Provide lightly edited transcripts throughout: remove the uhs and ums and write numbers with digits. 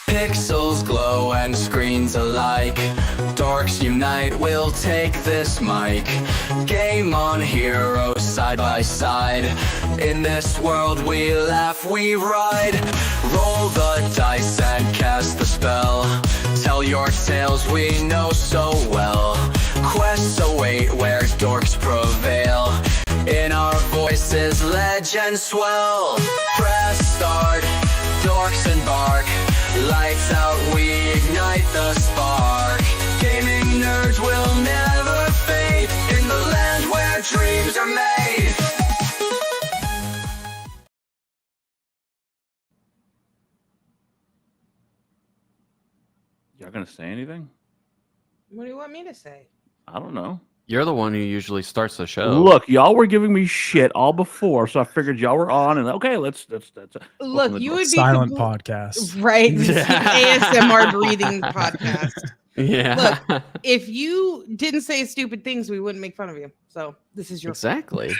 Pixels glow and screens alike. Dorks unite, we'll take this mic. Game on, heroes side by side. In this world we laugh, we ride. Roll the dice and cast the spell. Tell your tales we know so well. Quests await where dorks prevail. In our voices legends swell. Press start, dorks embark. Lights out, we ignite the spark. Gaming nerds will never fade in the land where dreams are made. Y'all gonna say anything? What do you want me to say? I don't know. You're the one who usually starts the show. Look, y'all were giving me shit all before, so I figured y'all were on, and okay, let's Look, you would be silent podcast, right? ASMR breathing podcast. Yeah. Look, if you didn't say stupid things, we wouldn't make fun of you. So this is your exactly.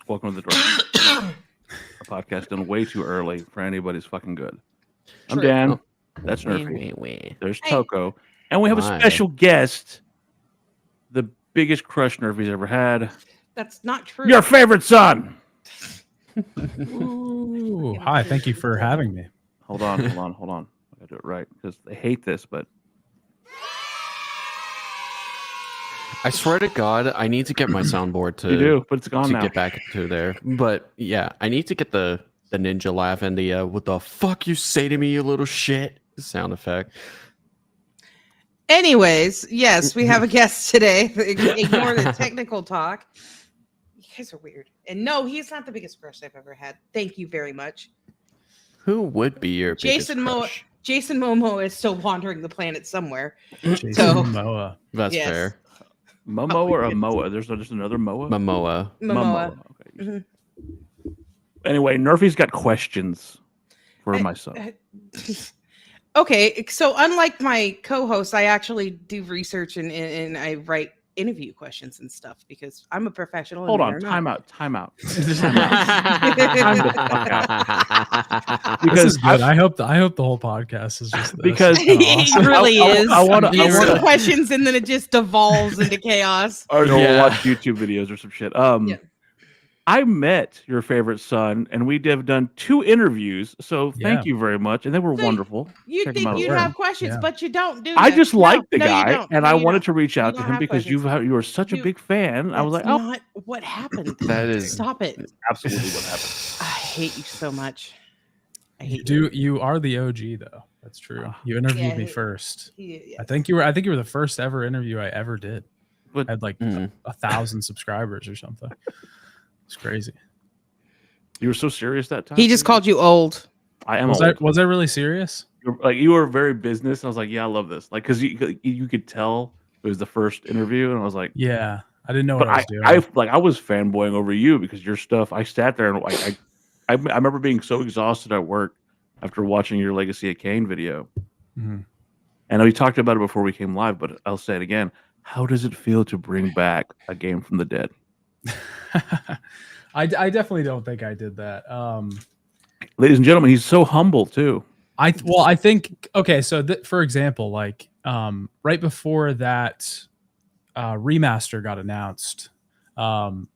Welcome to the Dorks. Our podcast done way too early for anybody's fucking good. I'm True. Dan. That's Nerfy. Wait. There's Hey. Toko, and we have a Hi. special guest. The biggest crush Nerfy's ever had. That's not true. Your favorite son. Ooh, hi, thank you for having me. Hold on. I gotta do it right because they hate this, but I swear to God, I need to get my soundboard to you do. But it's gone now. get back to there. But yeah, I need to get the ninja laugh and the what the fuck you say to me, you little shit sound effect. Anyways, yes, we have a guest today. Ignore the technical talk. You guys are weird. And no, he's not the biggest crush I've ever had. Thank you very much. Who would be your Jason biggest Momoa. crush? Jason Momoa is still wandering the planet somewhere. Jason So- Momoa. That's Yes. fair. Momo or a Moa? There's just another Moa. Momoa. Momoa. Okay. Mhm. Anyway, Nerfy's got questions for my son. Okay, so unlike my co-host, I actually do research and I write interview questions and stuff because I'm a professional. and Hold on. they're not. Time out. Time out. This is good. I hope the whole podcast is just this. Because- It's kinda awesome. It really is. I wanna- It's the questions and then it just devolves into chaos. Or go Yeah. watch YouTube videos or some shit. Yeah. I met your favorite son, and we have done 2 interviews. So thank you very much, and they were So wonderful. You'd Check 'em think out you'd later. have questions, Yeah. but you don't do I that. just like the No, you guy, don't. and No, I you wanted don't. to reach out You to don't him have because you are such a You- big fan. I was like, That's oh, not what happened. That is Stop it. absolutely what happened. I hate you so much. I hate You are the OG though. That's true. You interviewed me first. you. I think you were the first ever interview I ever did. But I had like 1,000 subscribers or something. It's crazy. you were so serious that time. He just called you old. I am. Was old. I really serious? You were very business. I was like, yeah, I love this. Like, because you could tell it was the first interview, and I was like, Yeah. I didn't know but what I was doing. I was fanboying over you because your stuff. I sat there and I remember being so exhausted at work after watching your Legacy of Kain video. Mhm. And we talked about it before we came live, but I'll say it again. How does it feel to bring back a game from the dead? I definitely don't think I did that. Ladies and gentlemen, he's so humble too. I think okay. So for example, like right before that remaster got announced,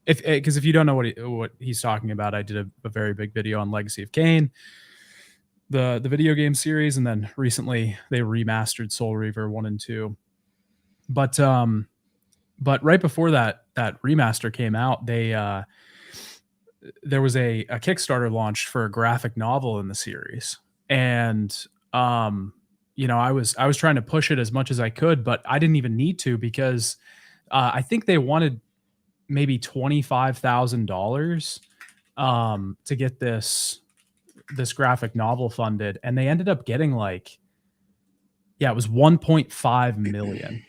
if you don't know what he's talking about, I did a very big video on Legacy of Kain, the video game series, and then recently they remastered Soul Reaver 1 and 2. But right before that remaster came out, there was a Kickstarter launched for a graphic novel in the series, and I was trying to push it as much as I could, but I didn't even need to because I think they wanted maybe $25,000 to get this graphic novel funded, and they ended up getting it was 1.5 million.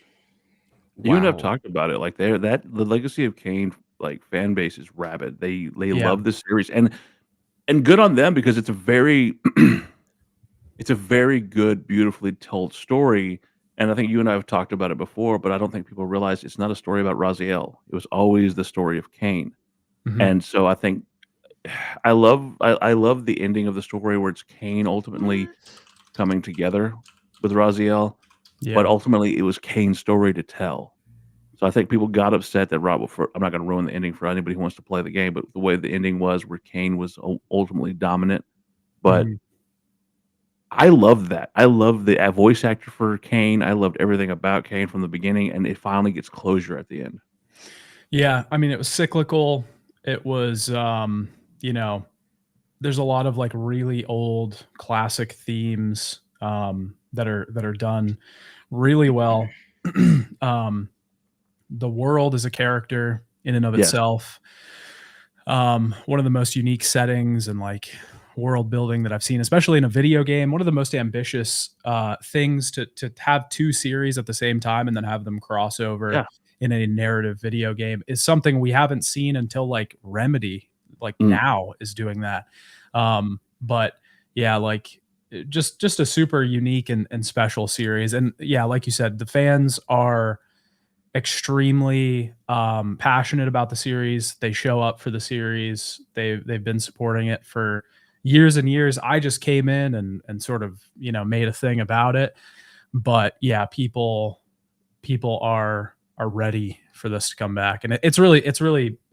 You and I've talked about it. Like the Legacy of Kain like fan base is rabid. They Yeah. love this series, and good on them because it's a very it's a very good, beautifully told story. And I think you and I have talked about it before, but I don't think people realize it's not a story about Raziel. It was always the story of Cain. Mhm. And so I think I love the ending of the story where it's Cain ultimately coming together with Raziel, but Yeah. ultimately it was Cain's story to tell. So I think people got upset that Rob. I'm not going to ruin the ending for anybody who wants to play the game, but the way the ending was, where Cain was ultimately dominant. But Mhm. I love that. I love the voice actor for Cain. I loved everything about Cain from the beginning, and it finally gets closure at the end. Yeah, I mean, it was cyclical. It was, you know, there's a lot of like really old classic themes that are done really well. The world is a character in and of Yes. itself. One of the most unique settings and like world building that I've seen, especially in a video game. One of the most ambitious things to have two series at the same time and then have them cross over Yeah. in a narrative video game is something we haven't seen until like Remedy, like Mm. now, is doing that. But yeah, like just a super unique and special series. And yeah, like you said, the fans are extremely passionate about the series. They show up for the series. They've been supporting it for years and years. I just came in and sort of, you know, made a thing about it. But yeah, people are ready for this to come back, and it's really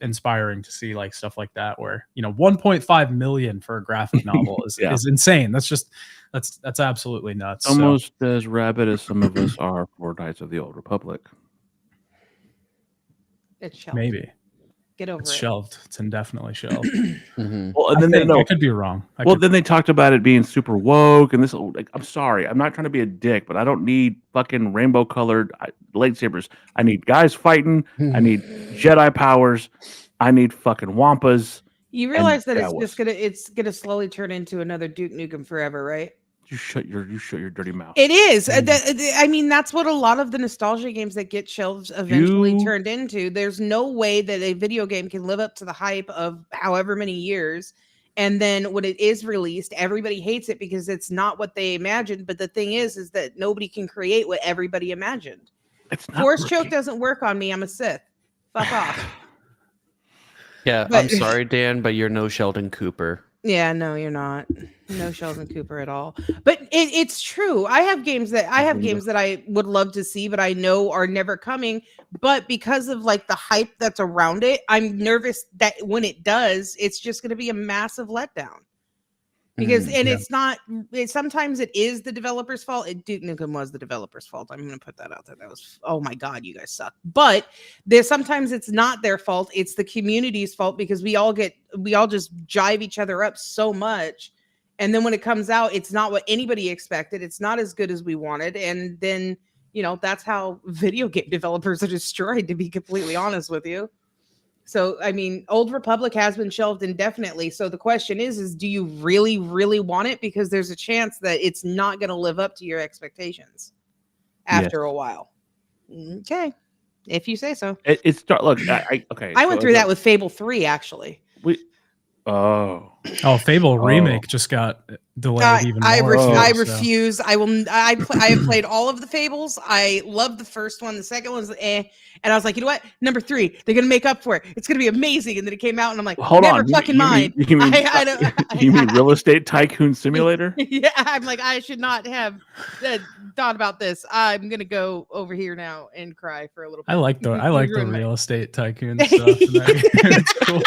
inspiring to see like stuff like that where, you know, 1.5 million for a graphic novel Yeah. is insane. That's absolutely nuts. So Almost as rabid as some of us are for Knights of the Old Republic. It's shelved. maybe Get over it's it. shelved. It's indefinitely shelved. Mhm. Well, and I then they think I could be wrong. then they talked about it being super woke, and this. Like, I'm sorry, I'm not trying to be a dick, but I don't need fucking rainbow colored lightsabers. I need guys fighting. I need Jedi powers. I need fucking wampas. You realize that Jawas. it's gonna slowly turn into another Duke Nukem Forever, right? You shut your dirty mouth. It is. Mm. I mean, that's what a lot of the nostalgia games that get shelved eventually You- turned into. There's no way that a video game can live up to the hype of however many years. And then when it is released, everybody hates it because it's not what they imagined. But the thing is that nobody can create what everybody imagined. It's not Force choke working. doesn't work on me. I'm a Sith. Fuck off. Yeah, But- I'm sorry, Dan, but you're no Sheldon Cooper. Yeah, no, you're not. No Sheldon Cooper at all. But it's true. I have games that I would love to see, but I know are never coming. But because of like the hype that's around it, I'm nervous that when it does, it's just going to be a massive letdown. Because Mhm. and it's not. Sometimes it is the developer's fault. Duke Nukem was the developer's fault. I'm going to put that out there. That was, oh my god, you guys suck. But sometimes it's not their fault. It's the community's fault because we all just jive each other up so much, and then when it comes out, it's not what anybody expected. It's not as good as we wanted, and then, you know, that's how video game developers are destroyed. To be completely honest with you. So, I mean, Old Republic has been shelved indefinitely. So the question is do you really, really want it? Because there's a chance that it's not going to live up to your expectations after a while. Okay. If you say so. It's look. Okay. I went through that with Fable 3, actually. Oh. Fable remake just got delayed even more. I so. refuse. I have played all of the Fables. I love the first one. The second one's and I was like, you know what? Number 3, they're gonna make up for it. It's gonna be amazing. And then it came out, and I'm like, Hold never on. fucking mind. You mean you mean Real Estate Tycoon Simulator? Yeah, I'm like, I should not have thought about this. I'm gonna go over here now and cry for a little bit. I like the ruined real estate tycoon stuff. It's cool.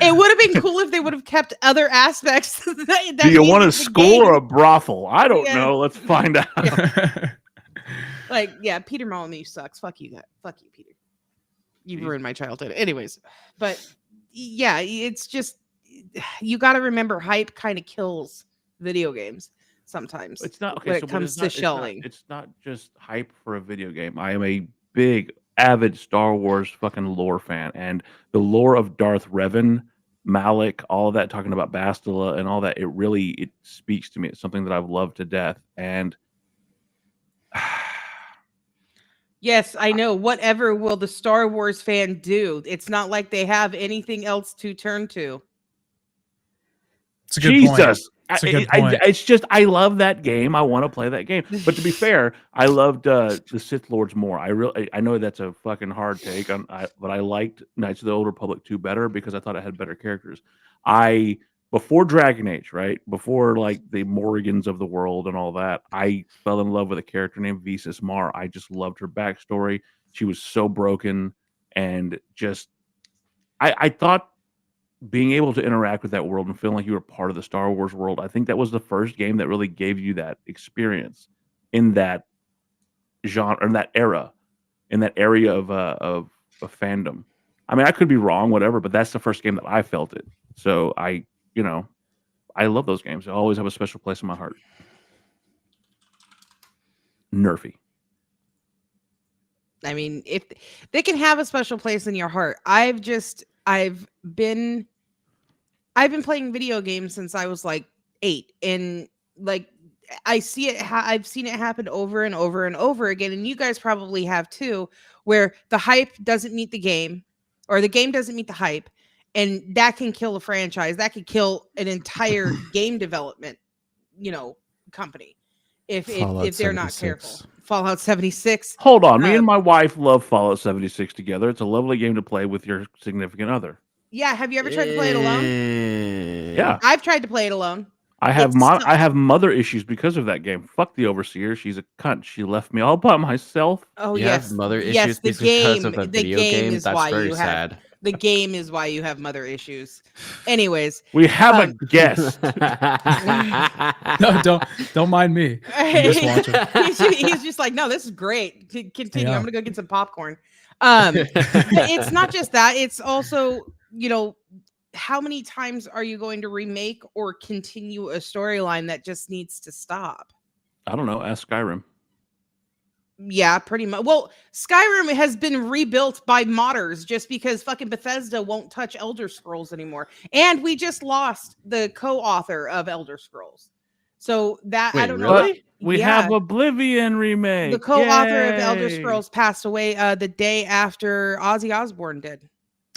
It would have been cool if they would have kept other aspects. Do you want a school or a brothel? I don't know. Let's find out. Yeah. Like, yeah, Peter Molyneux sucks. Fuck you, Peter. You ruined my childhood. Anyways, but yeah, it's just, you got to remember, hype kind of kills video games sometimes. It's not okay. when So it comes to shelling. It's not just hype for a video game. I am a big, avid Star Wars fucking lore fan, and the lore of Darth Revan, Malik, all of that, talking about Bastila and all that, it speaks to me. It's something that I've loved to death, and Yes, I know. Whatever will the Star Wars fan do? It's not like they have anything else to turn to. It's a good point. Jesus. It's a good point. It's just I love that game. I want to play that game. But to be fair, I loved the Sith Lords more. I know that's a fucking hard take but I liked Knights of the Old Republic 2 better because I thought it had better characters. Before Dragon Age, right? Before like the Morgans of the world and all that, I fell in love with a character named Visas Mar. I just loved her backstory. She was so broken and just I thought being able to interact with that world and feeling like you were part of the Star Wars world, I think that was the first game that really gave you that experience in that genre, in that era, in that area of fandom. I mean, I could be wrong, whatever, but that's the first game that I felt it. So I love those games. They always have a special place in my heart. Nerfy. I mean, if they can have a special place in your heart, I've been playing video games since I was like 8, and like I've seen it happen over and over and over again, and you guys probably have too, where the hype doesn't meet the game, or the game doesn't meet the hype, and that can kill a franchise. That could kill an entire game development, company if they're not careful. Fallout 76. Hold on, me and my wife love Fallout 76 together. It's a lovely game to play with your significant other. Yeah, have you ever tried to play it alone? Yeah, I've tried to play it alone. I have mother issues because of that game. Fuck the overseer. She's a cunt. She left me all by myself. Oh, You yes. have mother issues Yes, because of a video game. That's very sad. The game is why you have mother issues. Anyways, We have a guest. No, don't mind me. I'm just watching. he's just like, no, this is great. Continue. Yeah. I'm gonna go get some popcorn. But it's not just that. It's also, how many times are you going to remake or continue a storyline that just needs to stop? I don't know. Ask Skyrim. Yeah, pretty much. Well, Skyrim has been rebuilt by modders just because fucking Bethesda won't touch Elder Scrolls anymore. And we just lost the co-author of Elder Scrolls. So that, I Wait, don't know. really? We have Oblivion remake. The co-author of Elder Yay. Scrolls passed away the day after Ozzy Osbourne did.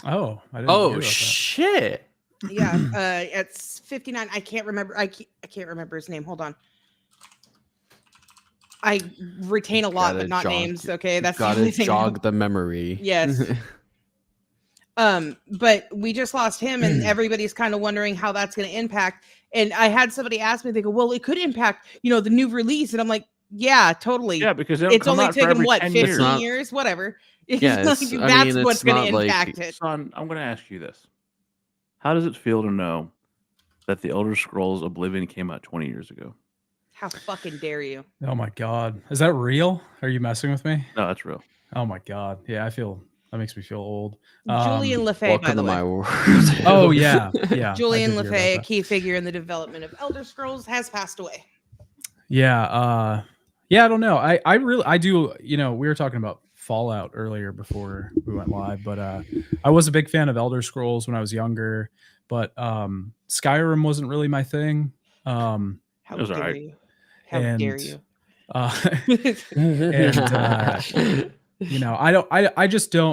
Oh, I didn't hear Oh about that. shit! Yeah, it's 59. I can't remember. I can't remember his name. Hold on. I retain a lot, but not names. Okay, that's the gotta only thing. jog the memory. Yes. But we just lost him, and everybody's kind of wondering how that's going to impact. And I had somebody ask me, they go, "Well, it could impact, the new release," and I'm like, "Yeah, totally. Yeah, because It's only taken what 10 15 years. years, whatever. Yeah, Like, it's- I that's mean, what's it's going not to like- impact it." Son, I'm going to ask you this. How does it feel to know that the Elder Scrolls Oblivion came out 20 years ago? How fucking dare you? Oh my god, is that real? Are you messing with me? No, that's real. Oh my god, yeah, that makes me feel old. Julian LaFay, by Welcome the to way. my world. Oh yeah, yeah. I Julian did hear about LaFay, a that. key figure in the development of Elder Scrolls, has passed away. Yeah, I don't know. I do. We were talking about Fallout earlier before we went live, but I was a big fan of Elder Scrolls when I was younger, but Skyrim wasn't really my thing. How It was dare alright. you? How dare And, you?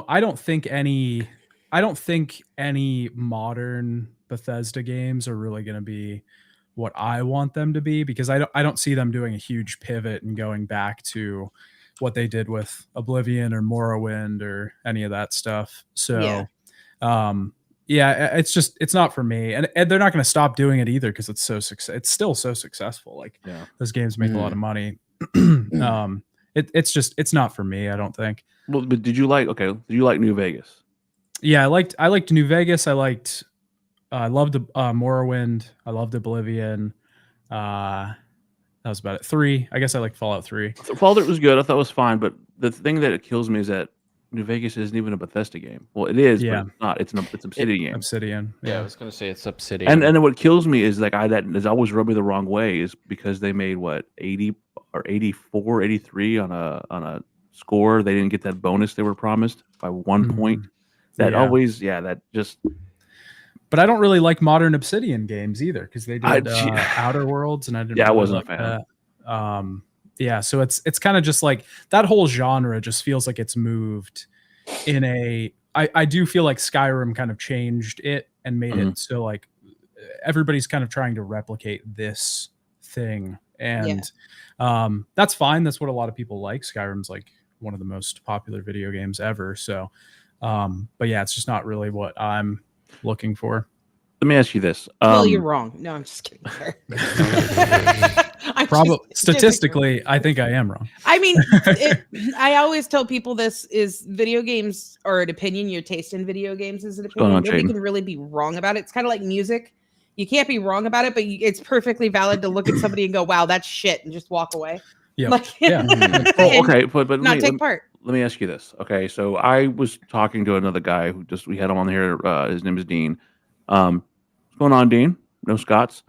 I don't think any modern Bethesda games are really going to be what I want them to be, because I don't see them doing a huge pivot and going back to what they did with Oblivion or Morrowind or any of that stuff. So, it's not for me, and they're not going to stop doing it either because it's still so successful. Like those games make a lot of money. It's not for me, I don't think. Well, but did you like New Vegas? Yeah, I liked New Vegas. I loved Morrowind. I loved Oblivion. That was about it. 3. I guess I liked Fallout 3. Fallout was good. I thought it was fine, but the thing that it kills me is that New Vegas isn't even a Bethesda game. Well, it is, but it's not. It's Obsidian game. Obsidian. Yeah, I was gonna say it's Obsidian. And then what kills me is that has always rubbed me the wrong way is because they made 80 or 84, 83 on a score. They didn't get that bonus they were promised by 1 point. That just. But I don't really like modern Obsidian games either because they did Outer Worlds, and I didn't. Yeah, I really wasn't like a fan. that. Yeah, so it's kind of just like that whole genre just feels like it's moved in a I do feel like Skyrim kind of changed it and made Mhm. it so like everybody's kind of trying to replicate this thing. And that's fine. That's what a lot of people like. Skyrim's like one of the most popular video games ever. So but yeah, it's just not really what I'm looking for. Let me ask you this. Well, you're wrong. No, I'm just kidding. Sorry. I'm Probably just statistically, I think I am wrong. I mean, I always tell people this is video games are an opinion. Your taste in video games is an going opinion. on, Nobody Jaden? can really be wrong about it. It's kind of like music. You can't be wrong about it, but it's perfectly valid to look at somebody and go, "Wow, that's shit," and just walk away. Yeah. Like, Yeah. Oh, okay, but not take part. let me ask you this. Okay, so I was talking to another guy who we had him on here. His name is Dean. What's going on, Dean? No Scots.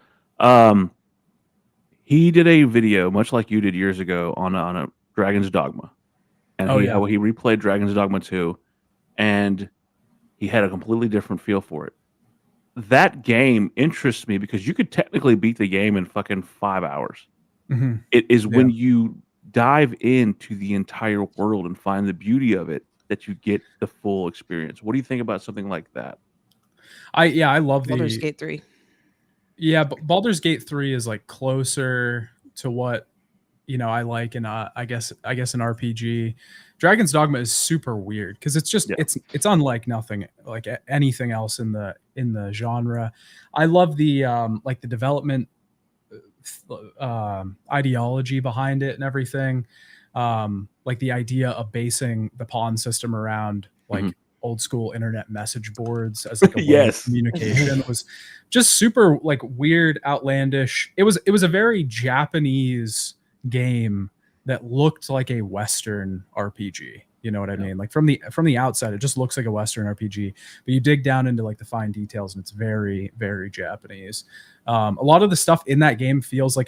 He did a video, much like you did years ago, on a Dragon's Dogma, and Oh, he yeah. how he replayed Dragon's Dogma 2, and he had a completely different feel for it. That game interests me because you could technically beat the game in fucking 5 hours. Mhm. It is when Yeah. you dive into the entire world and find the beauty of it that you get the full experience. What do you think about something like that? I love Baldur's the Gate 3. yeah, but Baldur's Gate 3 is like closer to what I like in I guess an RPG. Dragon's Dogma is super weird because it's just Yeah. it's unlike nothing like anything else in the genre. I love the like the development ideology behind it and everything. Like the idea of basing the pawn system around like Mhm. old school internet message boards as like a way Yes. of communication was just super like weird, outlandish. It was a very Japanese game that looked like a Western RPG. You know what I Yeah. mean? Like from the outside, it just looks like a Western RPG, but you dig down into like the fine details, and it's very, very Japanese. A lot of the stuff in that game feels like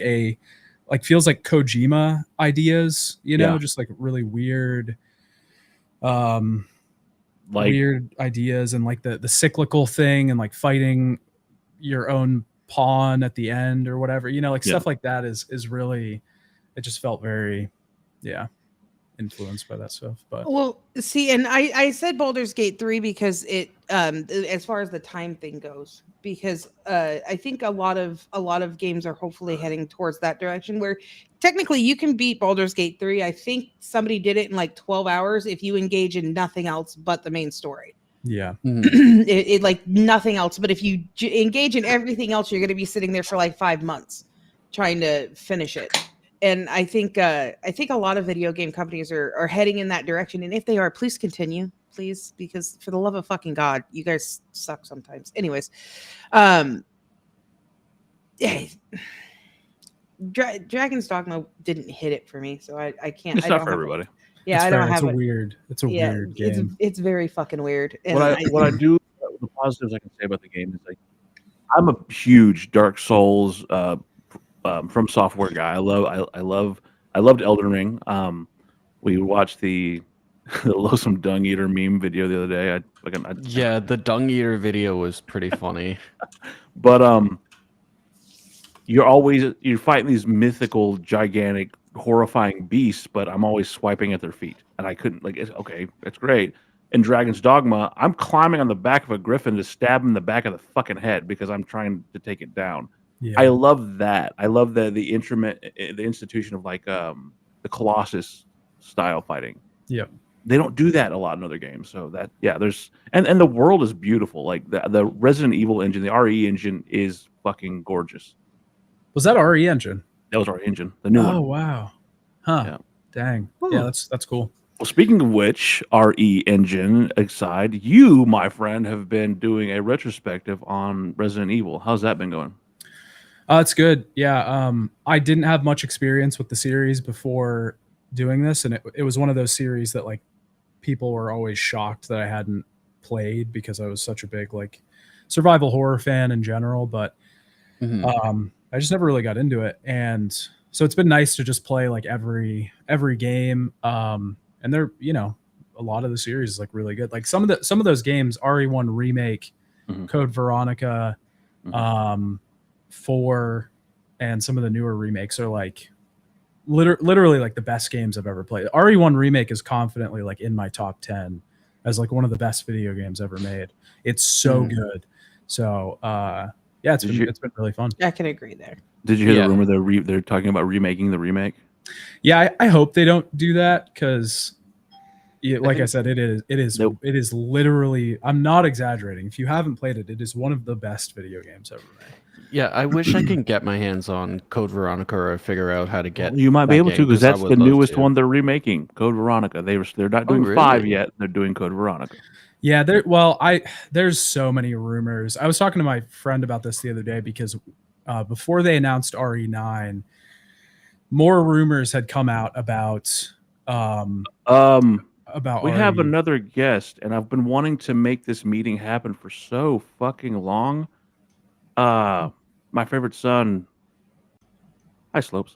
Kojima ideas, Yeah. just like really weird, Like weird ideas, and like the cyclical thing, and like fighting your own pawn at the end or whatever, like Yeah. stuff like that is really, it just felt very, influenced by that stuff. But Well, see, and I said Baldur's Gate 3 because it as far as the time thing goes, because I think a lot of games are hopefully heading towards that direction where technically you can beat Baldur's Gate 3. I think somebody did it in like 12 hours if you engage in nothing else but the main story. yeah, it like nothing else, but if you engage in everything else, you're going to be sitting there for like 5 months trying to finish it. And I think a lot of video game companies are heading in that direction. And if they are, please continue, please, because for the love of fucking God, you guys suck sometimes. Anyways, yeah, Dragon's Dogma didn't hit it for me, so I can't. it's I not don't for have everybody. Yeah, it's I don't fair. have It's a weird game. It's very fucking weird. And What I do, the positives I can say about the game is like I'm a huge Dark Souls from software guy. I loved Elden Ring. We watched the Loathsome Dung Eater meme video the other day. Yeah, the dung eater video was pretty funny. But you're fighting these mythical, gigantic, horrifying beasts, but I'm always swiping at their feet, and I couldn't okay, that's great. In Dragon's Dogma, I'm climbing on the back of a griffin to stab him in the back of the fucking head because I'm trying to take it down. Yeah. I love that. I love the institution of like the Colossus style fighting. Yep. They don't do that a lot in other games. So there's and the world is beautiful. Like the Resident Evil engine, the RE engine is fucking gorgeous. Was that RE engine? That was our engine, the new one. Oh wow. Huh. Yeah. Dang. Yeah, that's cool. Well, speaking of which, RE engine aside, you, my friend, have been doing a retrospective on Resident Evil. How's that been going? It's good. Yeah. I didn't have much experience with the series before doing this, and it was one of those series that like people were always shocked that I hadn't played because I was such a big like survival horror fan in general, but I just never really got into it. And so it's been nice to just play like every game. And they're, a lot of the series is like really good. Like some of those games, RE1 Remake, Code Veronica, 4, and some of the newer remakes are like literally like the best games I've ever played. RE1 Remake is confidently like in my top 10 as like one of the best video games ever made. It's so good. So yeah, it's been really fun. I can agree there. Did you hear the rumor they're talking about remaking the remake? Yeah, I hope they don't do that because, like I said, it is literally. I'm not exaggerating. If you haven't played it, it is one of the best video games ever made. Yeah, I wish I can get my hands on Code Veronica or figure out how to get. You might be able to because that's the newest one they're remaking, Code Veronica. They're not doing 5 yet. They're doing Code Veronica. Yeah, there's so many rumors. I was talking to my friend about this the other day because before they announced RE9, more rumors had come out about we have another guest, and I've been wanting to make this meeting happen for so fucking long. My favorite son. Hi, Slopes.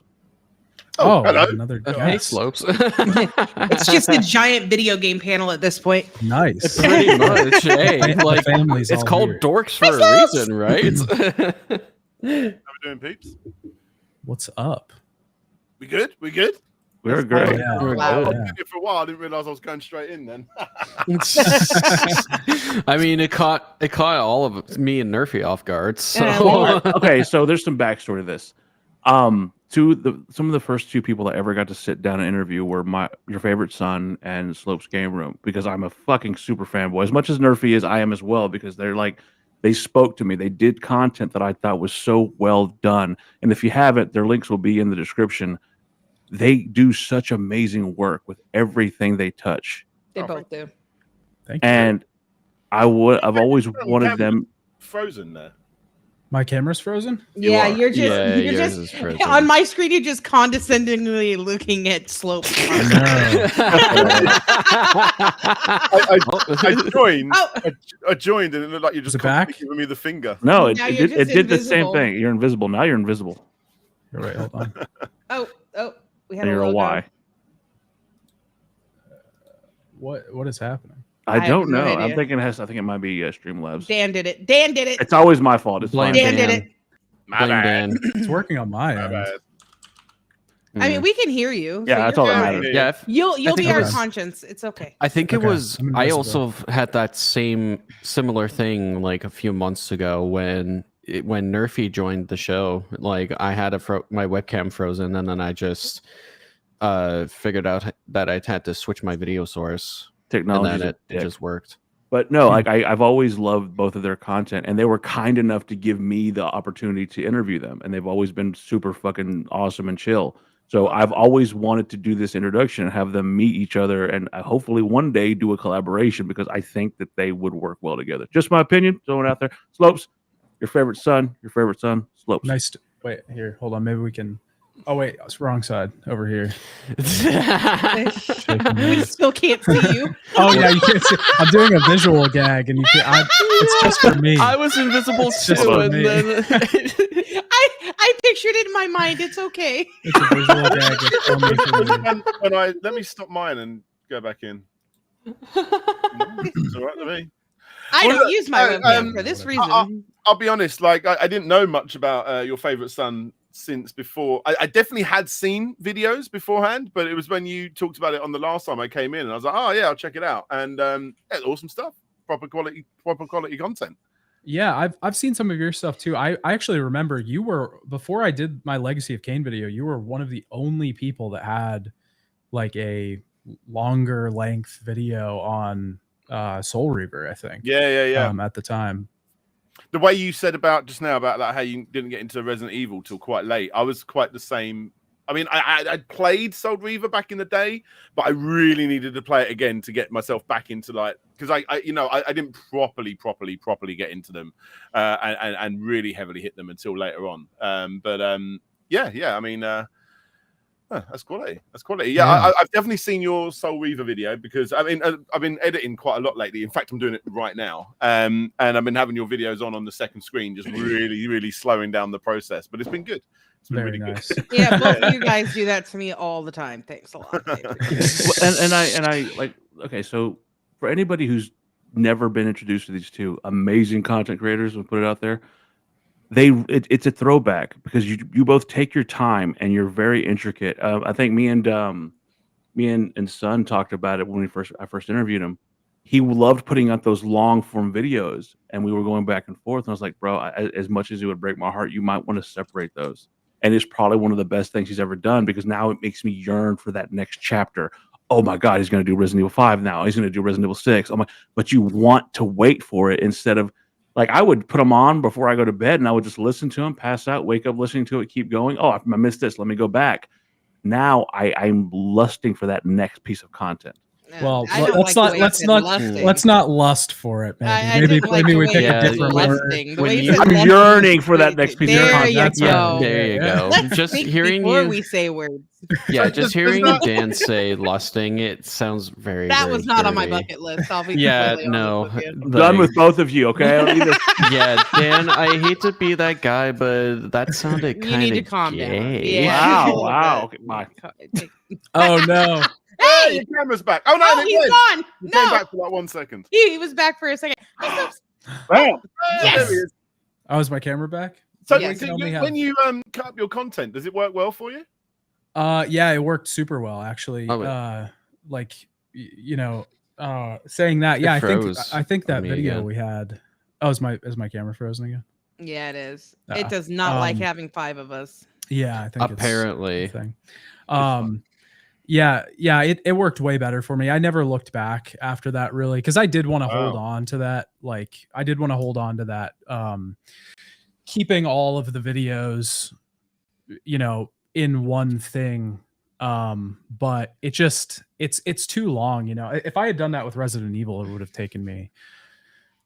Oh, hello. Another guest. Hey, Slopes. It's just a giant video game panel at this point. Nice. Pretty much. Hey, like family's it's all called here. Dorks for a reason, right? How we doing, peeps? What's up? We good? We good? We're great. Yeah. We're Wow. good. I've been here for a while. I didn't realize I was going straight in then. I mean, it caught all of me and Nerfy off guard. So Okay, so there's some backstory to this. Some of the first 2 people I ever got to sit down and interview were your favorite son and Slopes Game Room, because I'm a fucking super fanboy. As much as Nerfy is, I am as well, because they spoke to me. They did content that I thought was so well done. And if you haven't, their links will be in the description. They do such amazing work with everything they touch. They both do. Thank you. And I've always wanted them. Frozen there. My camera's frozen? Yeah, are. you're just yours is frozen. on my screen. You're just condescendingly looking at Slope. I joined. Oh. I joined, and it looked like you just it back? giving me the finger. No, it Now you're did just the same invisible. thing. You're invisible. Now you're invisible. You're right, hold on. Oh, we had And you're a logo. Y. What is happening? I have don't no know. idea. I think it might be Streamlabs. Dan did it. Dan did it. It's always my fault. It's Blame fine. Dan did it. My Blame bad. Dan. It's working on my My end. bad. I mean, we can hear you. Yeah, that's you're all that fine. matters. Yeah, if- You'll think be our okay. conscience. It's okay. I think it Okay, was. I'm I invisible. also had that similar thing like a few months ago when Nerfy joined the show. Like I had my webcam frozen, and then I just figured out that I had to switch my video source, and Technology. then it just worked. But no, like I've always loved both of their content, and they were kind enough to give me the opportunity to interview them, and they've always been super fucking awesome and chill. So I've always wanted to do this introduction and have them meet each other, and hopefully one day do a collaboration, because I think that they would work well together. Just my opinion. Throwing it out there. Slopes, your favorite son, Slopes. Nice. Wait, here, hold on. Maybe we can. Oh wait, it's wrong side over here. We still can't see you. Oh yeah, you can't see. I'm doing a visual gag, and you can't. It's just for me. I was invisible It's just too, for and me. then I pictured it in my mind. It's okay. It's a visual gag. It's only for me. Let me stop mine and go back in. It's all right to me. I Well, don't use my webcam um, for this I- reason. I'll be honest. Like I didn't know much about your favorite son since before. I definitely had seen videos beforehand, but it was when you talked about it on the last time I came in, and I was like, oh yeah, I'll check it out. And yeah, awesome stuff. Proper quality content. Yeah, I've seen some of your stuff too. I actually remember you were, before I did my Legacy of Kain video, you were one of the only people that had like a longer length video on Soul Reaver, I think. Yeah. At the time. The way you said about just now about like how you didn't get into Resident Evil till quite late, I was quite the same. I mean, I played Soul Reaver back in the day, but I really needed to play it again to get myself back into like, because I didn't properly get into them and really heavily hit them until later on. Yeah. I mean, that's quality. Yeah, I've definitely seen your Soul Reaver video, because I mean I've been editing quite a lot lately. In fact, I'm doing it right now, and I've been having your videos on the second screen, just really slowing down the process. But it's been good. It's been Very really nice. Yeah, both of you guys do that to me all the time. Thanks a lot. I appreciate it. Well, and I like, okay, so for anybody who's never been introduced to these two amazing content creators, we'll put it out there, it's a throwback because you both take your time and you're very intricate. I think me and Son talked about it when I first interviewed him. He loved putting out those long form videos, and we were going back and forth. And I was like, bro, as much as it would break my heart, you might want to separate those. And it's probably one of the best things he's ever done because now it makes me yearn for that next chapter. Oh my God, he's going to do Resident Evil 5 now. He's going to do Resident Evil 6. But you want to wait for it instead of like I would put them on before I go to bed and I would just listen to them, pass out, wake up listening to it, keep going. Oh, I missed this. Let me go back. Now I'm lusting for that next piece of content. Well, I don't let's like the way not you let's said not lusting. let's not lust for it. I Maybe didn't like maybe the we way pick you Yeah, a said different when- word. lusting. The when way you you- said I'm lusting yearning is for that really next good. piece of There content. you That's go. There you go. Let's Just think hearing before you, we say words. yeah, Just- just hearing Dan say lusting, it sounds very. That very was not on my dirty. bucket list. I'll be Yeah, completely no. honest with you. I'm done with like- both of you, okay? I don't need this. Yeah, Dan, I hate to be that guy, but that sounded You kind need of to calm down. gay. Yeah, Wow, just a little wow. bit. Okay, bye. Oh no. Hey, Hey! your camera's back. Oh no, Oh, it he's went. gone. It came No, back for like 1 second. he was back for a second. Hey, Subs. Bam. Yes. There he is. Oh, is my camera back? So Yes. do Only you- have- when you cut up your content, does it work well for you? Yeah, it worked super well actually. Oh, wait. Like saying that, yeah, It froze I think on that me video again. we had. Oh, is my camera frozen again? Yeah, it is. Ah, It does not like um, having 5 of us. Yeah, I think Apparently. it's a thing. Yeah, it worked way better for me. I never looked back after that really because I did want to hold on to that. Like I did want to hold on to that. Keeping all of the videos, in one thing. But it's too long. If I had done that with Resident Evil, it would have taken me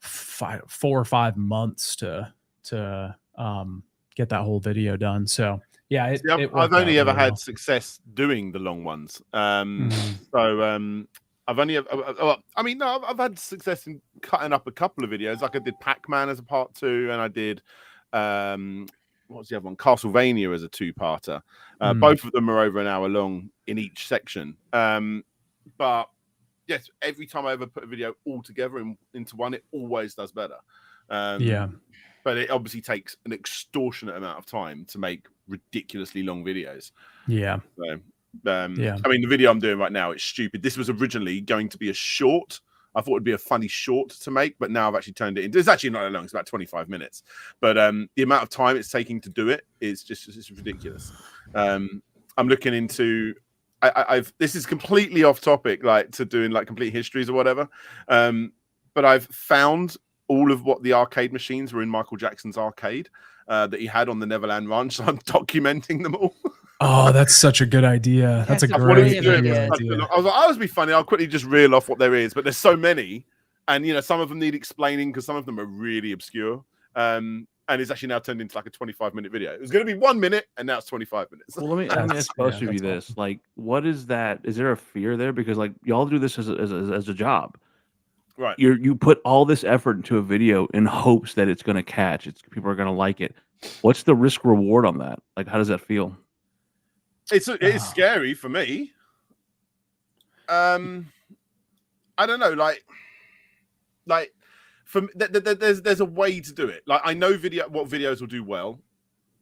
4 or 5 months to get that whole video done. So yeah, See, I've only ever had success doing the long ones. So I've only, I've had success in cutting up a couple of videos. Like I did Pac-Man as a part 2, and I did what was the other one? Castlevania as a 2-parter. Both of them are over an hour long in each section. But yes, every time I ever put a video all together into one, it always does better. Yeah. But it obviously takes an extortionate amount of time to make ridiculously long videos. Yeah. So, Yeah. I mean, the video I'm doing right now, it's stupid. This was originally going to be a short. I thought it'd be a funny short to make, but now I've actually turned it into. It's actually not that long. It's about 25 minutes. But the amount of time it's taking to do it is just ridiculous. I'm looking into. This is completely off topic, like to doing like complete histories or whatever. But I've found all of what the arcade machines were in Michael Jackson's arcade that he had on the Neverland Ranch. So I'm documenting them all. Oh, that's such a good idea. That's a That's great really good idea. idea. I was like, oh, this would be funny. I'll quickly just reel off what there is, but there's so many, and some of them need explaining because some of them are really obscure. And it's actually now turned into like a 25-minute video. It was going to be 1 minute, and now it's 25 minutes. Well, let me ask both of you this. awesome. Like, what is that? Is there a fear there? Because like y'all do this as a job. Right. You put all this effort into a video in hopes that it's going to catch. People are going to like it. What's the risk reward on that? Like, how does that feel? It's scary for me. I don't know. Like for there's a way to do it. Like I know what videos will do well,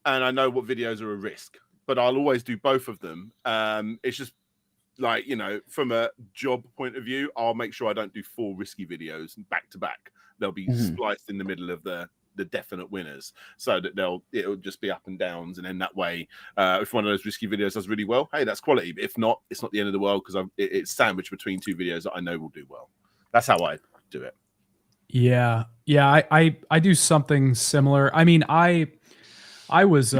and I know what videos are a risk. But I'll always do both of them. It's just like from a job point of view, I'll make sure I don't do 4 risky videos back to back. They'll be spliced in the middle of the definite winners, so that it'll just be up and downs, and then that way, if one of those risky videos does really well, hey, that's quality. But if not, it's not the end of the world because it's sandwiched between 2 videos that I know will do well. That's how I do it. Yeah. I do something similar. I mean, I was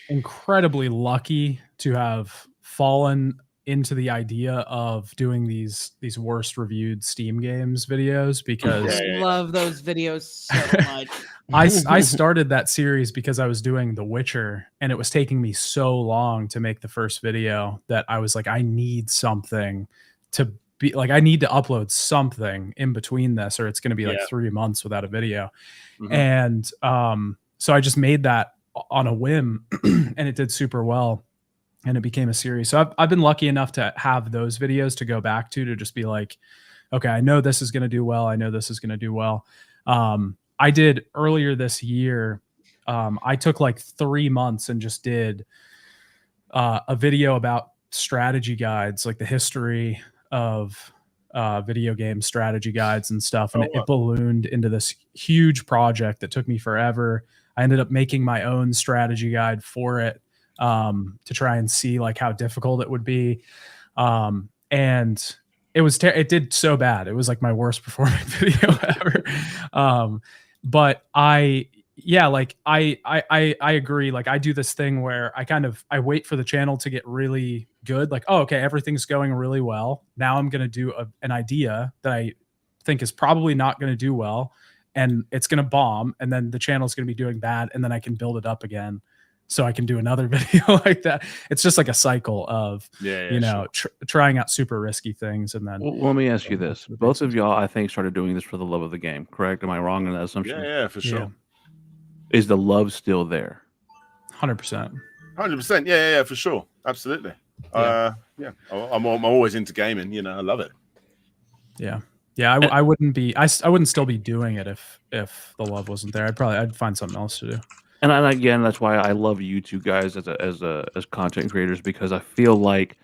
incredibly lucky to have fallen into the idea of doing these worst reviewed Steam games videos because I love those videos so much. I started that series because I was doing The Witcher and it was taking me so long to make the first video that I was like, I need something to be like, I need to upload something in between this or it's going to be like 3 months without a video. And so I just made that on a whim and it did super well. And it became a series. So I've been lucky enough to have those videos to go back to just be like, okay, I know this is going to do well. I know this is going to do well. I did earlier this year. I took like 3 months and just did a video about strategy guides, like the history of video game strategy guides and stuff. And it ballooned into this huge project that took me forever. I ended up making my own strategy guide for it to try and see like how difficult it would be. And it did so bad. It was like my worst performing video ever. But I agree. Like I do this thing where I wait for the channel to get really good. Like, oh, okay, everything's going really well. Now I'm going to do an idea that I think is probably not going to do well, and it's going to bomb. And then the channel's going to be doing bad. And then I can build it up again. So I can do another video like that. It's just like a cycle of, trying out super risky things. And then well, let me ask you this. Both of y'all, I think, started doing this for the love of the game, correct? Am I wrong in that assumption? Yeah, for sure. Yeah. Is the love still there? 100%. 100%. Yeah, for sure. Absolutely. I'm always into gaming. I love it. Yeah. I wouldn't still be doing it if the love wasn't there. I'd find something else to do. And again, that's why I love you two guys as content creators, because I feel like,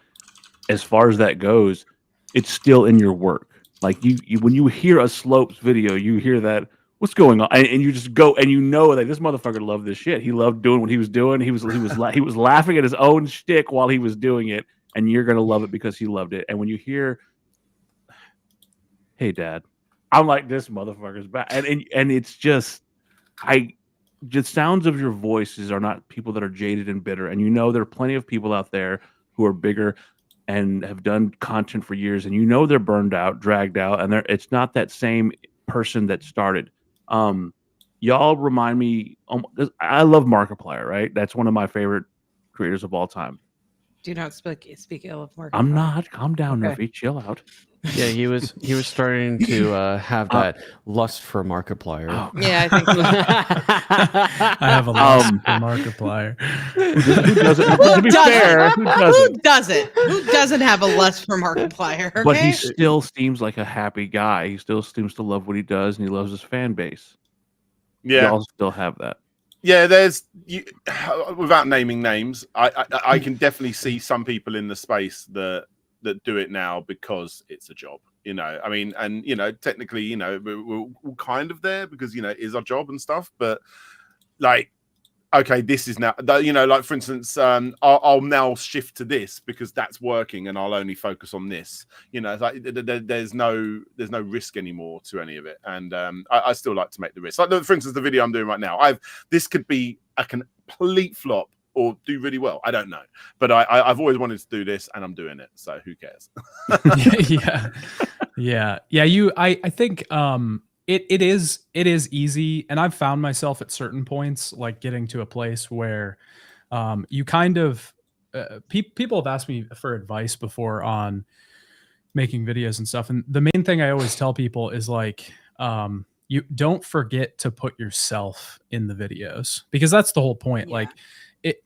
as far as that goes, it's still in your work. Like you when you hear a Slopes video, you hear that what's going on, and you just go and that this motherfucker loved this shit. He loved doing what he was doing. He was laughing at his own shtick while he was doing it, and you're gonna love it because he loved it. And when you hear, "Hey, Dad," I'm like, this motherfucker's back, and it's just the sounds of your voices are not people that are jaded and bitter. And there are plenty of people out there who are bigger and have done content for years, and they're burned out, dragged out, and it's not that same person that started. Y'all remind me. I love Markiplier, right? That's one of my favorite creators of all time. Do not speak ill of Markiplier. I'm not. Calm down, Okay. Nerfy. Chill out. Yeah, he was starting to have that lust for Markiplier. Oh, Yeah, I think so. I have a lust for Markiplier. Who doesn't? To be fair, who doesn't? Who doesn't have a lust for Markiplier? Okay? But he still seems like a happy guy. He still seems to love what he does, and he loves his fan base. Yeah, y'all still have that. Yeah, without naming names, I can definitely see some people in the space that do it now because it's a job. I mean, and technically, we're kind of there because it is our job and stuff. But like, okay, this is now, like for instance, I'll now shift to this because that's working, and I'll only focus on this. Like there's no risk anymore to any of it, and I still like to make the risk. Like for instance, the video I'm doing right now, this could be a complete flop or do really well. I don't know, but I've always wanted to do this, and I'm doing it. So who cares? Yeah. I think it is easy, and I've found myself at certain points like getting to a place where you kind of people have asked me for advice before on making videos and stuff, and the main thing I always tell people is like you don't forget to put yourself in the videos, because that's the whole point. Yeah. Like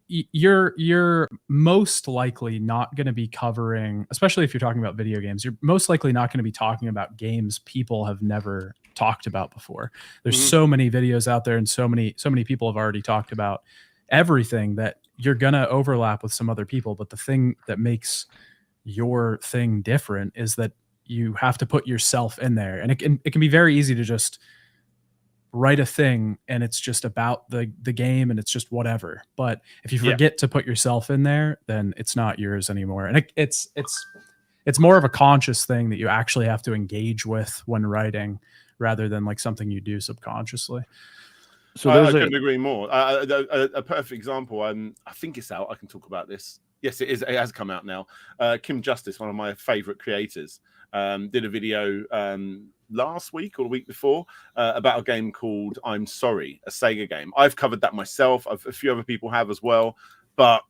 you're most likely not going to be covering, especially if you're talking about video games, you're most likely not going to be talking about games people have never talked about before. There's so many videos out there, and so many people have already talked about everything that you're going to overlap with some other people. But the thing that makes your thing different is that you have to put yourself in there. And it can be very easy to just write a thing and it's just about the game and it's just whatever. But if you forget to put yourself in there, then it's not yours anymore. And it's more of a conscious thing that you actually have to engage with when writing, rather than like something you do subconsciously. So I couldn't agree more. A perfect example, I think it's out. I can talk about this. Yes, it is. It has come out now. Kim Justice, one of my favorite creators, did a video last week or the week before about a game called I'm Sorry, a Sega game. I've covered that myself. A few other people have as well. But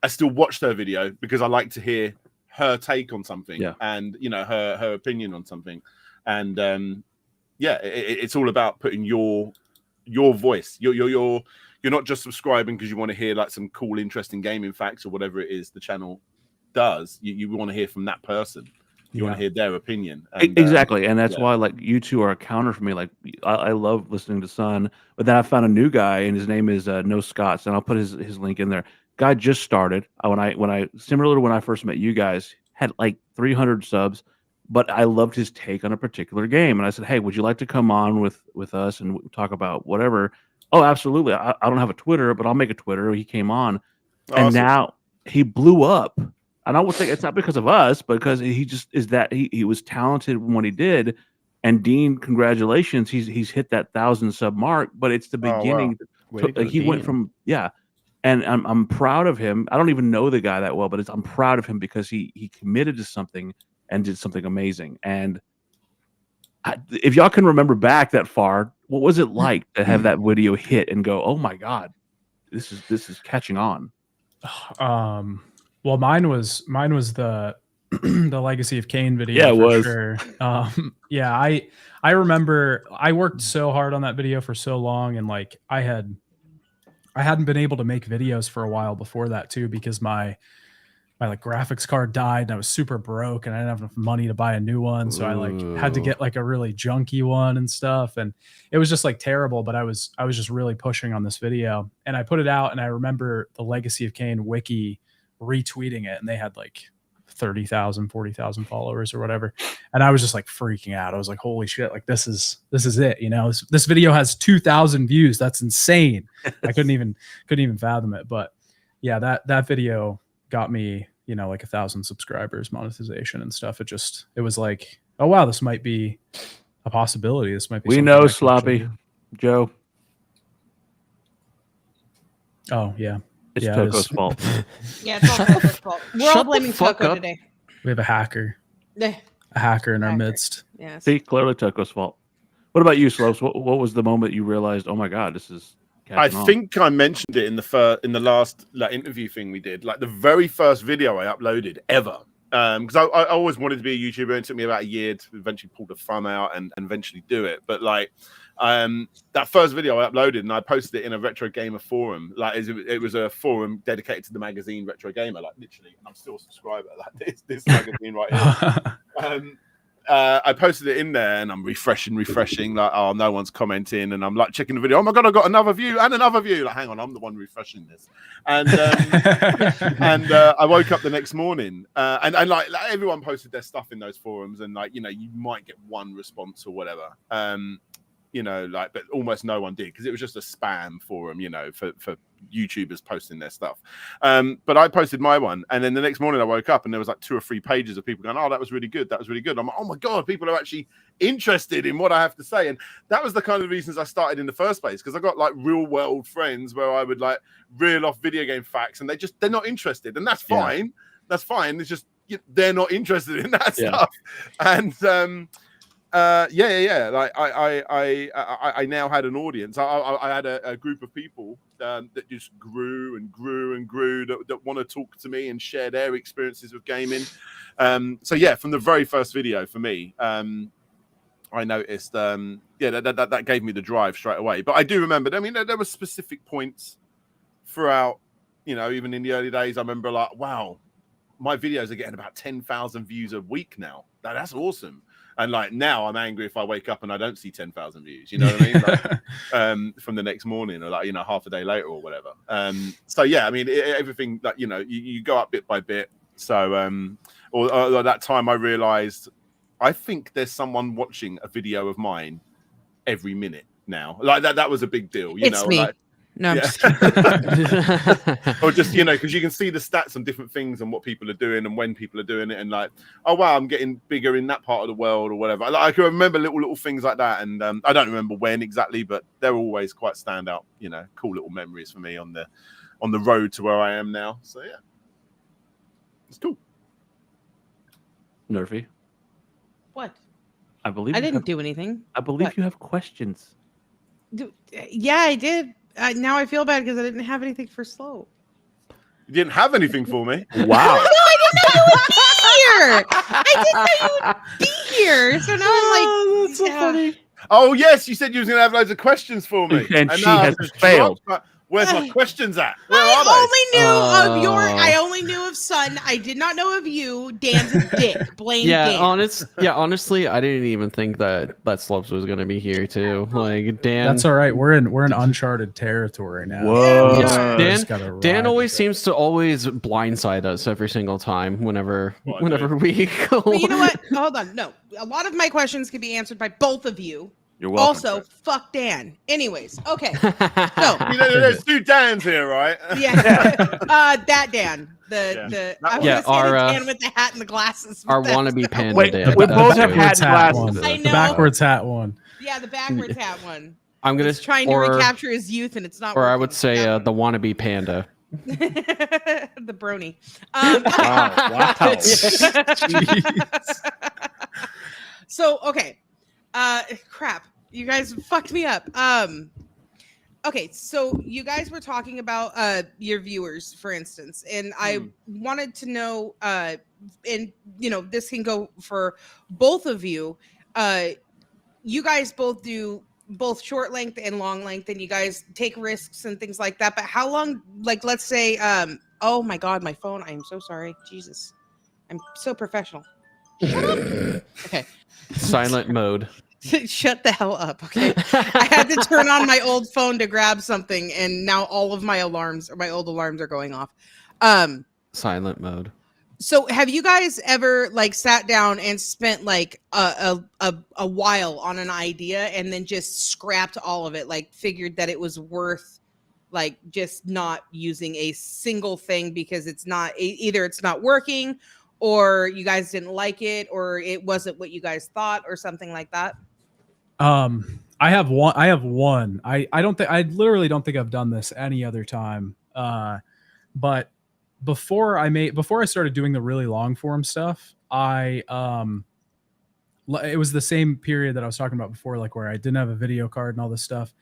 I still watched her video because I like to hear her take on something and, her opinion on something. And it's all about putting your voice. You're not just subscribing because you want to hear like some cool, interesting gaming facts or whatever it is the channel does. You want to hear from that person. you want to hear their opinion. Exactly, and that's yeah. why like you two are a counter for me. Like I love listening to Sun, but then I found a new guy, and his name is No Scots, and I'll put his link in there. Guy just started. When I similar to when I first met you guys, had like 300 subs, but I loved his take on a particular game, and I said, hey, would you like to come on with us and talk about whatever? Oh, absolutely. I don't have a Twitter, but I'll make a Twitter. He came on, and Awesome. now he blew up. And I would think it's not because of us, because he just is that he was talented in what he did. And Dean, congratulations, he's hit that 1,000 sub mark. But it's the beginning. Way to go, He went Dean. from and I'm proud of him. I don't even know the guy that well, but I'm proud of him because he committed to something and did something amazing. And if y'all can remember back that far, what was it like to have that video hit and go, oh my God, this is catching on? Well, mine was the the Legacy of Kain video. Yeah, it for was. sure. Yeah, I remember I worked so hard on that video for so long, and like I hadn't been able to make videos for a while before that too, because my like graphics card died and I was super broke and I didn't have enough money to buy a new one. So I like had to get like a really junky one and stuff. And it was just like terrible, but I was just really pushing on this video, and I put it out, and I remember the Legacy of Kain wiki retweeting it, and they had like 30,000, 40,000 followers or whatever. And I was just like freaking out. I was like, holy shit, like this is it. You know, this video has 2,000 views. That's insane. I couldn't even fathom it. But yeah, that video got me, you know, like 1,000 subscribers, monetization and stuff. It was like, oh wow, this might be a possibility. This might be. We something know, I can Sloppy actually Joe. do. Oh yeah. It's Yeah, Toko's fault. Yeah, it's all Toko's fault. We're all Shut the blaming fuck Toko up. today. We have a hacker Eh, in our Hacker. midst. Yes. See, clearly Toko's fault. What about you, Slopes? What was the moment you realized, oh my God, this is I catching on? think I mentioned it in the last like interview thing we did, like the very first video I uploaded ever. Because I always wanted to be a YouTuber, and it took me about a year to eventually pull the fun out and eventually do it. But like that first video I uploaded, and I posted it in a Retro Gamer forum. Like it was a forum dedicated to the magazine Retro Gamer, like literally. And I'm still a subscriber. Like this magazine right here. I posted it in there, and I'm refreshing, like, oh, no one's commenting, and I'm like checking the video. Oh my God, I got another view and another view. Like, hang on, I'm the one refreshing this. And I woke up the next morning, and like everyone posted their stuff in those forums, and like, you know, you might get one response or whatever. You know, like, but almost no one did, because it was just a spam forum, you know, for YouTubers posting their stuff. But I posted my one, and then the next morning I woke up and there was like 2 or 3 pages of people going, oh, that was really good. I'm like, oh my God, people are actually interested in what I have to say. And that was the kind of reasons I started in the first place, because I got like real world friends where I would like reel off video game facts, and they're not interested, and that's fine. That's fine. It's just they're not interested in that stuff. And like I now had an audience. I had a group of people that just grew and grew and grew that want to talk to me and share their experiences with gaming. So yeah, from the very first video for me, I noticed that gave me the drive straight away. But I do remember, I mean, there were specific points throughout, you know, even in the early days. I remember like, wow, my videos are getting about 10,000 views a week now. That's awesome. And like now I'm angry if I wake up and I don't see 10,000 views, you know what I mean? Like, from the next morning, or like, you know, half a day later or whatever. So yeah, I mean, everything that, you know, you go up bit by bit. So, or that time I realized, I think there's someone watching a video of mine every minute now. Like that was a big deal, you know? Me. Like, No, I'm yeah. just kidding. Or just, you know, because you can see the stats on different things and what people are doing and when people are doing it, and like, oh wow, I'm getting bigger in that part of the world or whatever. Like, I can remember little things like that, and I don't remember when exactly, but they're always quite standout, you know, cool little memories for me on the road to where I am now. So yeah, it's cool. Nerfy, What? I believe I you didn't have, do anything. I believe What? you have questions. Yeah, I did. Now I feel bad because I didn't have anything for Slow. You didn't have anything for me. Wow. No, I didn't know you would be here. I didn't know you would be here. So now I'm like, that's so funny. Oh yes, you said you was going to have loads of questions for me, And she now has I've just failed. dropped Where's my questions at? Where are they? I only knew of Sun. I did not know of you. Dan's a dick. Blame Dan. Honestly, I didn't even think that Slopes was gonna be here too. Like Dan. That's all right. We're in uncharted territory now. Whoa. Dan always seems to always blindside us every single time whenever we go. But you know what? Hold on. No, a lot of my questions can be answered by both of you. You're welcome. Also, fuck Dan. Anyways, okay. So There's 2 Dans here, right? yeah, that Dan. I was gonna say the Dan with the hat and the glasses. Our wannabe panda. Wait, Dan. we both have hat and glasses. I know. The backwards hat one. Yeah, the backwards hat one. I'm gonna He's trying to recapture his youth, and it's not. Or working. I would say the wannabe panda. The brony. Wow. So okay. Crap. You guys fucked me up. Okay, so you guys were talking about your viewers, for instance, and I wanted to know, and this can go for both of you. You guys both do both short length and long length, and you guys take risks and things like that. But how long? Like, let's say, oh my God, my phone! I am so sorry. Jesus, I'm so professional. Shut up. Okay. Silent mode. Shut the hell up, okay? I had to turn on my old phone to grab something, and now all of my alarms or my old alarms are going off. Silent mode. So have you guys ever like sat down and spent like a while on an idea and then just scrapped all of it, like figured that it was worth like just not using a single thing because it's not either it's not working or you guys didn't like it or it wasn't what you guys thought or something like that? I have one. I literally don't think I've done this any other time. But before I started doing the really long form stuff, it was the same period that I was talking about before, like where I didn't have a video card and all this stuff.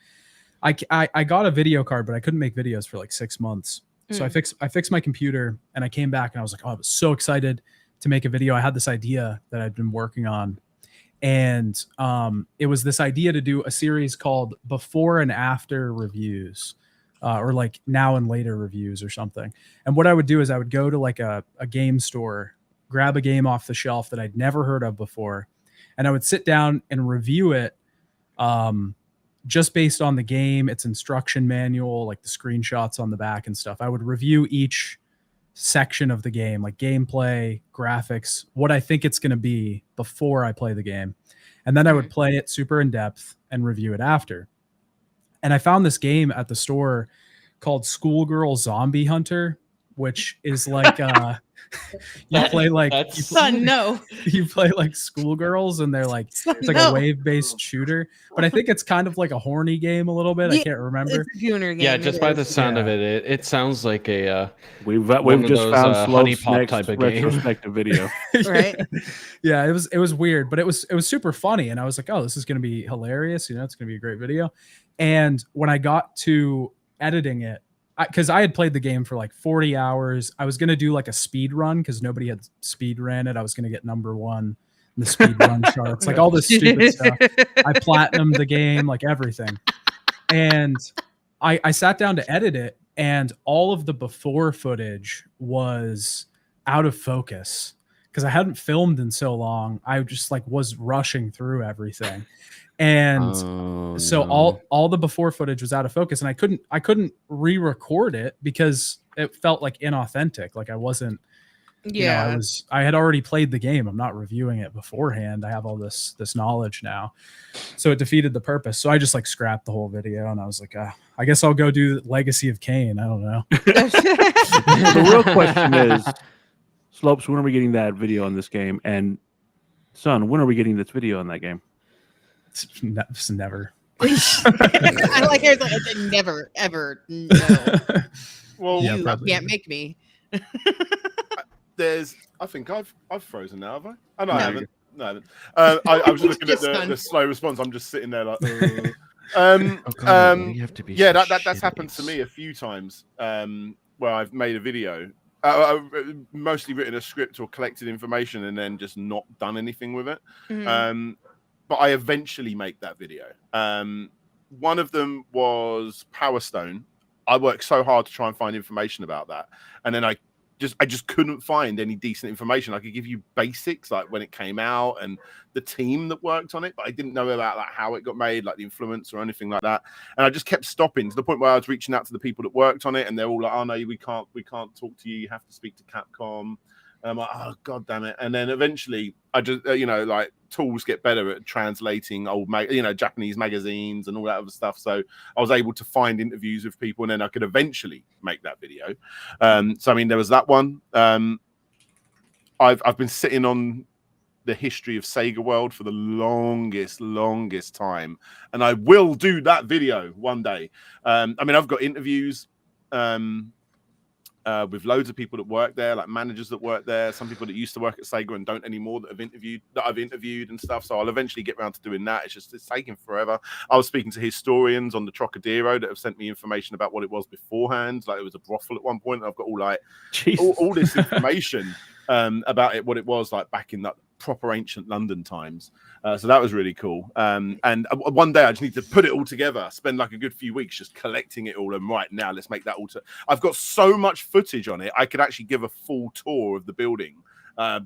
I got a video card, but I couldn't make videos for like 6 months. So I fixed my computer and I came back and I was like, oh, I was so excited to make a video. I had this idea that I'd been working on. And it was this idea to do a series called Before and After Reviews, or like Now and Later Reviews or something. And what I would do is I would go to like a game store, grab a game off the shelf that I'd never heard of before, and I would sit down and review it just based on the game, its instruction manual, like the screenshots on the back and stuff. I would review each section of the game, like gameplay, graphics, what I think it's going to be before I play the game. And then I would play it super in depth and review it after. And I found this game at the store called Schoolgirl Zombie Hunter, which is like you play like you play like schoolgirls and they're like it's like a wave-based shooter, but I think it's kind of like a horny game a little bit. I can't remember. It's a tuner game. Yeah, just by the sound of it sounds like a we've just found honey Slope's pop next type of game. retrospective video. Right? Yeah, it was weird, but it was super funny, and I was like, oh, this is going to be hilarious. It's going to be a great video. And when I got to editing it, because I had played the game for like 40 hours. I was going to do like a speed run because nobody had speed ran it. I was going to get #1 in the speed run charts, like all this stupid stuff. I platinumed the game, like everything. And I sat down to edit it, and all of the before footage was out of focus because I hadn't filmed in so long. I just like was rushing through everything. And so all the before footage was out of focus, and I couldn't re-record it because it felt like inauthentic. Like I wasn't, I had already played the game. I'm not reviewing it beforehand. I have all this knowledge now. So it defeated the purpose. So I just like scrapped the whole video, and I was like, I guess I'll go do Legacy of Kain. I don't know. The real question is, Slopes, when are we getting that video on this game? And Son, when are we getting this video on that game? It's never. I like here's like never ever. No. Well, you can't make me. I think I've frozen now, have I? Oh no, I haven't. No, I haven't. I was looking at the slow response. I'm just sitting there like. Yeah, that's happened to me a few times. Where I've made a video. I've mostly written a script or collected information and then just not done anything with it. Mm-hmm. But I eventually make that video. One of them was Power Stone. I worked so hard to try and find information about that, and then I just couldn't find any decent information. I could give you basics like when it came out and the team that worked on it, but I didn't know about like how it got made, like the influence or anything like that. And I just kept stopping to the point where I was reaching out to the people that worked on it, and they're all like, "Oh no, we can't talk to you. You have to speak to Capcom." And I'm like, "Oh god damn it!" And then eventually, I just like tools get better at translating old Japanese magazines and all that other stuff. So I was able to find interviews with people, and then I could eventually make that video. So I mean, there was that one. I've been sitting on the history of Sega World for the longest time, and I will do that video one day. I mean, I've got interviews with loads of people that work there, like managers that work there, some people that used to work at Sega and don't anymore that I've interviewed and stuff. So I'll eventually get around to doing that. It's taking forever. I was speaking to historians on the Trocadero that have sent me information about what it was beforehand. Like it was a brothel at one point. And I've got all like all this information about it, what it was like back in that proper ancient London times. So that was really cool. And one day I just need to put it all together, spend like a good few weeks just collecting it all. And right now, let's make that all. I've got so much footage on it. I could actually give a full tour of the building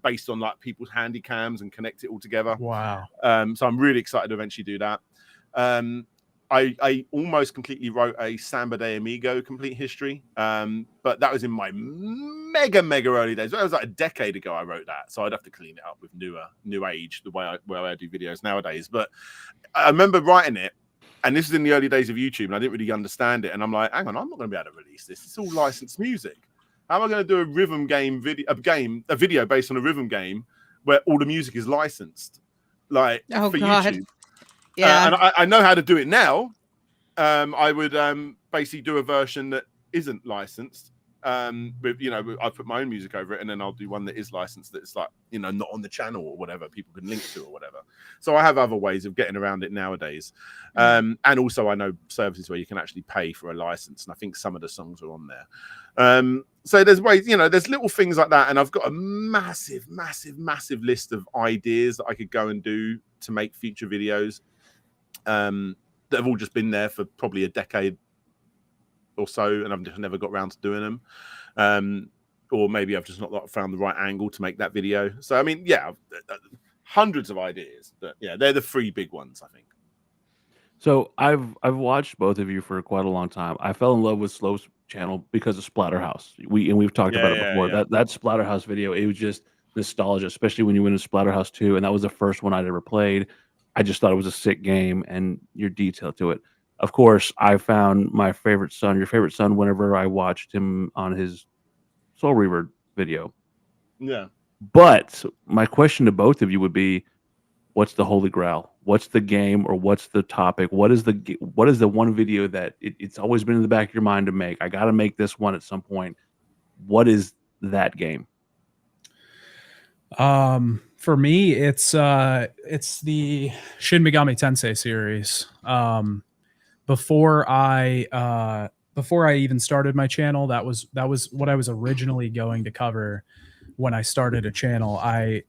based on like people's handy cams and connect it all together. Wow. So I'm really excited to eventually do that. I almost completely wrote a Samba de Amigo complete history, but that was in my mega early days. It was like a decade ago I wrote that, so I'd have to clean it up with new age, the way I do videos nowadays. But I remember writing it, and this is in the early days of YouTube, and I didn't really understand it. And I'm like, hang on, I'm not going to be able to release this. It's all licensed music. How am I going to do a rhythm game a video based on a rhythm game where all the music is licensed, like for YouTube? Yeah, and I know how to do it now. I would basically do a version that isn't licensed. With I put my own music over it, and then I'll do one that is licensed. That's like not on the channel or whatever people can link to or whatever. So I have other ways of getting around it nowadays. And also I know services where you can actually pay for a license, and I think some of the songs are on there. So there's ways, there's little things like that, and I've got a massive list of ideas that I could go and do to make future videos. That have all just been there for probably a decade or so, and I've just never got around to doing them. Or maybe I've just not found the right angle to make that video. So I mean, yeah, hundreds of ideas, but yeah, they're the three big ones, I think. So I've watched both of you for quite a long time. I fell in love with Slow's channel because of Splatterhouse. We've talked about it before. That Splatterhouse video, it was just nostalgia, especially when you went into Splatterhouse 2, and that was the first one I'd ever played. I just thought it was a sick game, and your detail to it. Of course, I found your favorite son, whenever I watched him on his Soul Reaver video. Yeah. But my question to both of you would be, what's the holy grail? What's the game, or what's the topic? What is the one video that it's always been in the back of your mind to make? I got to make this one at some point. What is that game? For me, it's the Shin Megami Tensei series. Before I even started my channel, that was what I was originally going to cover when I started a channel. I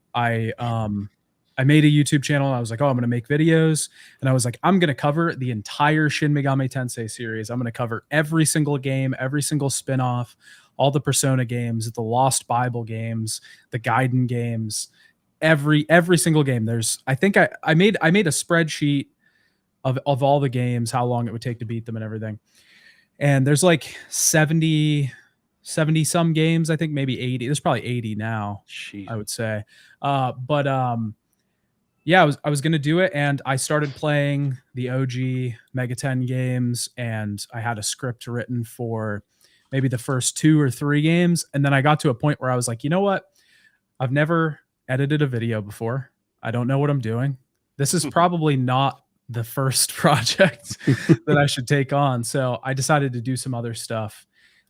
made a YouTube channel. I was like, oh, I'm going to make videos. And I was like, I'm going to cover the entire Shin Megami Tensei series. I'm going to cover every single game, every single spinoff, all the Persona games, the Lost Bible games, the Gaiden games, every single game. I think I made a spreadsheet of all the games, how long it would take to beat them and everything. And there's like 70 some games, I think maybe 80. There's probably 80 now. Jeez. I would say. Yeah, I was going to do it, and I started playing the OG Mega 10 games, and I had a script written for maybe the first 2 or 3 games, and then I got to a point where I was like, you know what? I've never edited a video before. I don't know what I'm doing. This is probably not the first project that I should take on. So I decided to do some other stuff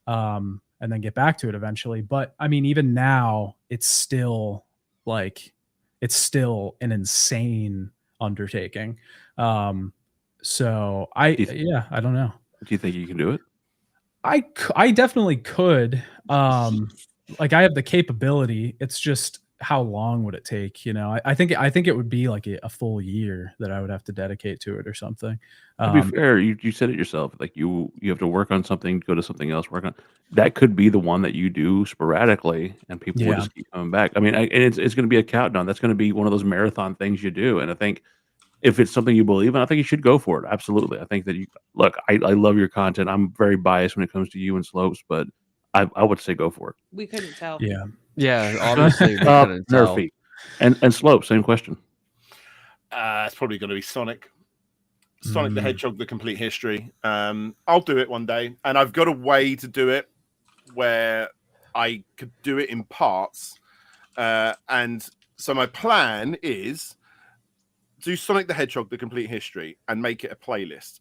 and then get back to it eventually. But I mean, even now, it's still an insane undertaking. So I don't know. Do you think you can do it? I definitely could. Like I have the capability. It's just how long would it take? You know, I think it would be like a full year that I would have to dedicate to it or something. To be fair, you said it yourself. Like you have to work on something, go to something else, work on that could be the one that you do sporadically, and people will Yeah. just keep coming back. I mean, and it's going to be a countdown. That's going to be one of those marathon things you do. And I think if it's something you believe in, I think you should go for it. Absolutely. I think that you look. I love your content. I'm very biased when it comes to you and Slopes, but I would say go for it. We couldn't tell. Yeah. Yeah, obviously we couldn't tell. Nerfy and Slopes. Same question. It's probably going to be Sonic. Sonic the Hedgehog, the complete history. I'll do it one day, and I've got a way to do it where I could do it in parts. And so my plan is do Sonic the Hedgehog, the complete history, and make it a playlist.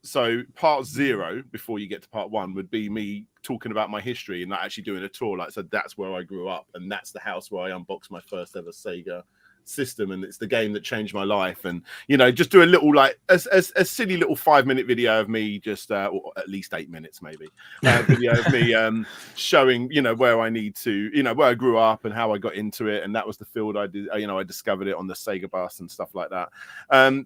So part 0, before you get to part 1, would be me talking about my history and not actually doing a tour. Like, so that's where I grew up, and that's the house where I unboxed my first ever Sega system, and it's the game that changed my life. And you know, just do a little like a silly little 5-minute video of me, just or at least 8 minutes maybe, video of me showing, you know, where I need to, you know, where I grew up and how I got into it. And that was the field I did, you know, I discovered it on the Sega bus and stuff like that.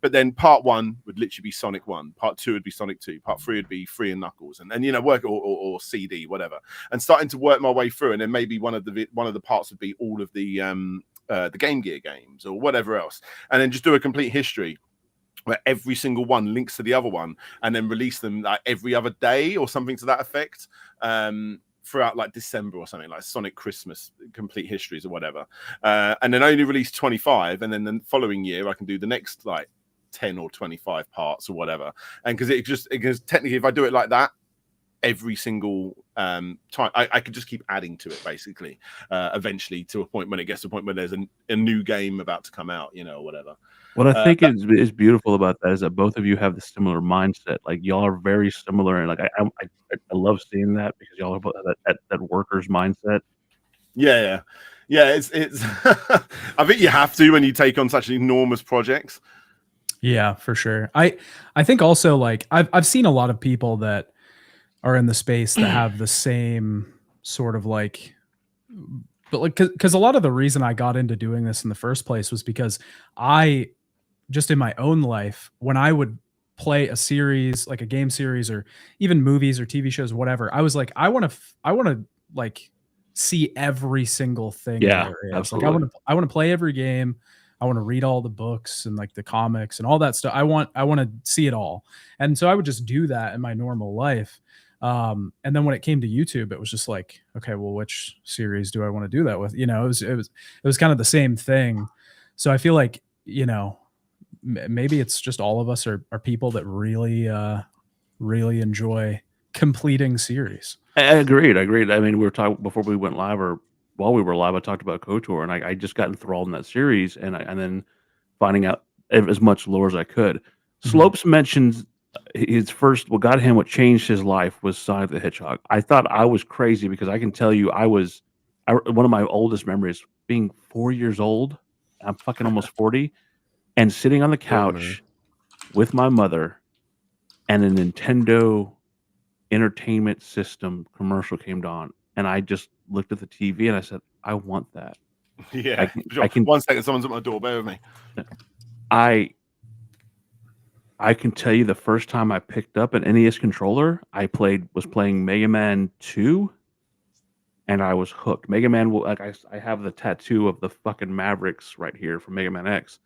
But then part 1 would literally be Sonic 1, part 2 would be Sonic 2, part 3 would be Free and Knuckles, and you know, work or CD, whatever, and starting to work my way through. And then maybe one of the parts would be all of the Game Gear games or whatever else, and then just do a complete history where every single one links to the other one, and then release them like every other day or something to that effect, throughout like December or something, like Sonic Christmas complete histories or whatever, and then only release 25, and then the following year I can do the next like 10 or 25 parts or whatever. And because technically if I do it like that every single time, I could just keep adding to it basically, eventually to a point when it gets to a point where there's a new game about to come out, you know, or whatever. What I think is beautiful about that is that both of you have the similar mindset. Like y'all are very similar, and like I love seeing that because y'all are both that worker's mindset. Yeah. It's I think you have to when you take on such enormous projects. Yeah, for sure. I think also like I've seen a lot of people that are in the space that have the same sort of like, but like, because a lot of the reason I got into doing this in the first place was because I just in my own life, when I would play a series, like a game series or even movies or TV shows, whatever, I was like, I want to like see every single thing. Yeah, there is. absolutely. Like I want to play every game. I want to read all the books and like the comics and all that stuff. I want to see it all. And so I would just do that in my normal life. And then when it came to YouTube, it was just like, okay, well, which series do I want to do that with? You know, it was kind of the same thing. So I feel like, you know, maybe it's just all of us are people that really, really enjoy completing series. Agreed. I mean, we were talking before we went live, or while we were live, I talked about KOTOR, and I just got enthralled in that series, and then finding out as much lore as I could. Mm-hmm. Slopes mentions his first, what changed his life was Sonic the Hedgehog. I thought I was crazy because I can tell you one of my oldest memories being 4 years old. I'm fucking almost 40, and sitting on the couch with my mother, and a Nintendo Entertainment System commercial came on, and I just looked at the TV and I said, I want that. Yeah. I can 1 second, someone's at my door, bear with me. I can tell you the first time I picked up an NES controller, was playing Mega Man 2, and I was hooked. Mega Man, like I have the tattoo of the fucking Mavericks right here from Mega Man X,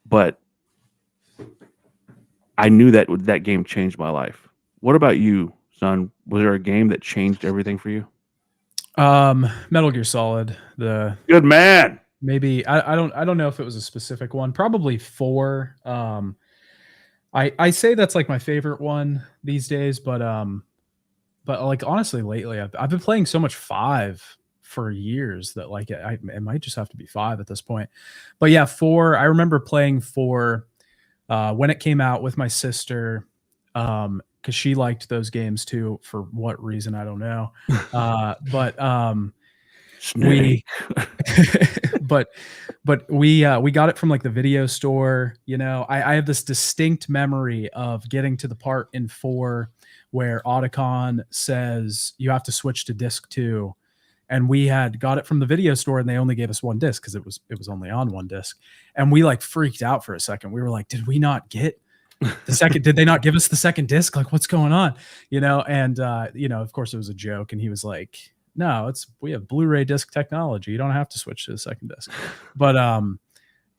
but I knew that game changed my life. What about you, son? Was there a game that changed everything for you? Metal Gear Solid. The Good man. Maybe I don't know if it was a specific one. Probably 4. I say that's like my favorite one these days, but like honestly, lately I've been playing so much 5 for years that like it might just have to be 5 at this point. But yeah, 4. I remember playing 4 when it came out with my sister, because she liked those games too. For what reason, I don't know. We got it from like the video store. You know, I have this distinct memory of getting to the part in 4 where Otacon says you have to switch to disc 2, and we had got it from the video store, and they only gave us one disc because it was only on one disc, and we like freaked out for a second. We were like, did we not get the second? Did they not give us the second disc? Like, what's going on? And of course it was a joke, and he was like, no, we have Blu-ray disc technology. You don't have to switch to the second disc. But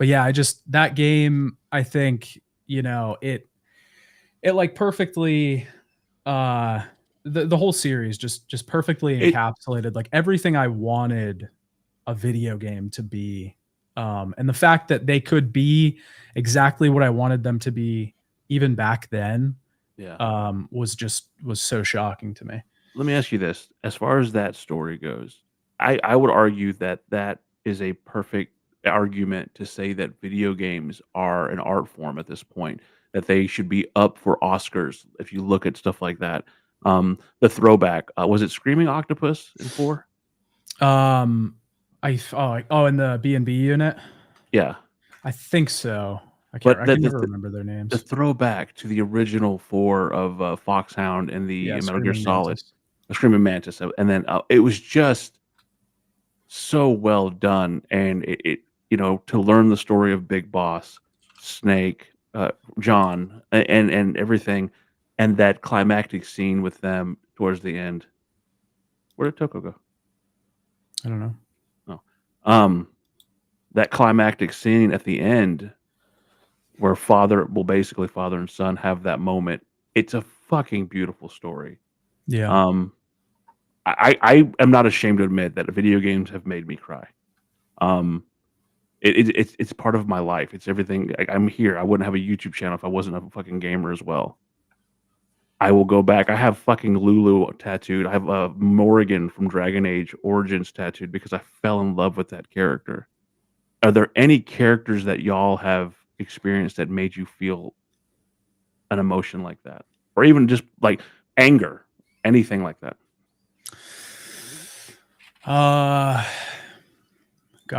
yeah, that game, I think, it like perfectly, the whole series just perfectly encapsulated like everything I wanted a video game to be. And the fact that they could be exactly what I wanted them to be even back then, was so shocking to me. Let me ask you this: as far as that story goes, I would argue that is a perfect argument to say that video games are an art form at this point. That they should be up for Oscars if you look at stuff like that. The throwback was it Screaming Octopus in 4? In the B&B unit. Yeah, I think so. I But can never remember their names. the throwback to the original 4 of Foxhound and the Metal Gear Screaming Solid, Mantis. Screaming Mantis, and then it was just so well done, and it to learn the story of Big Boss, Snake, John, and everything, and that climactic scene with them towards the end. Where did Toko go? I don't know. That climactic scene at the end where basically father and son have that moment. It's a fucking beautiful story. Yeah. I am not ashamed to admit that video games have made me cry. It's part of my life. It's everything. I'm here. I wouldn't have a YouTube channel if I wasn't a fucking gamer as well. I will go back. I have fucking Lulu tattooed. I have Morrigan from Dragon Age Origins tattooed because I fell in love with that character. Are there any characters that y'all have experienced that made you feel an emotion like that? Or even just like anger, anything like that? God,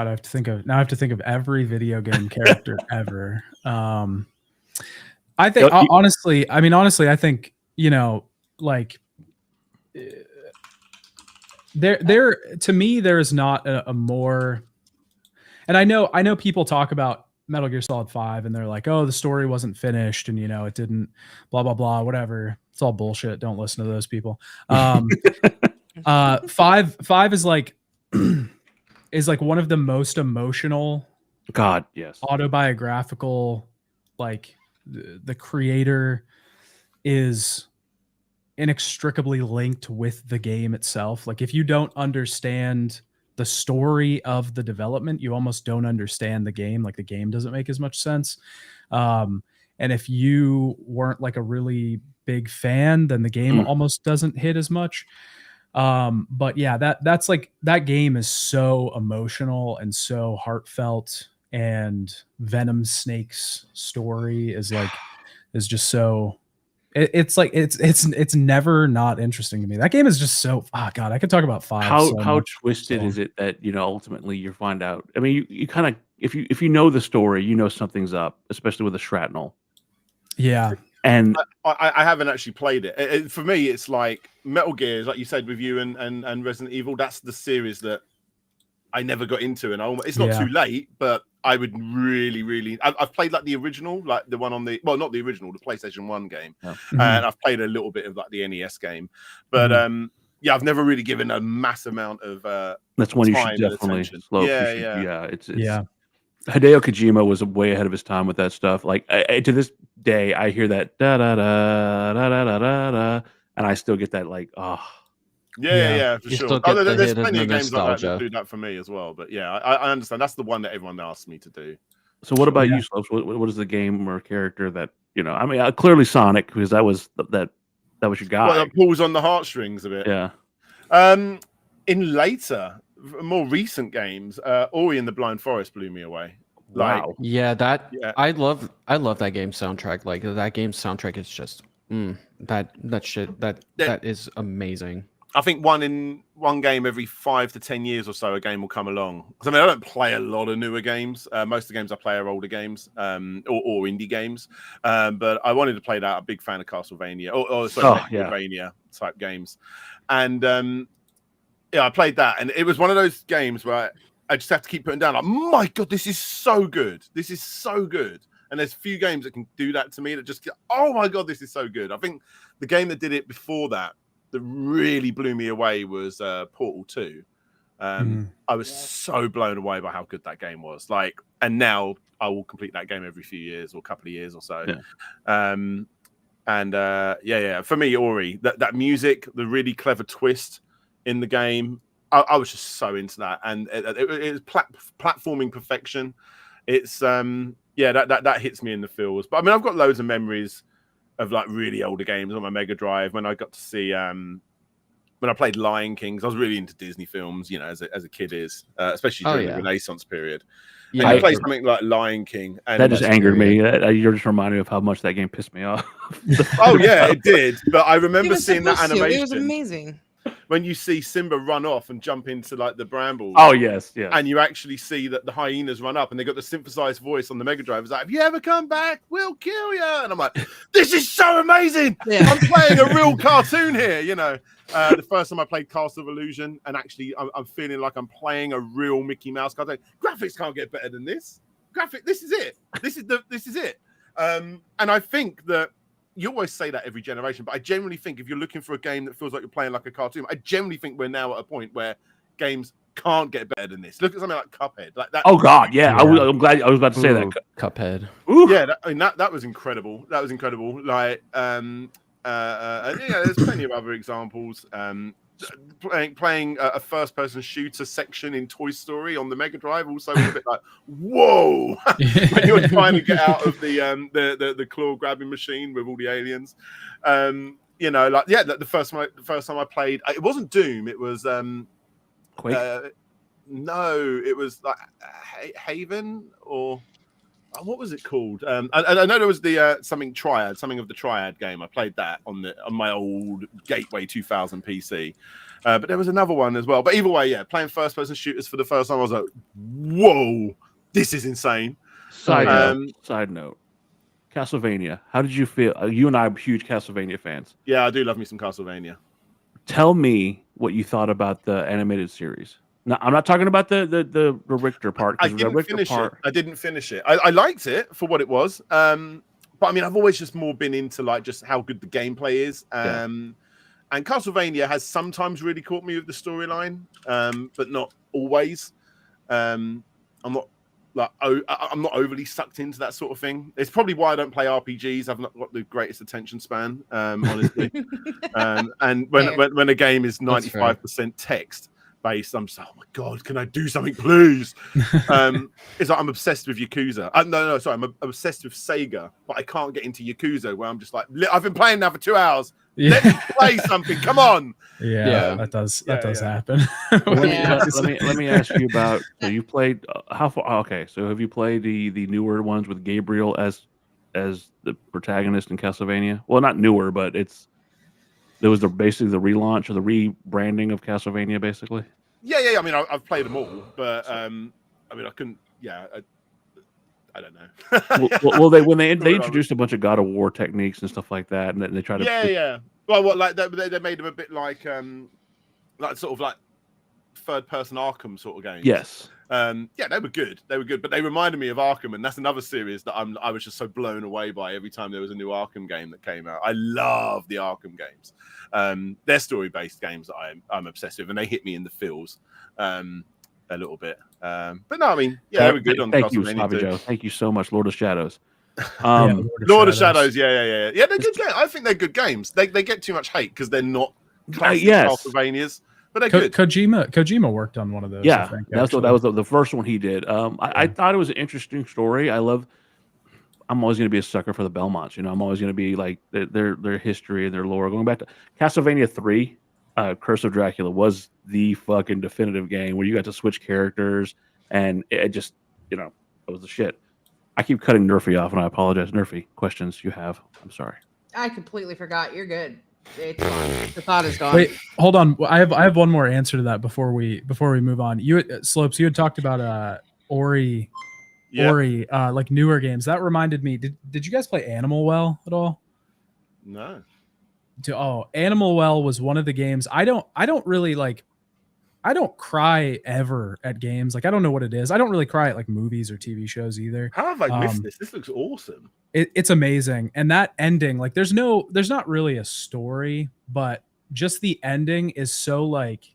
I have to think of every video game character ever. I think honestly, I think, like there to me, there is not a more, and I know people talk about Metal Gear Solid 5 and they're like, oh, the story wasn't finished and it didn't blah blah blah, whatever. It's all bullshit. Don't listen to those people. 5 is like one of the most emotional, God, yes, autobiographical, like the creator is inextricably linked with the game itself. Like if you don't understand the story of the development, you almost don't understand the game. Like the game doesn't make as much sense. And if you weren't like a really big fan, then the game almost doesn't hit as much. But yeah, that's like, that game is so emotional and so heartfelt, and Venom Snake's story is just so, it's like, it's never not interesting to me. That game is just so, God, I could talk about 5. How twisted is it that ultimately you find out? I mean, you kind of, if you know the story, something's up, especially with the shrapnel. Yeah. And I haven't actually played it. For me, it's like Metal Gear, like you said with you and Resident Evil. That's the series that I never got into, and it's not too late, but I would really. I've played like the original, like the one on the not the original, the PlayStation 1 game, and I've played a little bit of like the NES game, but I've never really given a mass amount of. That's one you should definitely slow. It's Hideo Kojima was way ahead of his time with that stuff. Like to this day, I hear that da da da da da da da da, and I still get that like, oh. Yeah, for You sure. still get the There's hit of plenty the of games like that nostalgia. that do that for me as well. But yeah, I understand. That's the one that everyone asks me to do. So what about you, Slopes? What is the game or character that I mean, clearly Sonic, because that was your guy. Well, that pulls on the heartstrings a bit. Yeah. In later, more recent games, Ori and the Blind Forest blew me away. Wow. I love that game soundtrack. Like that game soundtrack is just that is amazing. I think one game every 5 to 10 years or so, a game will come along. Because I mean, I don't play a lot of newer games. Most of the games I play are older games, or indie games. But I wanted to play that. I'm a big fan of Castlevania, Castlevania type games, and Yeah, I played that, and it was one of those games where I just have to keep putting down. Like, my God, this is so good. This is so good. And there's few games that can do that to me. That just, oh my God, this is so good. I think the game that did it before that really blew me away was Portal 2. I was so blown away by how good that game was. Like, and now I will complete that game every few years or couple of years or so. Yeah. For me, Ori, that music, the really clever twist in the game, I was just so into that, and it was platforming perfection. It's that hits me in the feels. But I mean, I've got loads of memories of like really older games on my Mega Drive when I got to see when I played Lion King. I was really into Disney films, you know, as a kid is, especially during the Renaissance period. Yeah, I played something like Lion King, and that just angered me. You're just reminding me of how much that game pissed me off. Oh yeah, it did. But I remember seeing that animation. It was amazing. When you see Simba run off and jump into like the brambles. Oh yes. And you actually see that the hyenas run up, and they got the synthesized voice on the Mega Drive. It's like, "If you ever come back, we'll kill you." And I'm like, "This is so amazing! Yeah. I'm playing a real cartoon here." You know, the first time I played Castle of Illusion, and actually, I'm feeling like I'm playing a real Mickey Mouse cartoon. Graphics can't get better than this. This is it. This is it. And I think that. You always say that every generation, but I generally think if you're looking for a game that feels like you're playing like a cartoon, I generally think we're now at a point where games can't get better than this. Look at something like Cuphead, like that. Oh God, yeah. I'm glad I was about to say that. Cuphead. Ooh. Yeah, that was incredible. That was incredible. Like, and there's plenty of other examples. Playing a first-person shooter section in Toy Story on the Mega Drive also was a bit like, whoa! When you're trying to get out of the claw grabbing machine with all the aliens, you know, like the first time I played, it wasn't Doom. It was Quake. No, it was like Haven or. What was it called? I know there was the something of the Triad game. I played that on my old Gateway 2000 PC, but there was another one as well. But either way, yeah, playing first-person shooters for the first time, I was like, "Whoa, this is insane." Side note, Castlevania. How did you feel? You and I are huge Castlevania fans. Yeah, I do love me some Castlevania. Tell me what you thought about the animated series. No, I'm not talking about the Richter part. I didn't finish it. I liked it for what it was. But I mean, I've always just more been into like just how good the gameplay is. And Castlevania has sometimes really caught me with the storyline, but not always. I'm not overly sucked into that sort of thing. It's probably why I don't play RPGs. I've not got the greatest attention span, honestly. And when a game is 95% text. Based, I'm just like, oh my God, can I do something, please? It's like I'm obsessed with Yakuza. I'm obsessed with Sega, but I can't get into Yakuza where I'm just like, I've been playing now for 2 hours. Let me play something. Come on. Yeah, that does happen. Let me ask you about. So you played how far? Okay, so have you played the newer ones with Gabriel as the protagonist in Castlevania? Well, not newer, but there was basically the relaunch or the rebranding of Castlevania, basically. Yeah. I mean, I've played them all, but I mean, I couldn't. Yeah, I don't know. well, they introduced a bunch of God of War techniques and stuff like that, and they tried to. Yeah. Well, what like they made them a bit like sort of like third-person Arkham sort of games. Yes. Yeah, they were good, but they reminded me of Arkham, and that's another series that I was just so blown away by every time there was a new Arkham game that came out. I love the Arkham games. They're story-based games that I'm obsessed with, and they hit me in the feels a little bit. But no, I mean, yeah, they were good on the Castlevania Joe. Thank you so much, Lord of Shadows. Lord of Shadows, yeah. They're good games. I think they're good games. They get too much hate because they're not classic Castlevanias. But Kojima worked on one of those. Yeah, I think, that was the first one he did. I thought it was an interesting story. I'm always going to be a sucker for the Belmonts. You know, I'm always going to be like their history and their lore. Going back to Castlevania 3, Curse of Dracula was the fucking definitive game where you got to switch characters, and it just, you know, it was the shit. I keep cutting Nerfy off, and I apologize. Nerfy, questions you have? I'm sorry. I completely forgot. You're good. It's gone. The thought is gone. Wait, hold on. I have one more answer to that before we move on. You Slopes, you had talked about Ori, like newer games. That reminded me. Did you guys play Animal Well at all? No. Animal Well was one of the games. I don't really like I don't cry ever at games. Like I don't know what it is. I don't really cry at like movies or TV shows either. How have I missed this? This looks awesome. It's amazing. And that ending, like there's not really a story, but just the ending is so like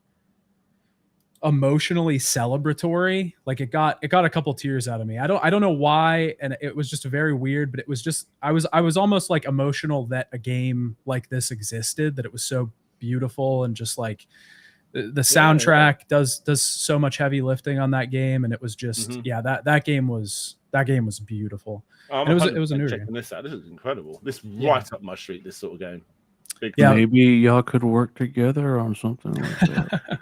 emotionally celebratory. Like it got a couple tears out of me. I don't know why, and it was just very weird, but it was just I was almost like emotional that a game like this existed, that it was so beautiful, and just like the soundtrack does so much heavy lifting on that game, and it was just that game was beautiful. It was a new game. This out. This is incredible. This right up my street. This sort of game. Maybe y'all could work together on something like that.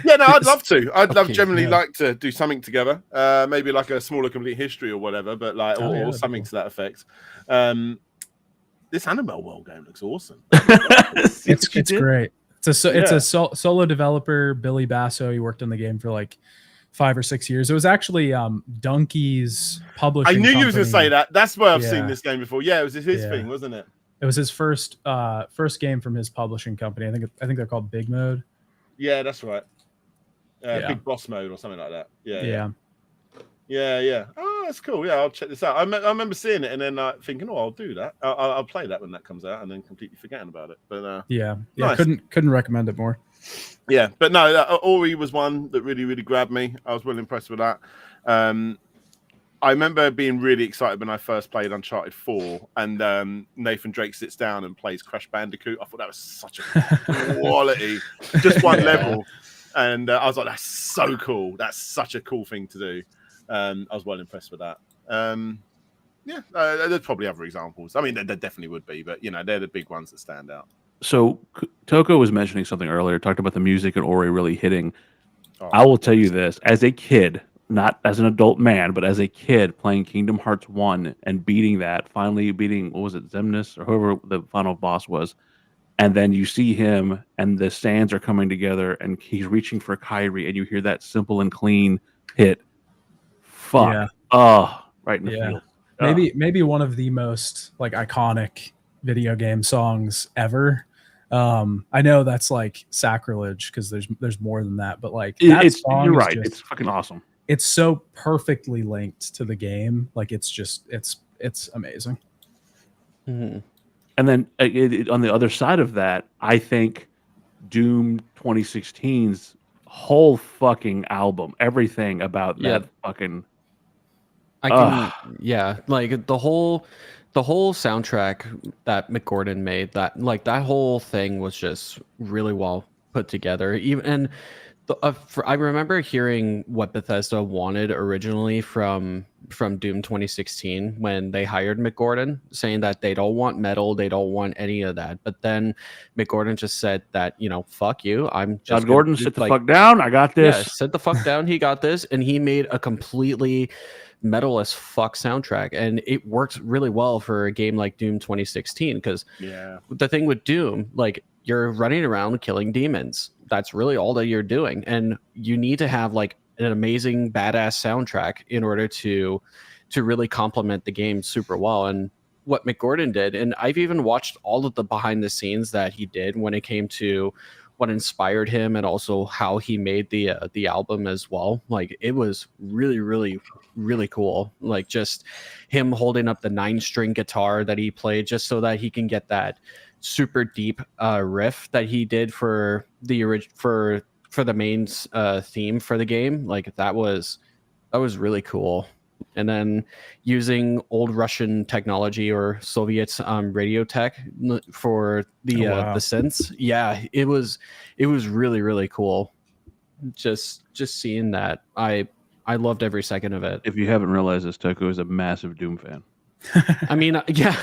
Yeah, no, I'd love to. I'd love generally like to do something together. Maybe like a smaller complete history or whatever, but like or something to that effect. This Annabelle World game looks awesome. It's great. It's a solo developer, Billy Basso. He worked on the game for like 5 or 6 years. It was actually Donkey's publishing. I knew you was going to say that. That's where I've Yeah. seen this game before. Yeah, it was his thing, wasn't it? It was his first game from his publishing company. I think they're called Big Mode. Yeah, that's right. Big Boss Mode or something like that. Yeah. Oh, that's cool. Yeah, I'll check this out. I remember seeing it and then thinking, oh, I'll do that. I'll play that when that comes out, and then completely forgetting about it. But nice. couldn't recommend it more. Yeah, but no, Ori was one that really, really grabbed me. I was well impressed with that. I remember being really excited when I first played Uncharted 4, and Nathan Drake sits down and plays Crash Bandicoot. I thought that was such a quality, just one level. And I was like, that's so cool. That's such a cool thing to do. I was well impressed with that. There's probably other examples. I mean, there definitely would be, but, they're the big ones that stand out. So Toko was mentioning something earlier, talked about the music and Ori really hitting. I will tell you this, as a kid, not as an adult man, but as a kid playing Kingdom Hearts 1 and finally beating, what was it, Xemnas or whoever the final boss was. And then you see him and the sands are coming together and he's reaching for Kyrie and you hear that simple and clean hit. Fuck. Yeah. Oh, right in the field. Maybe one of the most like iconic video game songs ever. I know that's like sacrilege because there's more than that, but like that song you're right. Just, it's fucking awesome. It's so perfectly linked to the game. Like it's amazing. Mm-hmm. And then on the other side of that, I think Doom 2016's whole fucking album, everything about that fucking. Like the whole soundtrack that McGordon made, that whole thing was just really well put together. I remember hearing what Bethesda wanted originally from Doom 2016 when they hired McGordon, saying that they don't want metal, they don't want any of that. But then McGordon just said that, fuck you. I'm just Gordon, sit the fuck down. I got this. Yeah, sit the fuck down. He got this, and he made a completely metal as fuck soundtrack, and it worked really well for a game like Doom 2016 because the thing with Doom, like you're running around killing demons. That's really all that you're doing, and you need to have like an amazing badass soundtrack in order to really complement the game super well. And what McGordon did, and I've even watched all of the behind the scenes that he did when it came to what inspired him and also how he made the album as well. Like it was really, really, really cool. Like just him holding up the 9-string guitar that he played just so that he can get that super deep riff that he did for the for the main theme for the game. Like that was really cool. And then using old Russian technology or Soviet radio tech for the synths. Yeah, it was really, really cool. Just seeing that, I loved every second of it. If you haven't realized this, Toko is a massive Doom fan. I mean, yeah,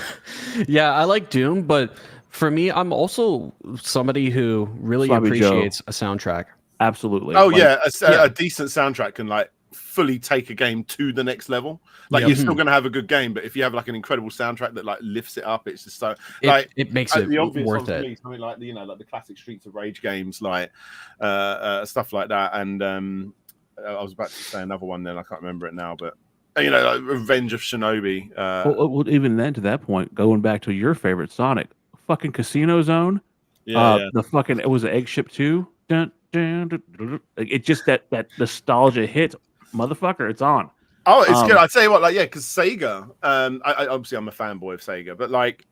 I like Doom, but for me, I'm also somebody who really appreciates a soundtrack. Absolutely. Oh, a decent soundtrack can like fully take a game to the next level. Like you're still going to have a good game, but if you have like an incredible soundtrack that like lifts it up, it's just so like it makes it worth it. Me, something like like the classic Streets of Rage games, like stuff like that. And I was about to say another one, then I can't remember it now, but like Revenge of Shinobi. Well, even then, to that point, going back to your favorite Sonic, fucking Casino Zone. The fucking it was an Egg Ship 2. Dun It's just that nostalgia hits, motherfucker. It's on. Oh, it's good. I tell you what, like, yeah, because Sega. I obviously I'm a fanboy of Sega, but like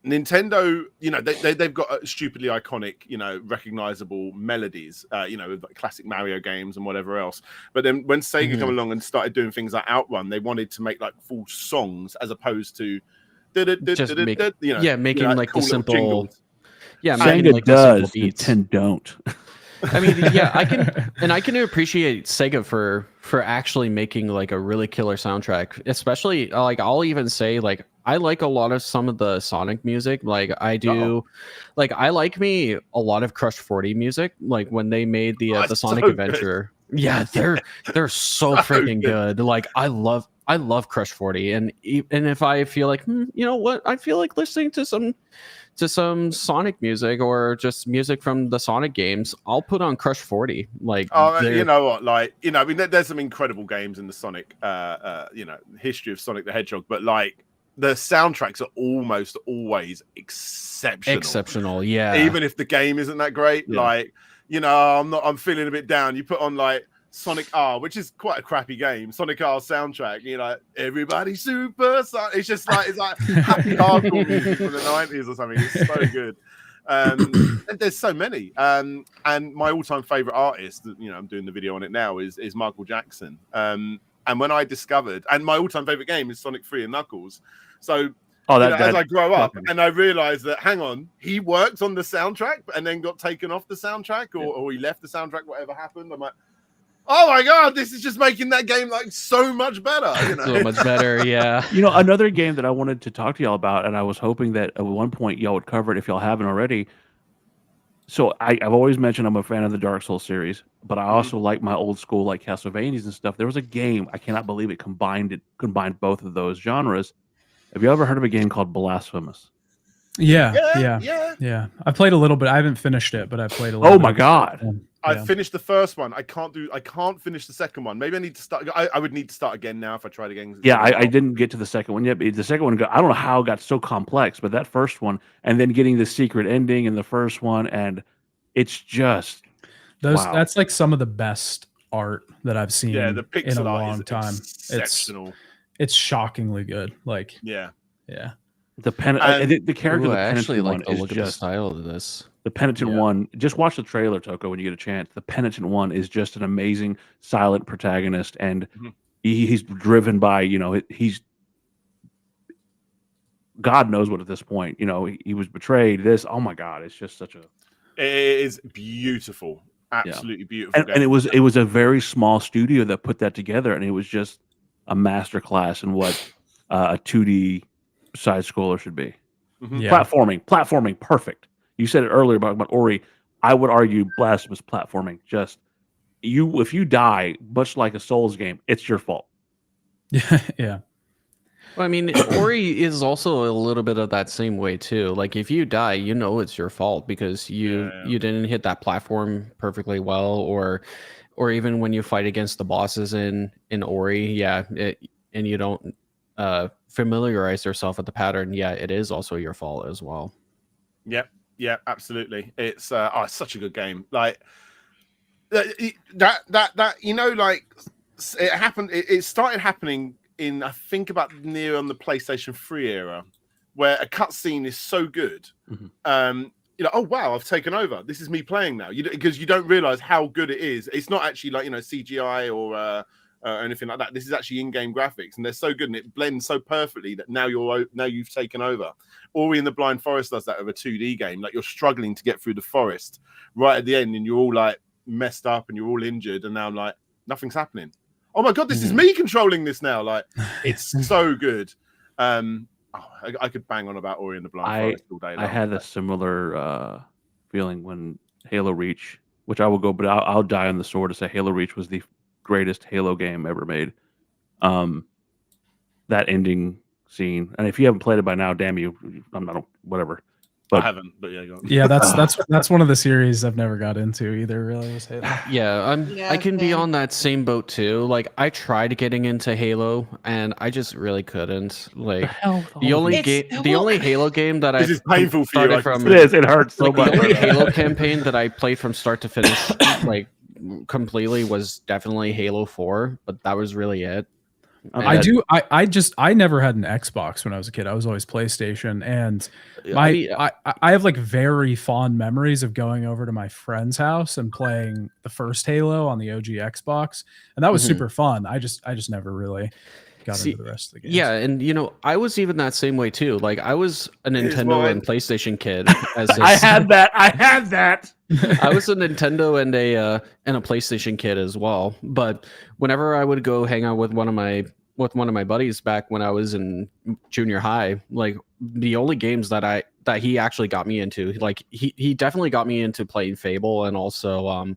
Nintendo, you know, they've got stupidly iconic, you know, recognizable melodies, you know, with like classic Mario games and whatever else. But then when Sega come along and started doing things like Outrun, they wanted to make like full songs as opposed to Just make, you know, yeah, making like cool the little simple, jingles. yeah, making Sega like the simple does, beats. Nintendo don't. I mean, yeah, I can appreciate Sega for actually making like a really killer soundtrack, especially like I'll even say like I like a lot of some of the Sonic music. Like I do, like I like me a lot of Crush 40 music. Like when they made the Sonic so Adventure, yeah, they're so freaking good. Like I love Crush 40, and if I feel like you know what, I feel like listening to some Sonic music or just music from the Sonic games, I'll put on Crush 40. Like, you know what, like, you know, I mean, there's some incredible games in the Sonic, you know, history of Sonic the Hedgehog, but like the soundtracks are almost always exceptional. Yeah. Even if the game isn't that great, like, you know, I'm feeling a bit down. You put on like Sonic R, which is quite a crappy game, Sonic R soundtrack, you know, everybody super Sonic. It's just like, it's like happy hardcore music from the 90s or something. It's so good. And there's so many. And my all-time favorite artist, you know, I'm doing the video on it now, is Michael Jackson. And when I discovered, and my all-time favorite game is Sonic 3 and Knuckles. So as I grow up and I realized that, hang on, he worked on the soundtrack and then got taken off the soundtrack, or he left the soundtrack, whatever happened. I'm like, oh my god, this is just making that game like so much better. You know? So much better, yeah. You know, another game that I wanted to talk to y'all about, and I was hoping that at one point y'all would cover it if y'all haven't already. So I've always mentioned I'm a fan of the Dark Souls series, but I also like my old school like Castlevanias and stuff. There was a game, I cannot believe it combined both of those genres. Have you ever heard of a game called Blasphemous? Yeah. I played a little bit. I haven't finished it, but I played a little. Oh my god! I finished the first one. I can't finish the second one. Maybe I need to start. I would need to start again now if I tried again. Yeah, I didn't get to the second one yet. But the second one, I don't know how it got so complex, but that first one, and then getting the secret ending in the first one, and it's just wow. That's like some of the best art that I've seen the pixel in a art long is time. Exceptional. It's shockingly good. Like yeah. The character. I actually like the look of the style of this. The Penitent one, just watch the trailer, Toko, when you get a chance. The Penitent one is just an amazing silent protagonist, and he's driven by, you know, he's God knows what at this point. You know, he was betrayed. Oh my God, it's just such a. It is beautiful, absolutely beautiful. And it was a very small studio that put that together, and it was just a masterclass in what a 2D side scroller should be. Platforming, perfect. You said it earlier about Ori. I would argue Blasphemous platforming. Just if you die, much like a Souls game, it's your fault. Yeah. Well, I mean, Ori is also a little bit of that same way too. Like if you die, you know it's your fault because you didn't hit that platform perfectly well, or even when you fight against the bosses in Ori, and you don't familiarize yourself with the pattern, it is also your fault as well. Yeah, absolutely. It's such a good game. Like that you know, like it happened. It started happening in, I think, about near on the PlayStation 3 era, where a cutscene is so good. You know, oh wow, I've taken over. This is me playing now. Because you don't realize how good it is. It's not actually like, you know, CGI or anything like that. This is actually in-game graphics, and they're so good, and it blends so perfectly that now you've taken over. Ori and the Blind Forest does that with a 2D game. Like you're struggling to get through the forest right at the end, and you're all like messed up, and you're all injured, and now I'm like, nothing's happening. Oh my god, this is me controlling this now. Like it's so good. I could bang on about Ori and the Blind Forest all day long. I had a similar feeling when Halo Reach, which I will go, but I'll die on the sword to say Halo Reach was the greatest Halo game ever made. That ending scene, and if you haven't played it by now, damn you, I'm not whatever. I But haven't, but yeah, go on. Yeah, that's one of the series I've never got into either. Really, was Halo. Yeah, Yeah, I can be same. on that same boat too. Like I tried getting into Halo and I just really couldn't. Like the only It's- game, the only Halo game that This I is painful for you. started I can from see. it is. It hurts so like much. the only right now. Halo campaign that I played from start to finish, like completely, was definitely Halo 4. But that was really it. I never had an Xbox when I was a kid. I was always PlayStation, and I I have like very fond memories of going over to my friend's house and playing the first Halo on the OG Xbox, and that was Mhm. super fun. I just never really got See, into the rest of the games. Yeah, and I was even that same way too. Like I was a Here's Nintendo mine. and PlayStation kid. As I had that. I had that. I was a Nintendo and a PlayStation kid as well. But whenever I would go hang out with one of my buddies back when I was in junior high, like the only games that he actually got me into, like he definitely got me into playing Fable, and also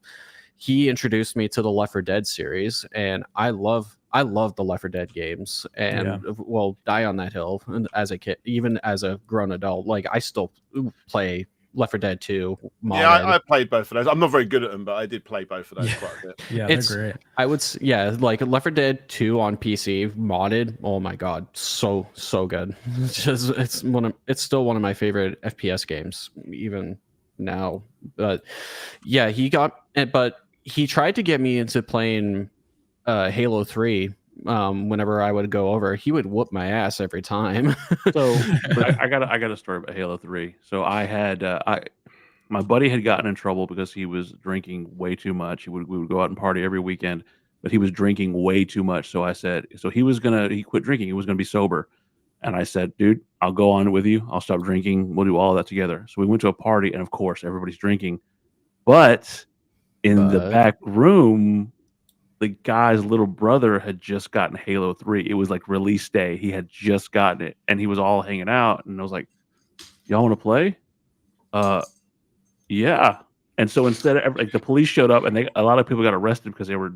he introduced me to the Left 4 Dead series, and I love the Left 4 Dead games, and well, die on that hill. And as a kid, even as a grown adult, like I still play Left 4 Dead 2 modded. Yeah, I played both of those. I'm not very good at them, but I did play both of those quite a bit. Yeah, It's- they're great. I would like Left 4 Dead 2 on PC modded. Oh my god, so good. It's still one of my favorite FPS games even now. But yeah, he tried to get me into playing Halo 3. Whenever I would go over, he would whoop my ass every time. So I got a story about Halo 3. So I had my buddy had gotten in trouble because he was drinking way too much. We would go out and party every weekend, but he was drinking way too much. So I said, he quit drinking. He was gonna be sober. And I said, dude, I'll go on with you. I'll stop drinking. We'll do all of that together. So we went to a party, and of course, everybody's drinking. But in the back room, the guy's little brother had just gotten Halo 3. It was like release day. He had just gotten it, and he was all hanging out. And I was like, y'all want to play? Yeah. And so instead of like the police showed up, and a lot of people got arrested because they were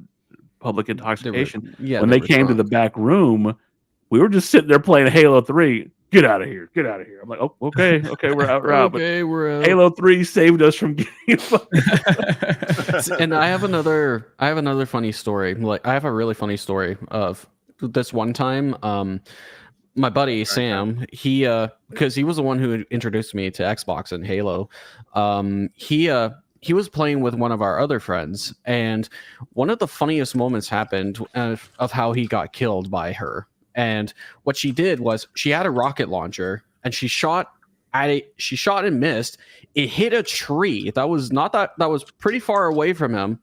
public intoxication. When they came to the back room, we were just sitting there playing Halo 3. Get out of here! Get out of here! I'm like, oh, okay, we're out. We're out. But we're out. Halo 3 saved us from getting. And I have another funny story. Like I have a really funny story of this one time. My buddy Sam, he because he was the one who introduced me to Xbox and Halo. He was playing with one of our other friends, and one of the funniest moments happened of how he got killed by her. And what she did was she had a rocket launcher, and she shot at it. She shot and missed. It hit a tree that was was pretty far away from him.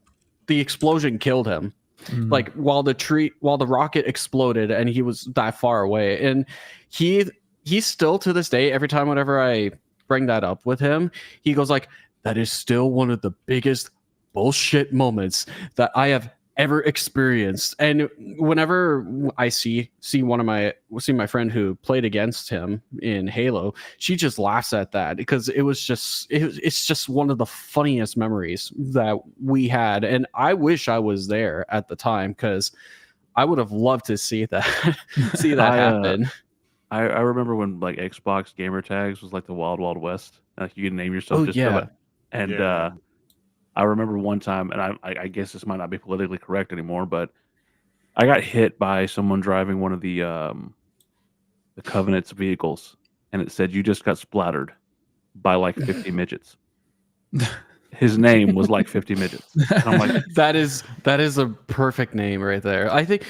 The explosion killed him. Like while the rocket exploded, and he was that far away. And he's still to this day, every time whenever I bring that up with him, he goes like, that is still one of the biggest bullshit moments that I have ever experienced. And whenever I see my friend who played against him in Halo, she just laughs at that because it's just one of the funniest memories that we had. And I wish I was there at the time because I would have loved to see that happen. I remember when like Xbox gamer tags was like the wild west. Like you can name yourself I remember one time, and I guess this might not be politically correct anymore, but I got hit by someone driving one of the Covenant's vehicles, and it said you just got splattered by like 50 midgets. His name was like 50 midgets. And I'm like, that is a perfect name right there. I think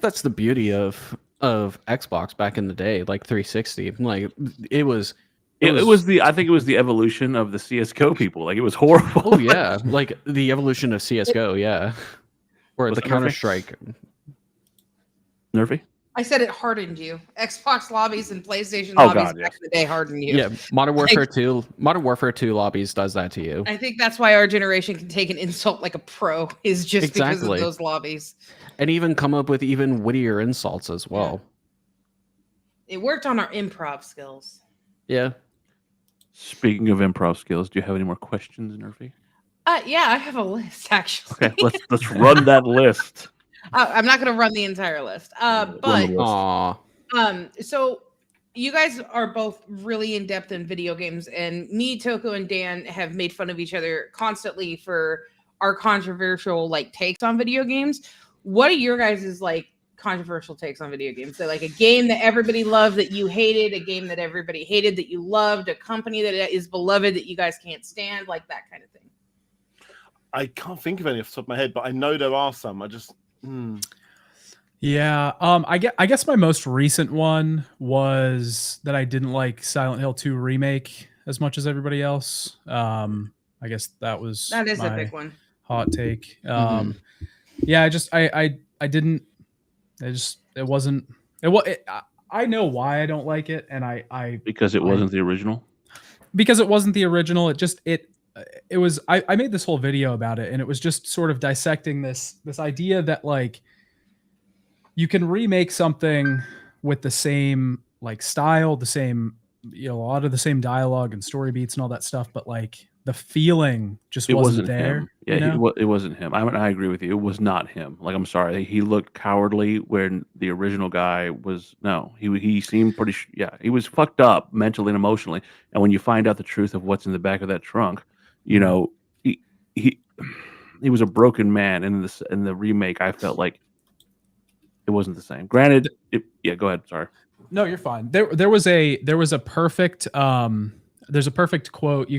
that's the beauty of Xbox back in the day, like 360. Like it was the evolution of the CS:GO people. Like it was horrible. Oh yeah, like the evolution of CS:GO, yeah. Or the Counter-Strike. Nerfy? I said it hardened you. Xbox lobbies and PlayStation lobbies back in the day hardened you. Yeah, Modern Warfare 2 lobbies does that to you. I think that's why our generation can take an insult like a pro, is just because of those lobbies. And even come up with even wittier insults as well. It worked on our improv skills. Yeah. Speaking of improv skills, do you have any more questions, Nerfy? Yeah, I have a list actually. Okay, let's run that list. I'm not going to run the entire list. But Aww. so you guys are both really in depth in video games, and me, Toko, and Dan have made fun of each other constantly for our controversial like takes on video games. What are your guys' like controversial takes on video games? So like a game that everybody loved that you hated, a game that everybody hated that you loved, a company that is beloved that you guys can't stand, like that kind of thing. I can't think of any off the top of my head, but I know there are some. I just Yeah, I guess my most recent one was that I didn't like Silent Hill 2 remake as much as everybody else. I guess that is a my big one. hot take. Yeah, I didn't. It wasn't. I know why I don't like it, and because it wasn't the original. Because it wasn't the original. It was. I made this whole video about it, and it was just sort of dissecting this idea that like you can remake something with the same like style, the same, a lot of the same dialogue and story beats and all that stuff, but like the feeling just wasn't there. Him. Yeah, it wasn't him. I agree with you. It was not him. Like, I'm sorry, he looked cowardly when the original guy was. No, he seemed pretty. He was fucked up mentally and emotionally. And when you find out the truth of what's in the back of that trunk, he was a broken man. And in the remake, I felt like it wasn't the same. Granted, go ahead. Sorry. No, you're fine. There was a perfect there's a perfect quote.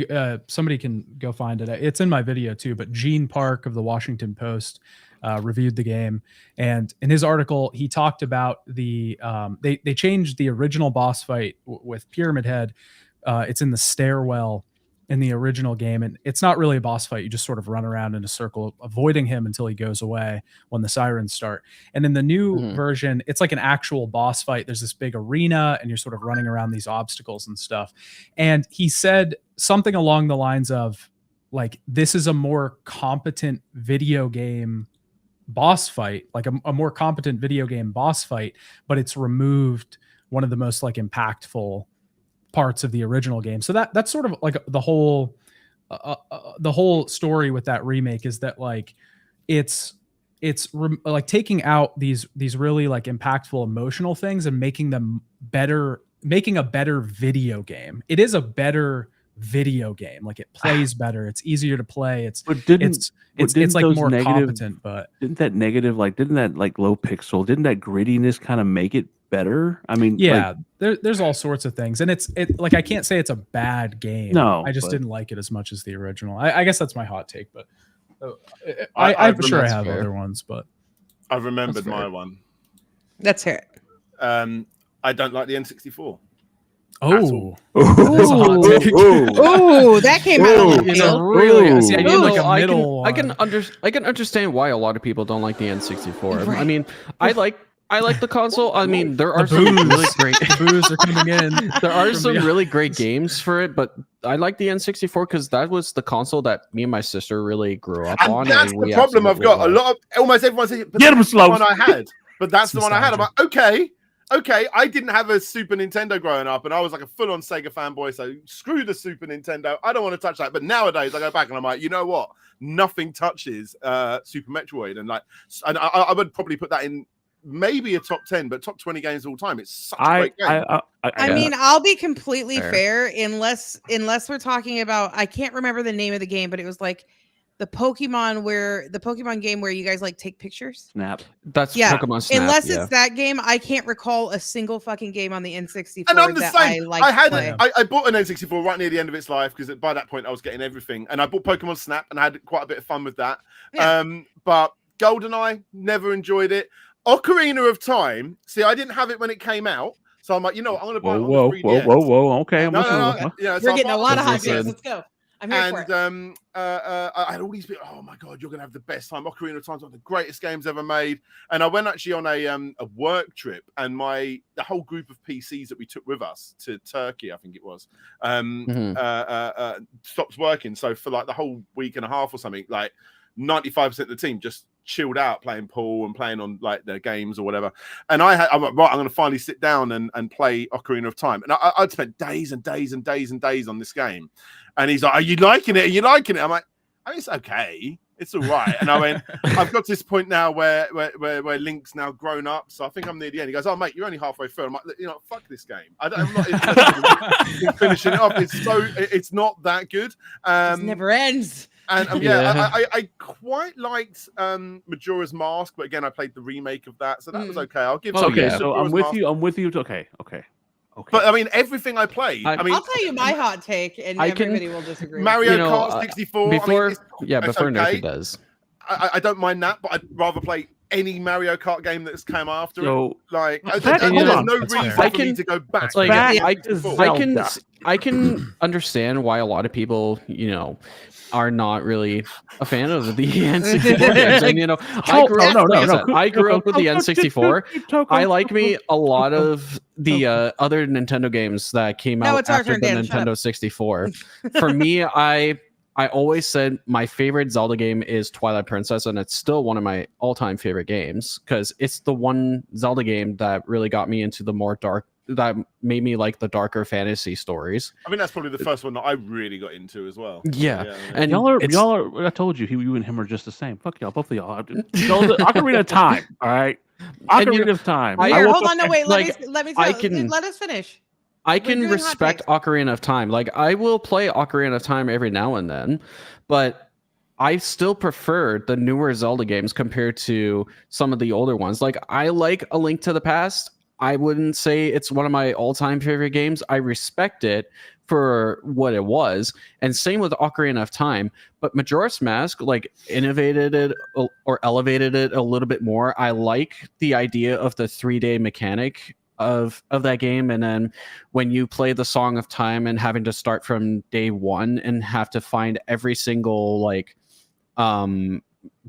Somebody can go find it. It's in my video too. But Gene Park of the Washington Post reviewed the game, and in his article he talked about they changed the original boss fight with Pyramid Head. It's in the stairwell in the original game, and it's not really a boss fight. You just sort of run around in a circle avoiding him until he goes away when the sirens start. And in the new version, it's like an actual boss fight. There's this big arena and you're sort of running around these obstacles and stuff. And he said something along the lines of like, this is a more competent video game boss fight, like a more competent video game boss fight, but it's removed one of the most like impactful parts of the original game. So that's sort of like the whole story with that remake is that like it's like taking out these really like impactful emotional things and making them better, making a better video game. It is a better video game. Like it plays better. It's easier to play. It's like more competent, but didn't that low pixel, didn't that grittiness kind of make it better? I mean, yeah, there's all sorts of things, and it's like I can't say it's a bad game. No, I just didn't like it as much as the original. I guess that's my hot take, but I'm sure I have other ones. But I've remembered my one. Let's hear it. I don't like the N64. Oh, that's a hot take. Oh, that came out of the field. Really, see, I can understand why a lot of people don't like the N64. Right. I mean, I like the console. I mean, there are some really great boos are coming in. There are some really great games for it, but I like the N64 because that was the console that me and my sister really grew up on. That's the problem I've got. A lot of almost everyone says, but Get him that's slow. the one I had. But that's the one I had. I'm like, okay. I didn't have a Super Nintendo growing up, and I was like a full-on Sega fanboy. So screw the Super Nintendo. I don't want to touch that. But nowadays, I go back and I'm like, you know what? Nothing touches Super Metroid, and I would probably put that in. Maybe a top 10, but top 20 games of all time. It's such a great game. I mean, I'll be completely fair unless we're talking about, I can't remember the name of the game, but it was like the Pokemon game where you guys like take pictures. Snap. That's Pokemon Snap. Unless it's that game, I can't recall a single fucking game on the N64. And I'm the same. I bought an N64 right near the end of its life because by that point I was getting everything, and I bought Pokemon Snap and I had quite a bit of fun with that. Yeah. But GoldenEye, never enjoyed it. Ocarina of Time. See, I didn't have it when it came out, so I'm like, you know what, I'm gonna buy it on the 3DS. Whoa. Okay, no. You're getting a lot of hot takes. Let's go. I'm here for it. I had all these people. Oh my god, you're gonna have the best time. Ocarina of Time's one of the greatest games ever made. And I went actually on a work trip, and the whole group of PCs that we took with us to Turkey, I think it was, stopped working. So for like the whole week and a half or something, like 95% of the team just chilled out playing pool and playing on like their games or whatever. And I'm like, right, I'm going to finally sit down and play Ocarina of Time. And I'd spent days and days and days and days on this game. And he's like, are you liking it? I'm like, I mean, it's okay. It's all right. And I went, I've got to this point now where Link's now grown up, so I think I'm near the end. He goes, "Oh mate, you're only halfway through." I'm like, fuck this game. I'm not interested in finishing it off. It's not that good. It never ends. And I quite liked Majora's Mask, but again, I played the remake of that, so that was okay. I'll give. Okay, Majora's so I'm with Mask. you. I'm with you. Okay. But I mean, everything I played. I'll tell you my hot take, and everybody will disagree. Mario Kart 64. Before okay. Nerfy does. I don't mind that, but I'd rather play any Mario Kart game that's come after it. Like, there's no reason for me to go back. Like, I can understand why a lot of people, are not really a fan of the N64 games. And, I grew up with the N64. I like me a lot of the other Nintendo games that came out after the Nintendo 64. For me, I always said my favorite Zelda game is Twilight Princess, and it's still one of my all-time favorite games because it's the one Zelda game that really got me into the more dark, that made me like the darker fantasy stories. I mean, that's probably the first one that I really got into as well. Yeah. And y'all are. I told you, you and him are just the same. Fuck y'all, both of y'all. Ocarina of Time. All right. Ocarina of Time. Hold on, no wait. Let me let us finish. I can respect Ocarina of Time. Like, I will play Ocarina of Time every now and then, but I still prefer the newer Zelda games compared to some of the older ones. Like, I like A Link to the Past. I wouldn't say it's one of my all-time favorite games. I respect it for what it was, and same with Ocarina of Time. But Majora's Mask, like, innovated it or elevated it a little bit more. I like the idea of the 3-day mechanic of that game, and then when you play the Song of Time and having to start from day one and have to find every single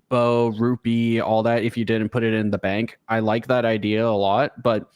bow, rupee, all that if you didn't put it in the bank. I like that idea a lot. But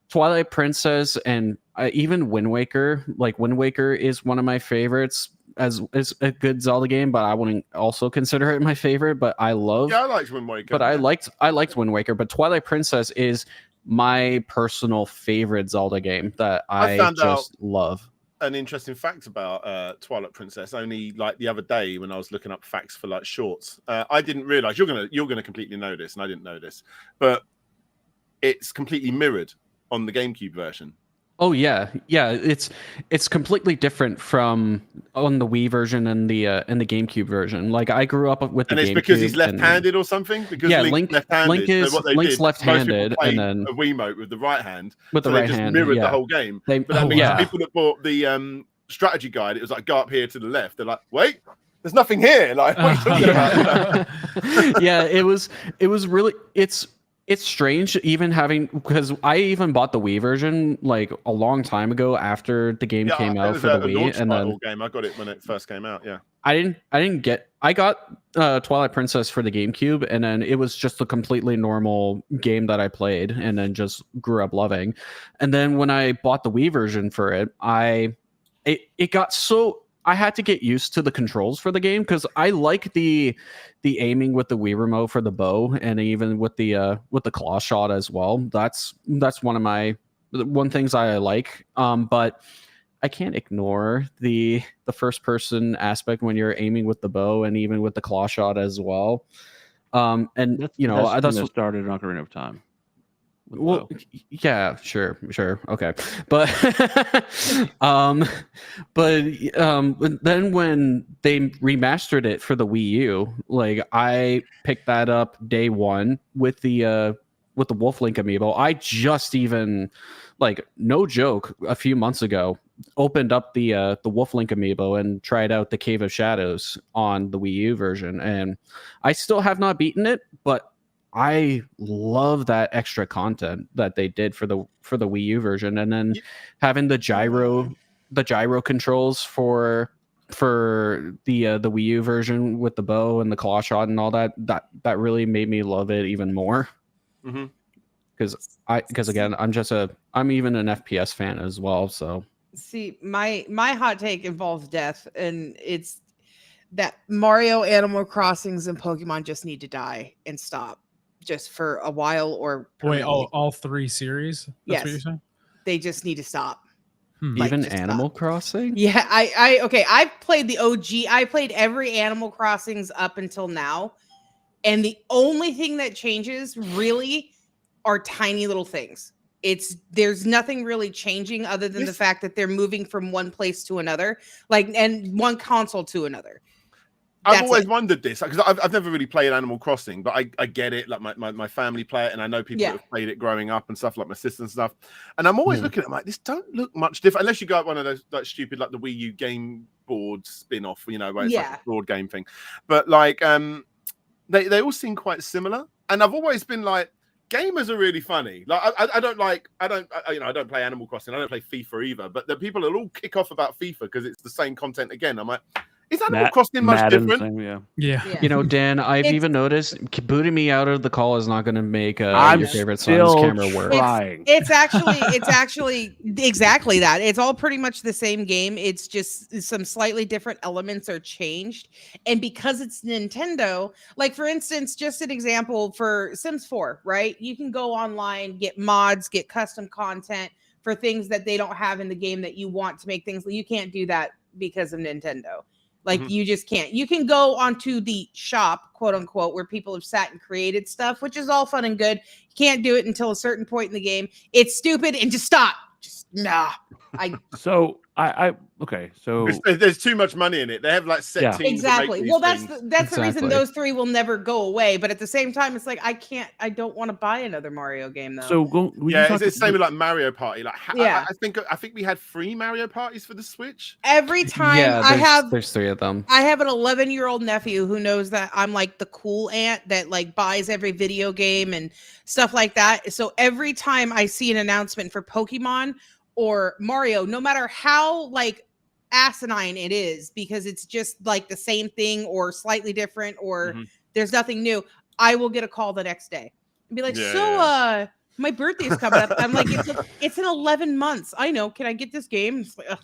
Twilight Princess and even Wind Waker, like Wind Waker is one of my favorites as a good Zelda game, but I wouldn't also consider it my favorite. But I liked Wind Waker. But I liked Wind Waker. But Twilight Princess is my personal favorite Zelda game that I just love. An interesting fact about Twilight Princess, only like the other day when I was looking up facts for like shorts, I didn't realize you're gonna completely know this, and I didn't know this, but it's completely mirrored on the GameCube version. Oh yeah, it's completely different from on the Wii version and the GameCube version. Like, I grew up with the GameCube. And it's because he's left-handed or something. Because Link's left-handed, and then a Wiimote with the right hand. With the right hand, mirrored the whole game. But that means people that bought the strategy guide, it was like, go up here to the left. They're like, wait, there's nothing here. Like, what are you talking about? Yeah, it was really It's strange even having, because I even bought the Wii version like a long time ago after the game came out for the Wii, and then game. I got it when it first came out. Yeah, I got Twilight Princess for the GameCube, and then it was just a completely normal game that I played, and then just grew up loving. And then when I bought the Wii version for it, it got so. I had to get used to the controls for the game because I like the aiming with the Wii remote for the bow, and even with the claw shot as well. That's one things I like. But I can't ignore the first person aspect when you're aiming with the bow and even with the claw shot as well. And that's what started in Ocarina of Time. Well, yeah, sure, okay, but then when they remastered it for the Wii U, like, I picked that up day one with the Wolf Link amiibo. I just even, like, no joke, a few months ago opened up the Wolf Link amiibo and tried out the Cave of Shadows on the Wii U version, and I still have not beaten it, but I love that extra content that they did for the Wii U version, and then having the gyro controls for the Wii U version with the bow and the claw shot and all that really made me love it even more. Because again, I'm even an FPS fan as well. So see, my hot take involves death, and it's that Mario, Animal Crossings, and Pokemon just need to die and stop. Just for a while, or wait, all three series? That's what you're saying? They just need to stop. Like, Even just Animal stop. Crossing? Yeah, I played the OG. I played every Animal Crossings up until now. And the only thing that changes really are tiny little things. There's nothing really changing other than the fact that they're moving from one place to another, like, and one console to another. I've always wondered this because I've never really played Animal Crossing, but I get it. Like my family play it, and I know people that have played it growing up and stuff, like my sister and stuff. And I'm always looking at it, like, this don't look much different unless you go at one of those like stupid, like the Wii U game board spin-off, you know, where it's like a board game thing. But like they all seem quite similar. And I've always been like, gamers are really funny. Like I don't play Animal Crossing, I don't play FIFA either, but the people will all kick off about FIFA because it's the same content again. I'm like, is Animal Crossing much different? Yeah. You know, Dan, I've even noticed booting me out of the call is not going to make your favorite son's camera work. It's actually exactly that. It's all pretty much the same game. It's just some slightly different elements are changed. And because it's Nintendo, like for instance, just an example for Sims 4, right? You can go online, get mods, get custom content for things that they don't have in the game that you want to make things. You can't do that because of Nintendo. Like you just can't. You can go onto the shop, quote unquote, where people have sat and created stuff, which is all fun and good. You can't do it until a certain point in the game. It's stupid and just stop. Just nah. So there's too much money in it. They have like set teams. Exactly. Well, that's the reason those three will never go away. But at the same time, it's like I don't want to buy another Mario game though. So it's the same with like Mario Party. Like I think we had 3 Mario parties for the Switch. Every time there's 3 of them. I have an 11-year-old nephew who knows that I'm like the cool aunt that like buys every video game and stuff like that. So every time I see an announcement for Pokemon or Mario, no matter how like asinine it is, because it's just like the same thing or slightly different or there's nothing new, I will get a call the next day and be like, my birthday's coming up. I'm like, it's in 11 months. I know. Can I get this game? It's like, oh,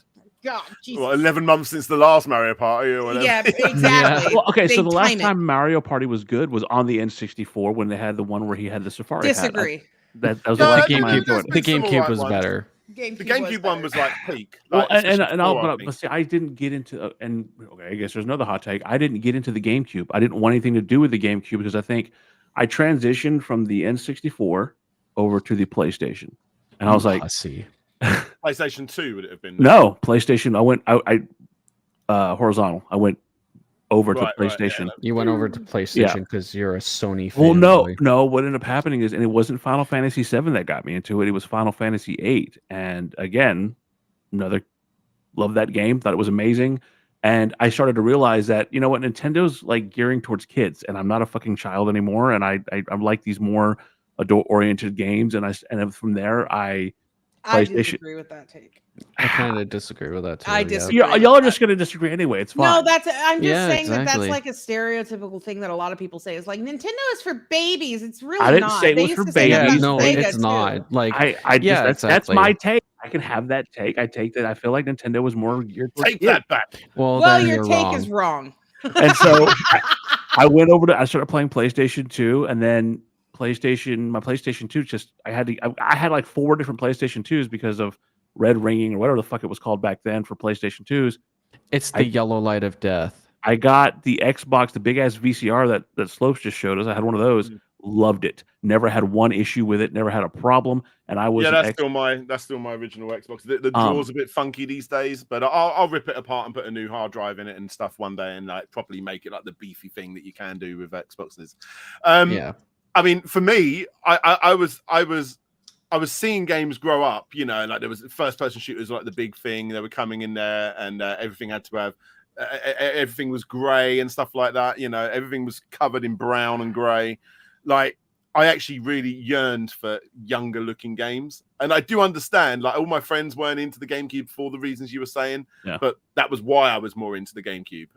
God, Jesus. Well, 11 months since the last Mario Party or whatever. Yeah, exactly. Well, okay, so the last time Mario Party was good was on the N64 when they had the one where he had the Safari Disagree. hat. That was the last the time GameCube was better. The GameCube one was like peak. Like, but see, I didn't get into I guess there's another hot take. I didn't get into the GameCube. I didn't want anything to do with the GameCube because I think I transitioned from the N64 over to the PlayStation, and I was like, PlayStation 2 would it have been? No, PlayStation. I horizontal. I went over to PlayStation. You went over to PlayStation because you're a Sony fan. Well, no. What ended up happening is, and it wasn't Final Fantasy VII that got me into it. It was Final Fantasy VIII, and again, loved that game. Thought it was amazing, and I started to realize that you know what, Nintendo's like gearing towards kids, and I'm not a fucking child anymore, and I like these more adult-oriented games, and from there I disagree with that take. I kind of disagree with that too. I disagree. Y'all are just going to disagree anyway. It's fine. No, I'm just saying that's like a stereotypical thing that a lot of people say. It's like Nintendo is for babies. It's really not. I didn't say it was for babies. No, it's not. Like that's my take. I can have that take. I take that. I feel like Nintendo was more geared towards take that back. Well, your take is wrong. And so I went over I started playing PlayStation 2, and then my PlayStation 2 I had like 4 different PlayStation 2s because of red ringing or whatever the fuck it was called back then for PlayStation 2s. It's the yellow light of death. I got the Xbox, the big ass VCR that Slopes just showed us. I had one of those. Loved it. Never had one issue with it. Never had a problem. And I was that's still my original Xbox. The draw's a bit funky these days, but I'll rip it apart and put a new hard drive in it and stuff one day and like properly make it like the beefy thing that you can do with Xboxes. I mean, for me, I was seeing games grow up, you know, like there was first-person shooters like the big thing. They were coming in there, and everything had to have everything was grey and stuff like that. You know, everything was covered in brown and grey. Like I actually really yearned for younger-looking games, and I do understand. Like all my friends weren't into the GameCube for the reasons you were saying, but that was why I was more into the GameCube.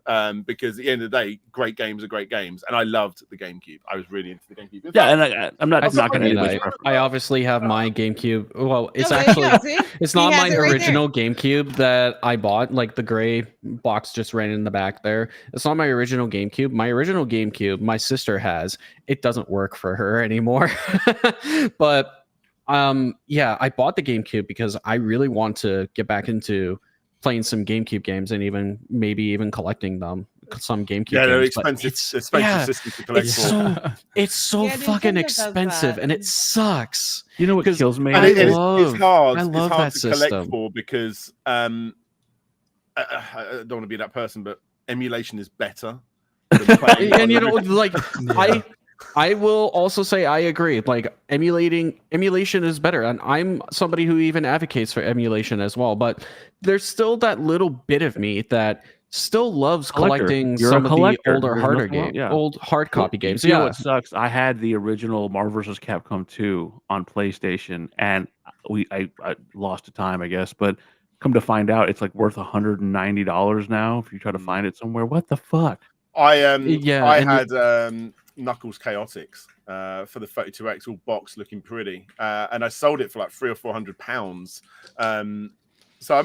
Because at the end of the day, great games are great games, and I loved the GameCube. I was really into the GameCube. And I'm not going to. I obviously have my GameCube. Well, it's it's not my original GameCube that I bought. Like the gray box just ran in the back there. It's not my original GameCube. My original GameCube, my sister has. It doesn't work for her anymore, but Yeah, I bought the GameCube because I really want to get back into playing some GameCube games and maybe even collecting them, some GameCube Yeah, they're games. But expensive. it's Expensive system to collect it's for. so Yeah, fucking Nintendo does expensive, that. and it sucks. You know what 'Cause kills me? And I it's love hard. I It's love hard that to collect system. for because I don't want to be that person, but emulation is better. Than playing And on you the know, like Yeah. I will also say I agree. Like emulation is better, and I'm somebody who even advocates for emulation as well. But there's still that little bit of me that still loves Collector. collecting You're a some of the collector. older There's harder nothing wrong- games, yeah. old hard copy games. You know Yeah, what sucks? I had the original Marvel vs. Capcom 2 on PlayStation, and I lost to time, I guess. But come to find out, it's like worth $190 now if you try to find it somewhere. What the fuck? I Yeah, and had Knuckles Chaotix for the 32X, all box looking pretty, and I sold it for like £300 or £400. So I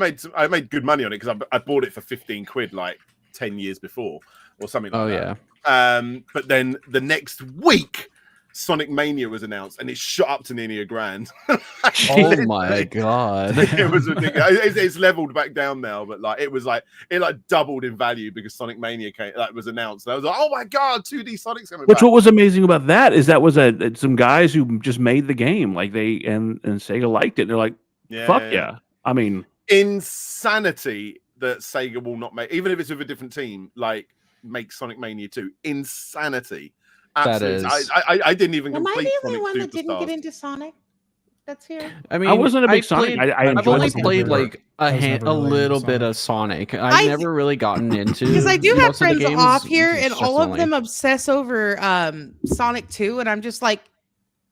made good money on it because I bought it for 15 quid like 10 years before or something like that. yeah. But then the next week, Sonic Mania was announced, and it shot up to nearly $1,000. Oh my god. It was ridiculous. It's leveled back down now, but like it doubled in value because Sonic Mania was announced. And I was like, oh my god, 2D Sonic's coming back. What was amazing about that is that was some guys who just made the game, like and Sega liked it. They're like, fuck yeah. I mean, insanity that Sega will not make, even if it's with a different team, like make Sonic Mania 2. Insanity. Absolutely. That is. I didn't even Am I complete the only Sonic one that didn't get Superstars. into Sonic? That's here. I mean, I wasn't a big Sonic. Played, I I've enjoyed only the played never- like I was never a really little into bit Sonic. of Sonic. I- I've never really gotten into Because I do have most of the friends games off here, and all of consistently. them obsess over Sonic 2, and I'm just like,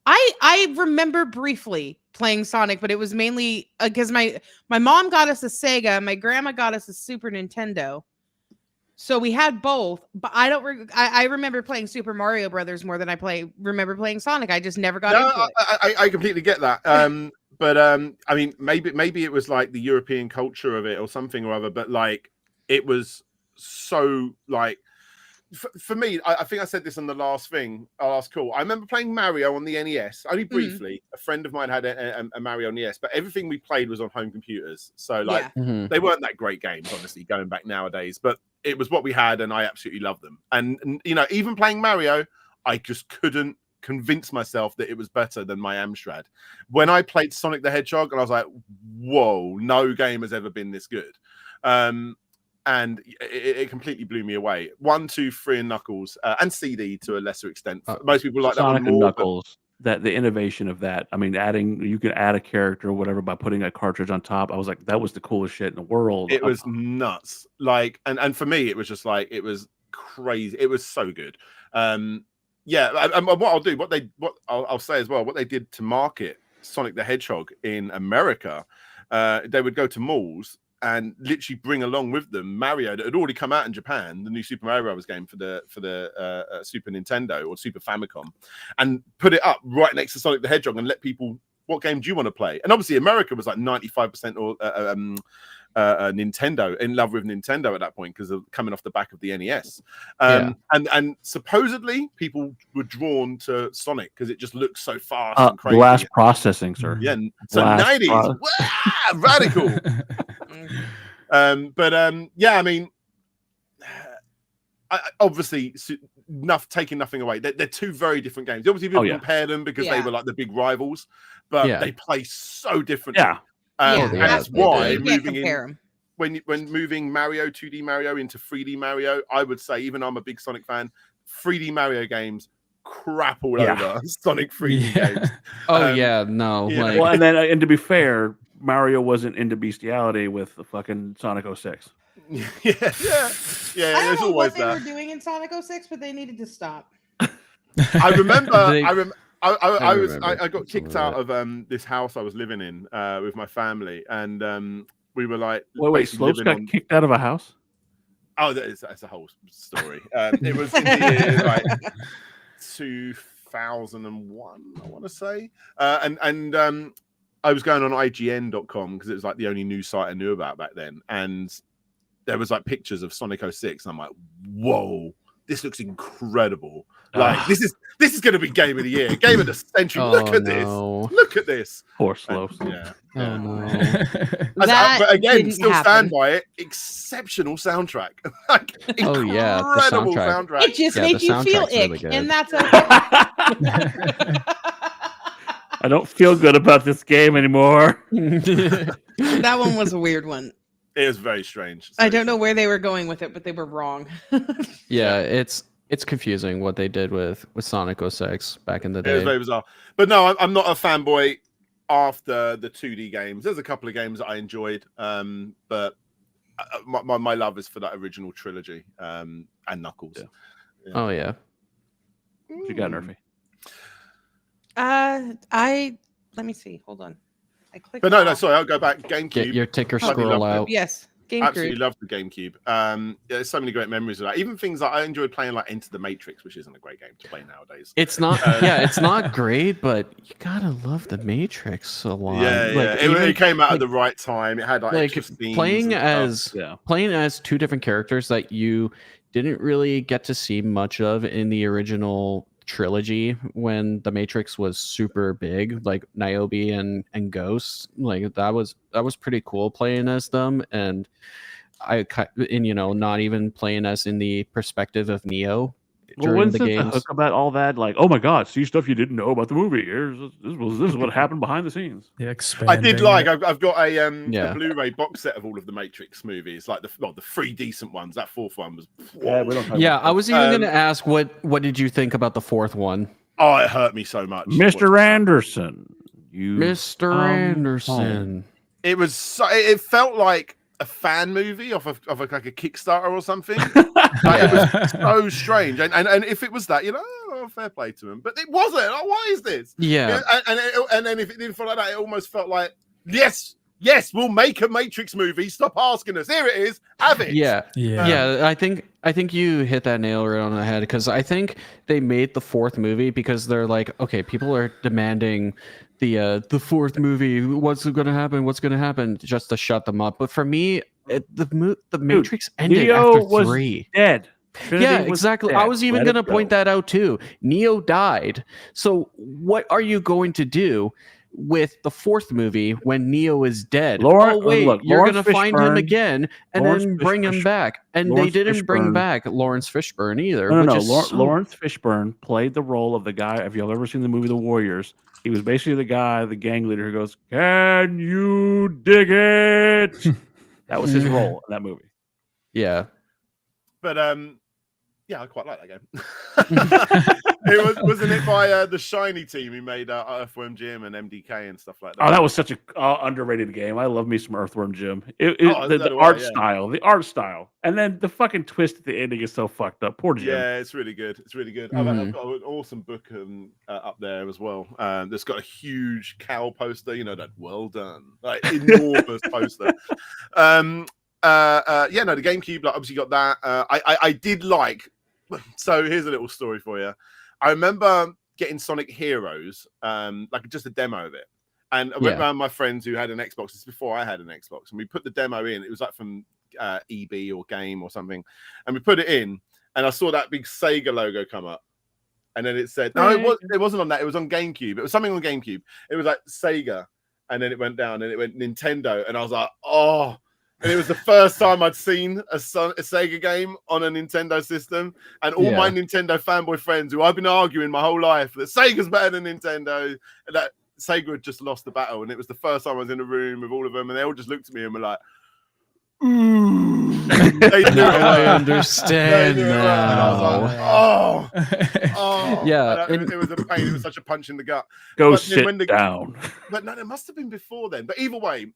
I remember briefly playing Sonic, but it was mainly because my mom got us a Sega, my grandma got us a Super Nintendo, so we had both. But I don't. I remember playing Super Mario Brothers more than I remember playing Sonic. I just never got into it. I completely get that. But I mean, maybe it was like the European culture of it or something or other. But like, it was so like. For me, I think I said this on the last call. I remember playing Mario on the NES, only briefly. A friend of mine had a Mario NES, but everything we played was on home computers. So like, Yeah. they weren't that great games, honestly, going back nowadays. But it was what we had, and I absolutely loved them. And you know, even playing Mario, I just couldn't convince myself that it was better than my Amstrad. When I played Sonic the Hedgehog, and I was like, whoa, no game has ever been this good. And it completely blew me away. 1, 2, 3, and Knuckles, and CD to a lesser extent. Most people like Sonic that one and more. Knuckles. That the innovation of that. I mean, you could add a character or whatever by putting a cartridge on top. I was like, that was the coolest shit in the world. It was nuts. Like, and for me, it was just like, it was crazy. It was so good. Yeah. And what I'll say as well, what they did to market Sonic the Hedgehog in America, they would go to malls and literally bring along with them Mario that had already come out in Japan, the new Super Mario Bros. Game for the Super Nintendo or Super Famicom, and put it up right next to Sonic the Hedgehog and let people, what game do you want to play? And obviously America was like 95% or Nintendo, in love with Nintendo at that point because of coming off the back of the NES. And supposedly people were drawn to Sonic because it just looks so fast and crazy. Blast processing, sir. Yeah, so 90s, radical. Yeah, I mean, obviously, taking nothing away. They're two very different games. Obviously, people compare them because they were like the big rivals, but they play so differently. Yeah. And that's why when moving Mario, 2D Mario into 3D Mario, I would say, even though I'm a big Sonic fan, 3D Mario games crap all over Sonic 3D games. Like... Well, and to be fair, Mario wasn't into bestiality with the fucking Sonic 06. Yeah. I don't know what they were doing in Sonic 06, but they needed to stop. I remember. I got kicked out of this house I was living in with my family, and we were like, wait, Slopes got kicked out of a house? Oh, that's a whole story. It was in the year like 2001, I want to say, and I was going on IGN.com because it was like the only news site I knew about back then, and there was like pictures of Sonic 06, and I'm like, whoa, this looks incredible. Like this is going to be game of the year, game of the century. Look at this. Look at this. Poor Slopes. Yeah. Oh no. But again, didn't still happen. stand by it. Exceptional soundtrack. Like, Oh, yeah, the incredible soundtrack. It just Yeah, makes the you feel soundtrack's really ick, good. and that's okay. I don't feel good about this game anymore. That one was a weird one. It is very strange. I don't know where they were going with it, but they were wrong. Yeah, it's confusing what they did with Sonic 06 back in the It was day. very bizarre. But no, I'm not a fanboy after the 2D games. There's a couple of games that I enjoyed, but my love is for that original trilogy and Knuckles. Yeah. Oh yeah. What you got, Nerfy? Let me see. Hold on. I clicked. But no, off. sorry, I'll go back. Get GameCube. your ticker Bloody scroll loved it. out. Yes, Absolutely GameCube. loved the GameCube. There's so many great memories of that. Even things that I enjoyed playing, like Enter the Matrix, which isn't a great game to play nowadays. It's not it's not great, but you gotta love the Matrix a lot. Yeah, Like, yeah. even, It came out like- at the right time. It had like extra scenes playing and stuff. as playing as two different characters that you didn't really get to see much of in the original trilogy when the Matrix was super big, like Niobe and Ghost. Like that was pretty cool playing as them, and not even playing as in the perspective of Neo Well, during when's the the games. hook about all that? Like, oh my God, see stuff you didn't know about the movie. This is what happened behind the scenes. Yeah, I did expanding like. it. I've got a Yeah. Blu-ray box set of all of the Matrix movies, like the three decent ones. That fourth one was. Yeah, we don't talk Yeah, about I was even going Um, to ask what did you think about the fourth one, Oh, it hurt me so much. Mr. Anderson. You Mr. Anderson? It was. It felt like a fan movie off of like a Kickstarter or something. Like, it was so strange. And if it was that, fair play to him. But it wasn't. Like, what is this? Yeah, And then if it didn't feel like that, it almost felt like yes, we'll make a Matrix movie. Stop asking us. Here it is. Have it. yeah. Yeah. Yeah, I think you hit that nail right on the head, because I think they made the fourth movie because they're like, okay, people are demanding the fourth movie. What's going to happen? What's going to happen? Just to shut them up. But for me, the Matrix ended Neo after was 3. dead. Yeah, Trinity was exactly. dead. I was even Let it going to point go. that out too. Neo died. So what are you going to do with the fourth movie when Neo is dead? Look, you're Lawrence going to find him Fishburne- again and Lawrence then bring him Fishburne- back. And Lawrence they didn't bring Fishburne- back Lawrence Fishburne either. No. which is so- Lawrence Fishburne played the role of the guy. If you've ever seen the movie The Warriors, he was basically the guy, the gang leader who goes, "Can you dig it?" That was his role in that movie. Yeah. But yeah, I quite like that game. Wasn't it by the Shiny team who made Earthworm Jim and MDK and stuff like that? Oh, that was such a underrated game. I love me some Earthworm Jim. so The do art I, style, and then the fucking twist at the ending is so fucked up. Poor Jim. Yeah, it's really good. It's really good. I've got an awesome book up there as well. That's got a huge cow poster. That well done, like enormous poster. The GameCube, like, obviously got that. I did like. So here's a little story for you. I remember getting Sonic Heroes, like just a demo of it. And I went around my friends who had an Xbox. This is before I had an Xbox. And we put the demo in. It was like from EB or Game or something. And we put it in. And I saw that big Sega logo come up. And then it said, no, it wasn't on that. It was on GameCube. It was something on GameCube. It was like Sega. And then it went down and it went Nintendo. And I was like, oh. And it was the first time I'd seen a Sega game on a Nintendo system. And all my Nintendo fanboy friends who I've been arguing my whole life that Sega's better than Nintendo, and that Sega had just lost the battle. And it was the first time I was in a room with all of them. And they all just looked at me and were like, ooh. They knew I understand they knew it. And I was like, oh. Yeah. It was a pain. It was such a punch in the gut. Go But sit when down. But no, it must have been before then. But either way,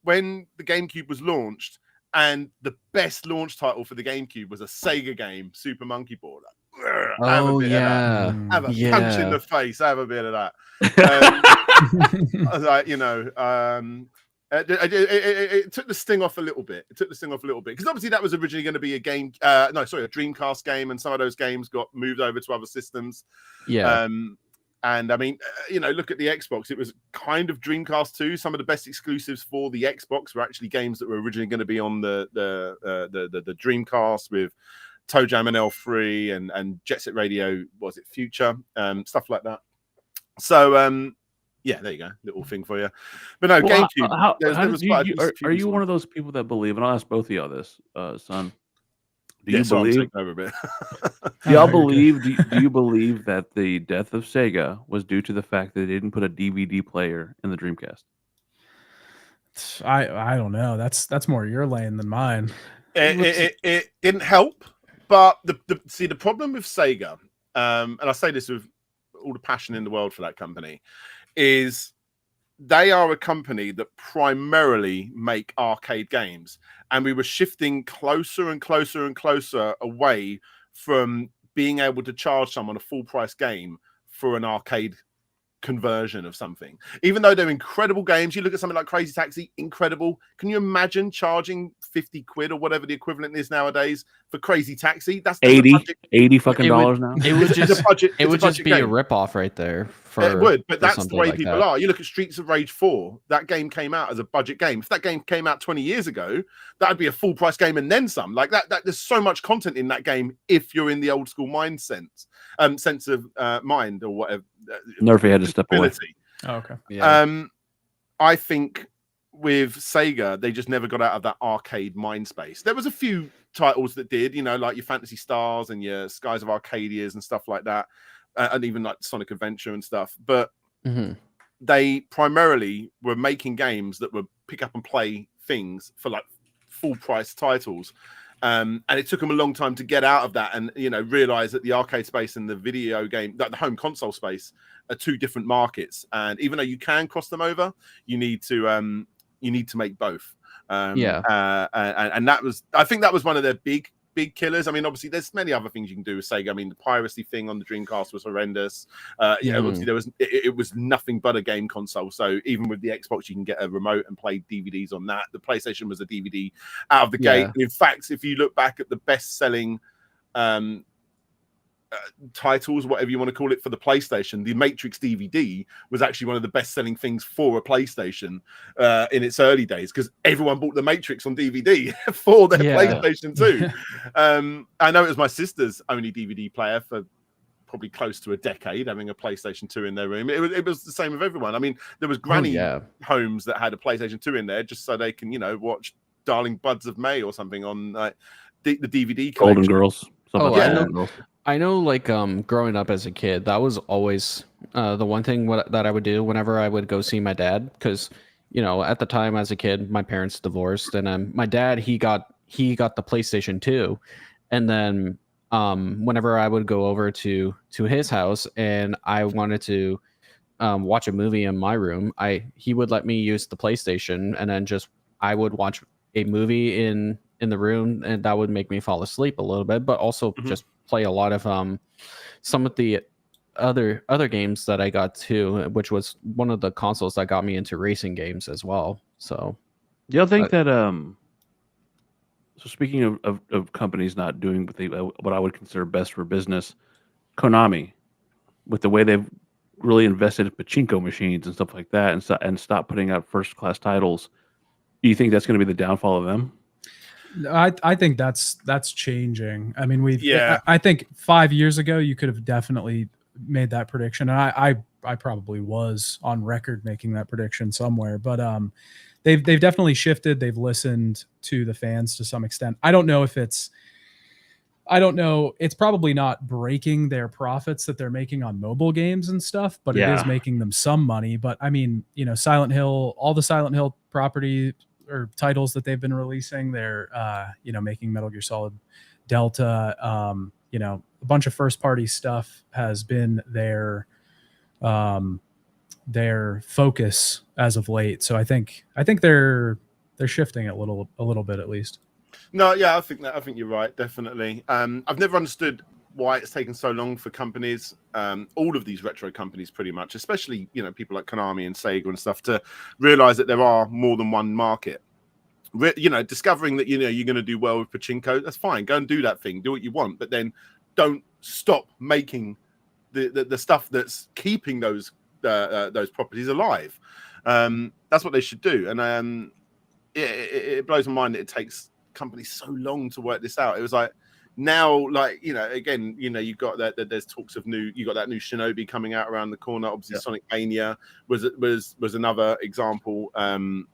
when the GameCube was launched, and the best launch title for the GameCube was a Sega game, Super Monkey Ball. Oh, yeah. Have a Yeah. punch in the face. Have a bit of that. I was like, it took the sting off a little bit. Because obviously that was originally going to be a Dreamcast game, and some of those games got moved over to other systems. Yeah. And I mean, look at the Xbox. It was kind of Dreamcast 2. Some of the best exclusives for the Xbox were actually games that were originally going to be on the Dreamcast, with Toe Jam and L3 and Jet Set Radio, was it Future, stuff like that. So yeah, there you go, little thing for you. But no, Well, GameCube. Are you one of those people that believe? And I'll ask both of y'all this, son. Do Yeah, you so I'm believe? taking over a bit. Do y'all Oh, you're good. believe? Do you believe that the death of Sega was due to the fact that they didn't put a DVD player in the Dreamcast? I don't know. That's more your lane than mine. It didn't help, but the problem with Sega, and I say this with all the passion in the world for that company, is they are a company that primarily make arcade games, and we were shifting closer and closer and closer away from being able to charge someone a full price game for an arcade conversion of something. Even though they're incredible games, you look at something like Crazy Taxi, incredible. Can you imagine charging 50 quid or whatever the equivalent is nowadays for Crazy Taxi? That's 80 fucking dollars now. It would just it would just be a ripoff right there. For it would, but that's the something way like people that. are. You look at Streets of Rage 4. That game came out as a budget game. If that game came out 20 years ago, that'd be a full price game and then some. Like that there's so much content in that game if you're in the old school mind sense of mind or whatever. Nerfy had to step away. Oh, okay. Yeah. I think with Sega, they just never got out of that arcade mind space. There was a few titles that did, you know, like your Fantasy Stars and your Skies of Arcadias and stuff like that, and even like Sonic Adventure and stuff. But they primarily were making games that were pick up and play things for like full price titles. And it took them a long time to get out of that and, you know, realize that the arcade space and the video game, that the home console space are two different markets. And even though you can cross them over, you need to make both. And that was, I think that was one of their big killers. I mean, obviously there's many other things you can do with Sega. I mean, the piracy thing on the Dreamcast was horrendous. Obviously it was nothing but a game console. So even with the Xbox, you can get a remote and play DVDs on that. The PlayStation was a DVD out of the gate. And in fact, if you look back at the best-selling titles, whatever you want to call it, for the PlayStation, the Matrix DVD was actually one of the best-selling things for a PlayStation in its early days, because everyone bought the Matrix on DVD for their PlayStation 2. I know it was my sister's only DVD player for probably close to a decade, having a PlayStation 2 in their room. It was the same with everyone. I mean, there was granny homes that had a PlayStation 2 in there just so they can, you know, watch Darling Buds of May or something on the DVD collection. Golden Girls. I know, like, growing up as a kid, that was always the one thing that I would do whenever I would go see my dad, because, you know, at the time as a kid, my parents divorced, and my dad, he got the PlayStation 2, and then whenever I would go over to his house and I wanted to watch a movie in my room, he would let me use the PlayStation, and then I would watch a movie in the room, and that would make me fall asleep a little bit, but also just play a lot of some of the other games that I got too, which was one of the consoles that got me into racing games as well. So do y'all think that so speaking of companies not doing what I would consider best for business, Konami, with the way they've really invested in pachinko machines and stuff like that, and stop putting out first class titles, do you think that's going to be the downfall of them? I think that's changing. I mean, I think 5 years ago you could have definitely made that prediction, and I probably was on record making that prediction somewhere. But they've definitely shifted. They've listened to the fans to some extent. I don't know. It's probably not breaking their profits that they're making on mobile games and stuff, but it is making them some money. But I mean, you know, Silent Hill, all the Silent Hill property or titles that they've been releasing, they're you know, making Metal Gear Solid Delta, you know, a bunch of first party stuff has been their focus as of late. So I think they're shifting it a little bit at least. No, yeah, I think you're right, definitely. I've never understood why it's taken so long for companies, all of these retro companies pretty much, especially, you know, people like Konami and Sega and stuff, to realize that there are more than one market. You know, discovering that, you know, you're going to do well with pachinko, that's fine. Go and do that thing, do what you want, but then don't stop making the stuff that's keeping those properties alive. That's what they should do. And it blows my mind that it takes companies so long to work this out. It was like, now, like, you know, again, you know, you've got that there's talks of you got that new Shinobi coming out around the corner. Obviously, Sonic Mania was another example. You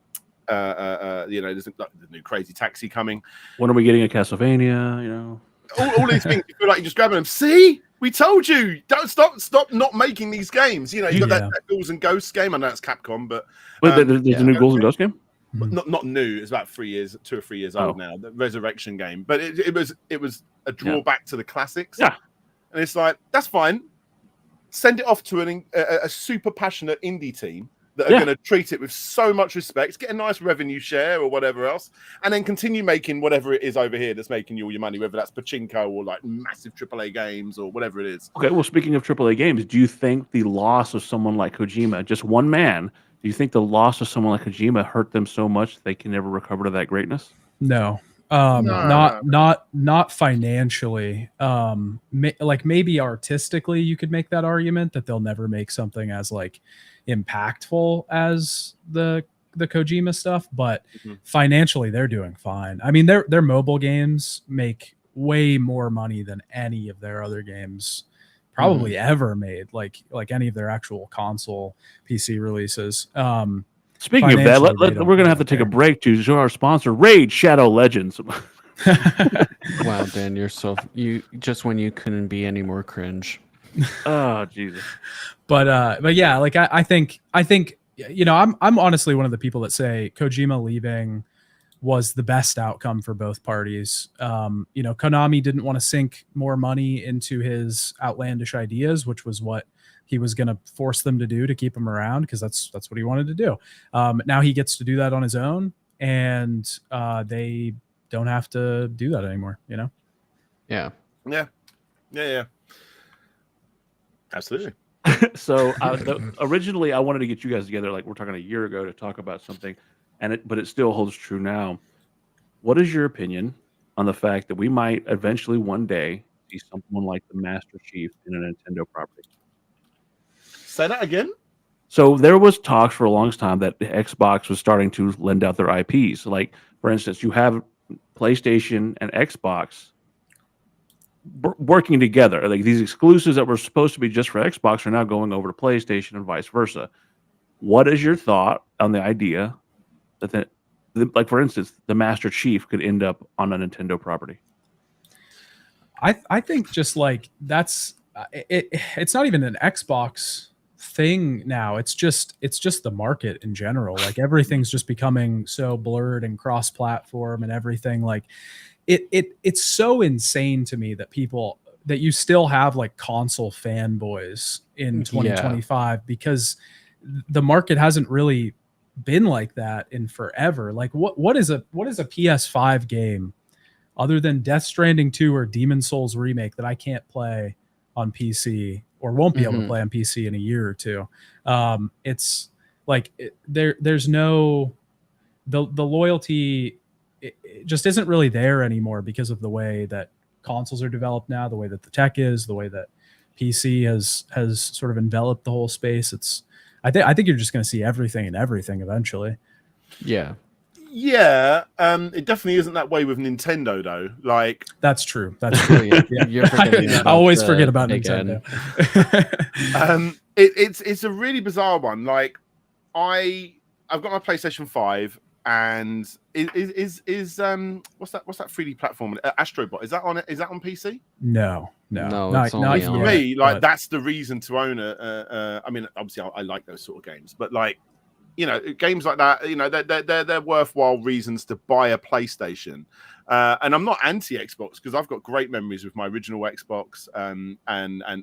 know, there's like the new Crazy Taxi coming. When are we getting a Castlevania? You know, all these things. You feel like you're just grabbing them. See, we told you. Don't stop not making these games. You know, you got that Ghouls and Ghosts game. I know it's Capcom, but there's a new Ghouls and Ghosts game. Not new. It's about 2 or 3 years old now. The Resurrection game, but it was a drawback to the classics. Yeah, and it's like, that's fine. Send it off to a super passionate indie team that are going to treat it with so much respect, get a nice revenue share or whatever else, and then continue making whatever it is over here that's making you all your money, whether that's pachinko or like massive AAA games or whatever it is. Okay, well, speaking of AAA games, do you think the loss of someone like Kojima, just one man, do you think the loss of someone like Kojima hurt them so much they can never recover to that greatness? No. Not financially. Like maybe artistically you could make that argument that they'll never make something as like impactful as the Kojima stuff, but financially they're doing fine. I mean, their mobile games make way more money than any of their other games probably ever made, like any of their actual console PC releases. Speaking of that, we're going to have to take a break to show our sponsor, Raid Shadow Legends. Wow, Dan, you just when you couldn't be any more cringe. Oh, Jesus. But yeah, like I think, you know, I'm honestly one of the people that say Kojima leaving was the best outcome for both parties. You know, Konami didn't want to sink more money into his outlandish ideas, which was what he was going to force them to do to keep him around, because that's what he wanted to do. Now he gets to do that on his own, and they don't have to do that anymore, you know? Yeah. Absolutely. So originally I wanted to get you guys together, like we're talking a year ago, to talk about something, but it still holds true now. What is your opinion on the fact that we might eventually one day see someone like the Master Chief in a Nintendo property? Say that again? So there was talks for a long time that Xbox was starting to lend out their IPs. Like, for instance, you have PlayStation and Xbox working together. Like, these exclusives that were supposed to be just for Xbox are now going over to PlayStation and vice versa. What is your thought on the idea that, like, for instance, the Master Chief could end up on a Nintendo property? I think just like that's it's not even an Xbox thing now. It's just the market in general. Like, everything's just becoming so blurred and cross-platform and everything. Like, it's so insane to me that you still have like console fanboys in 2025, because the market hasn't really been like that in forever. Like, what is a PS5 game other than Death Stranding 2 or Demon's Souls remake that I can't play on PC or won't be able to play on PC in a year or two? It's like there's no the loyalty. It just isn't really there anymore because of the way that consoles are developed now, the way that the tech is, the way that PC has sort of enveloped the whole space. I think you're just going to see everything and everything eventually. Yeah. Yeah, it definitely isn't that way with Nintendo, though. Like, that's true. That's true. Yeah. I always forget about Nintendo. It's a really bizarre one. Like, I've got my PlayStation 5, and is what's that 3D platform? Astrobot. Is that on PC? No. Not for me. Like, that's the reason to own a. I mean, obviously, I like those sort of games, but like, you know, games like that, you know, they're worthwhile reasons to buy a PlayStation. And I'm not anti-Xbox, because I've got great memories with my original Xbox, and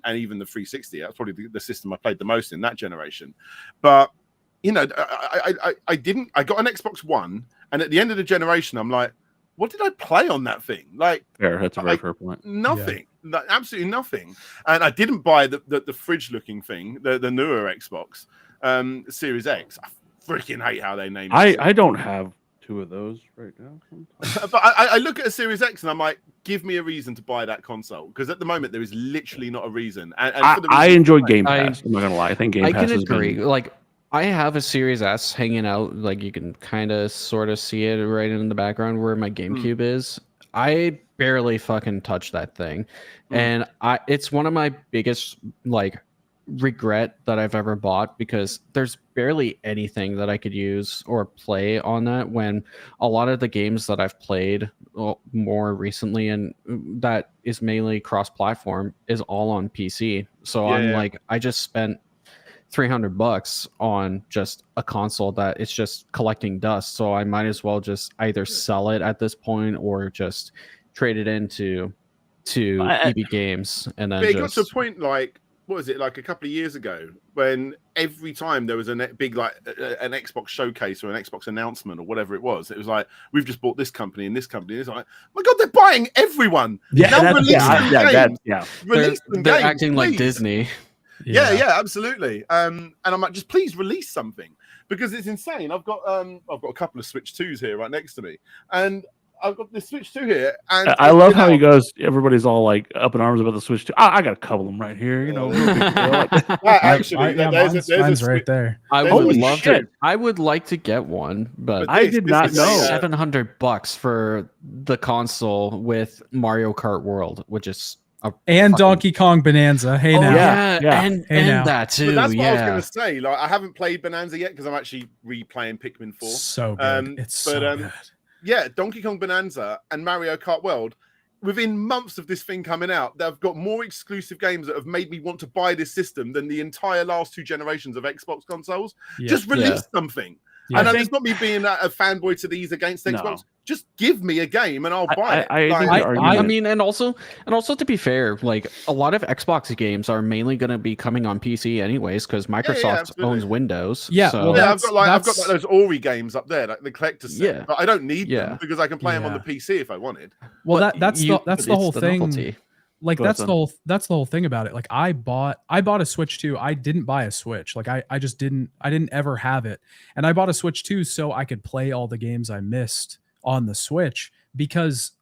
even the 360. That's probably the system I played the most in that generation. But, you know, I got an Xbox One, and at the end of the generation, I'm like, what did I play on that thing? Like, that's a very fair point. Nothing. Yeah. Absolutely nothing. And I didn't buy the fridge-looking thing, the newer Xbox Series X. I freaking hate how they name it. I don't have two of those right now. But I look at a Series X and I'm like, give me a reason to buy that console, because at the moment there is literally not a reason. And I enjoy Game Pass. I'm not gonna lie. I think Game Pass can agree. Like, I have a Series S hanging out. Like, you can kind of sort of see it right in the background where my GameCube is. I barely fucking touch that thing. And it's one of my biggest like regret that I've ever bought, because there's barely anything that I could use or play on that, when a lot of the games that I've played more recently and that is mainly cross-platform is all on PC. So I'm like, I just spent $300 on just a console that it's just collecting dust. So I might as well just either sell it at this point or just trade it into EB Games. And then it got to a point like, what was it, like a couple of years ago, when every time there was a big like an Xbox showcase or an Xbox announcement or whatever it was like, we've just bought this company and this company. It's like, my God, they're buying everyone. Yeah, Release them they're games, acting like please. Disney. Yeah, absolutely. And I'm like, just please release something, because it's insane. I've got a couple of Switch 2s here right next to me, and I've got the Switch 2 here, and I love how he goes. Everybody's all like up in arms about the Switch 2. I got a couple of them right here. You know, actually, mine's there's a right there. I There's would a love shit. to. I would like to get one, but I did not is know. $700 for the console with Mario Kart World, which is And Donkey Kong Bonanza. Hey now. yeah. and Hey, now. that too. But that's what I was yeah. going to say. Like, I haven't played Bonanza yet because I'm actually replaying Pikmin 4. So good. It's so good. Yeah, Donkey Kong Bonanza and Mario Kart World, within months of this thing coming out, they've got more exclusive games that have made me want to buy this system than the entire last 2 generations of Xbox consoles. Yeah. Just release something. Yeah. And it's not me being a fanboy to these against Xbox. No. Just give me a game and I'll buy it. I Like, think the argument- I mean, and also to be fair, like a lot of Xbox games are mainly going to be coming on PC anyways, because Microsoft absolutely. owns Windows. Yeah, so. well, yeah, I've got that's- those Ori games up there, like the collector set. Yeah. But I don't need Yeah. them because I can play them on the Yeah. PC if I wanted. Well, But that's the it's whole thing. novelty. Like Go ahead, that's the whole thing about it. Like I bought a Switch 2. I didn't buy a Switch. Like I didn't ever have it. And I bought a Switch 2 so I could play all the games I missed on the Switch, because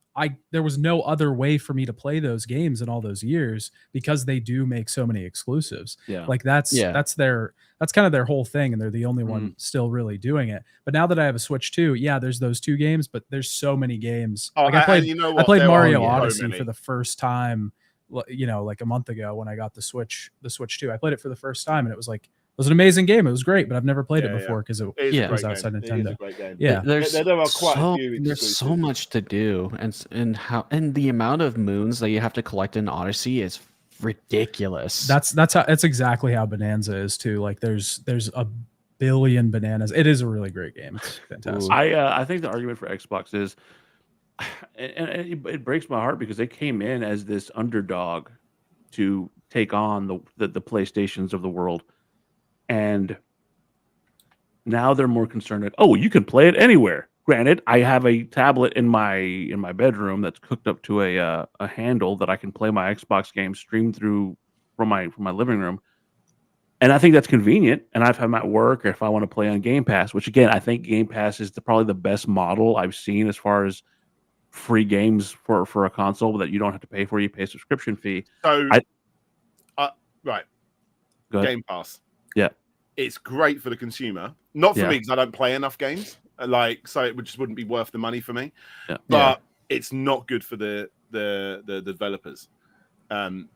there was no other way for me to play those games in all those years, because they do make so many exclusives. Yeah. Like that's kind of their whole thing, and they're the only one still really doing it. But now that I have a Switch 2, yeah, there's those 2 games, but there's so many games. Oh, Like I played, and you know I what? played There Mario are so Odyssey many. for the first time, you know, like a month ago when I got the Switch 2. I played it for the first time, and it was an amazing game. It was great, but I've never played it before because it It is a was great outside game. It is Nintendo. a great game. Yeah. There's There are quite a few there's so exclusives. much to do, and the amount of moons that you have to collect in Odyssey is ridiculous. That's exactly how Bonanza is too. Like there's a billion bananas. It is a really great game. It's fantastic. I think the argument for Xbox is, and it breaks my heart, because they came in as this underdog to take on the PlayStations of the world, and now they're more concerned that, oh, you can play it anywhere. Granted, I have a tablet in my bedroom that's hooked up to a handle that I can play my Xbox games streamed through from my living room. And I think that's convenient. And if I'm at work, or if I want to play on Game Pass, which again, I think Game Pass is probably the best model I've seen as far as free games for a console that you don't have to pay for. You pay a subscription fee. So, right. Go ahead. Game Pass. Yeah. It's great for the consumer. Not for Yeah. me, because I don't play enough games. Like, so it just wouldn't be worth the money for me. Yeah. But it's not good for the developers. From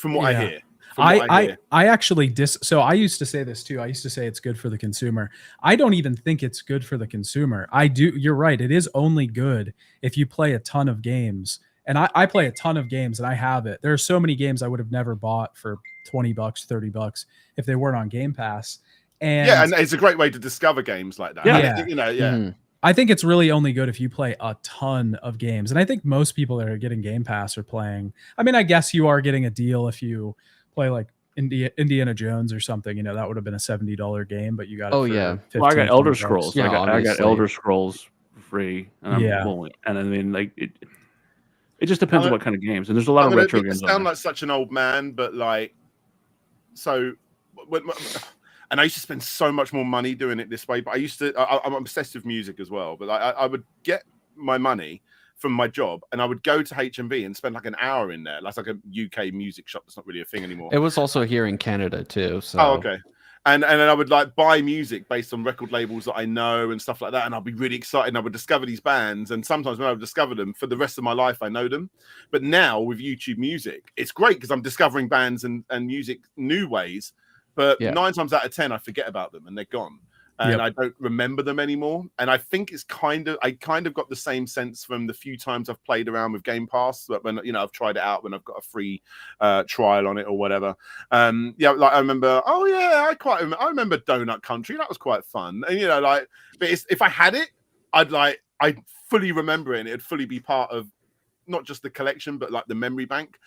what I hear. I actually so I used to say this too. I used to say it's good for the consumer. I don't even think it's good for the consumer. You're right. It is only good if you play a ton of games. And I play a ton of games, and I have it. There are so many games I would have never bought for $20, $30 if they weren't on Game Pass. And yeah, and it's a great way to discover games like that. Yeah. You know, yeah. I think it's really only good if you play a ton of games. And I think most people that are getting Game Pass are playing. I mean, I guess you are getting a deal if you play like Indiana Jones or something. You know, that would have been a $70 game, but you got it. Oh, for yeah. 15, Well, I got Elder $20. Scrolls. Yeah, I got obviously. Elder Scrolls for free. And and I mean, like it just depends on what kind of games. And there's a lot of retro games. I sound like such an old man, but like, so, and I used to spend so much more money doing it this way. But I'm obsessed with music as well. But I would get my money from my job, and I would go to HMV and spend like an hour in there. That's like a UK music shop. That's not really a thing anymore. It was also here in Canada too. So. Oh, okay. And then I would like buy music based on record labels that I know and stuff like that. And I'd be really excited. And I would discover these bands. And sometimes when I would discover them, for the rest of my life, I know them. But now with YouTube Music, it's great because I'm discovering bands and music new ways. But 9 times out of 10, I forget about them and they're gone. And I don't remember them anymore. And I think it's I kind of got the same sense from the few times I've played around with Game Pass, that when, you know, I've tried it out when I've got a free trial on it or whatever. Yeah, like I remember, I remember Donut Country. That was quite fun. And, you know, like, but if I had it, I'd fully remember it and it'd fully be part of not just the collection, but like the memory bank.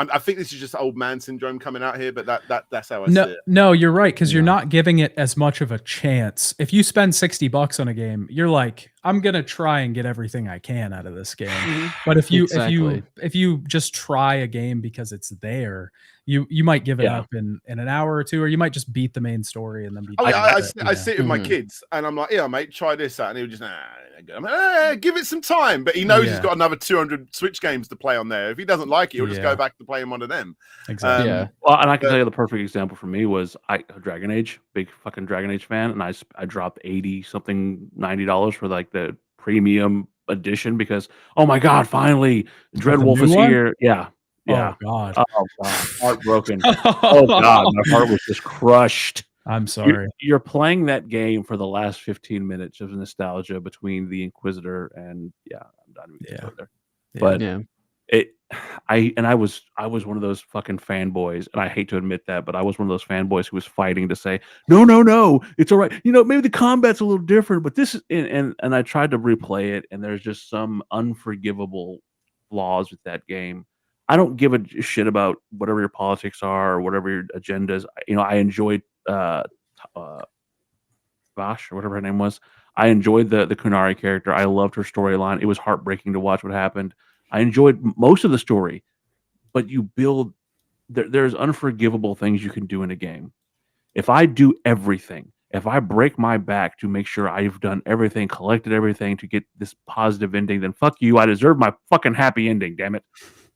I think this is just old man syndrome coming out here, but that's how I see it. No, you're right, because you're not giving it as much of a chance. If you spend $60 on a game, you're like, I'm gonna try and get everything I can out of this game. But if you just try a game because it's there, you might give it up in an hour or two, or you might just beat the main story and then be. I sit with my kids and I'm like, yeah, mate, try this out, and he would just I'm like, give it some time. But he knows he's got another 200 Switch games to play on there. If he doesn't like it, he'll just go back to playing one of them. Exactly. Well, and I can tell you the perfect example for me was Dragon Age, big fucking Dragon Age fan, and I dropped $90 for like the premium edition because, oh my god, finally Dreadwolf is here. Yeah. Oh god. Oh god, heartbroken. Oh god, my heart was just crushed. I'm sorry. You're playing that game for the last 15 minutes of nostalgia between the Inquisitor and I'm done with it. But I was one of those fucking fanboys, and I hate to admit that, but I was one of those fanboys who was fighting to say, no, it's all right. You know, maybe the combat's a little different, but this is and I tried to replay it, and there's just some unforgivable flaws with that game. I don't give a shit about whatever your politics are or whatever your agendas. You know, I enjoyed Vash or whatever her name was. I enjoyed the Kunari character. I loved her storyline. It was heartbreaking to watch what happened. I enjoyed most of the story, but you build there's unforgivable things you can do in a game. If I do everything, if I break my back to make sure I've done everything, collected everything to get this positive ending, then fuck you. I deserve my fucking happy ending, damn it.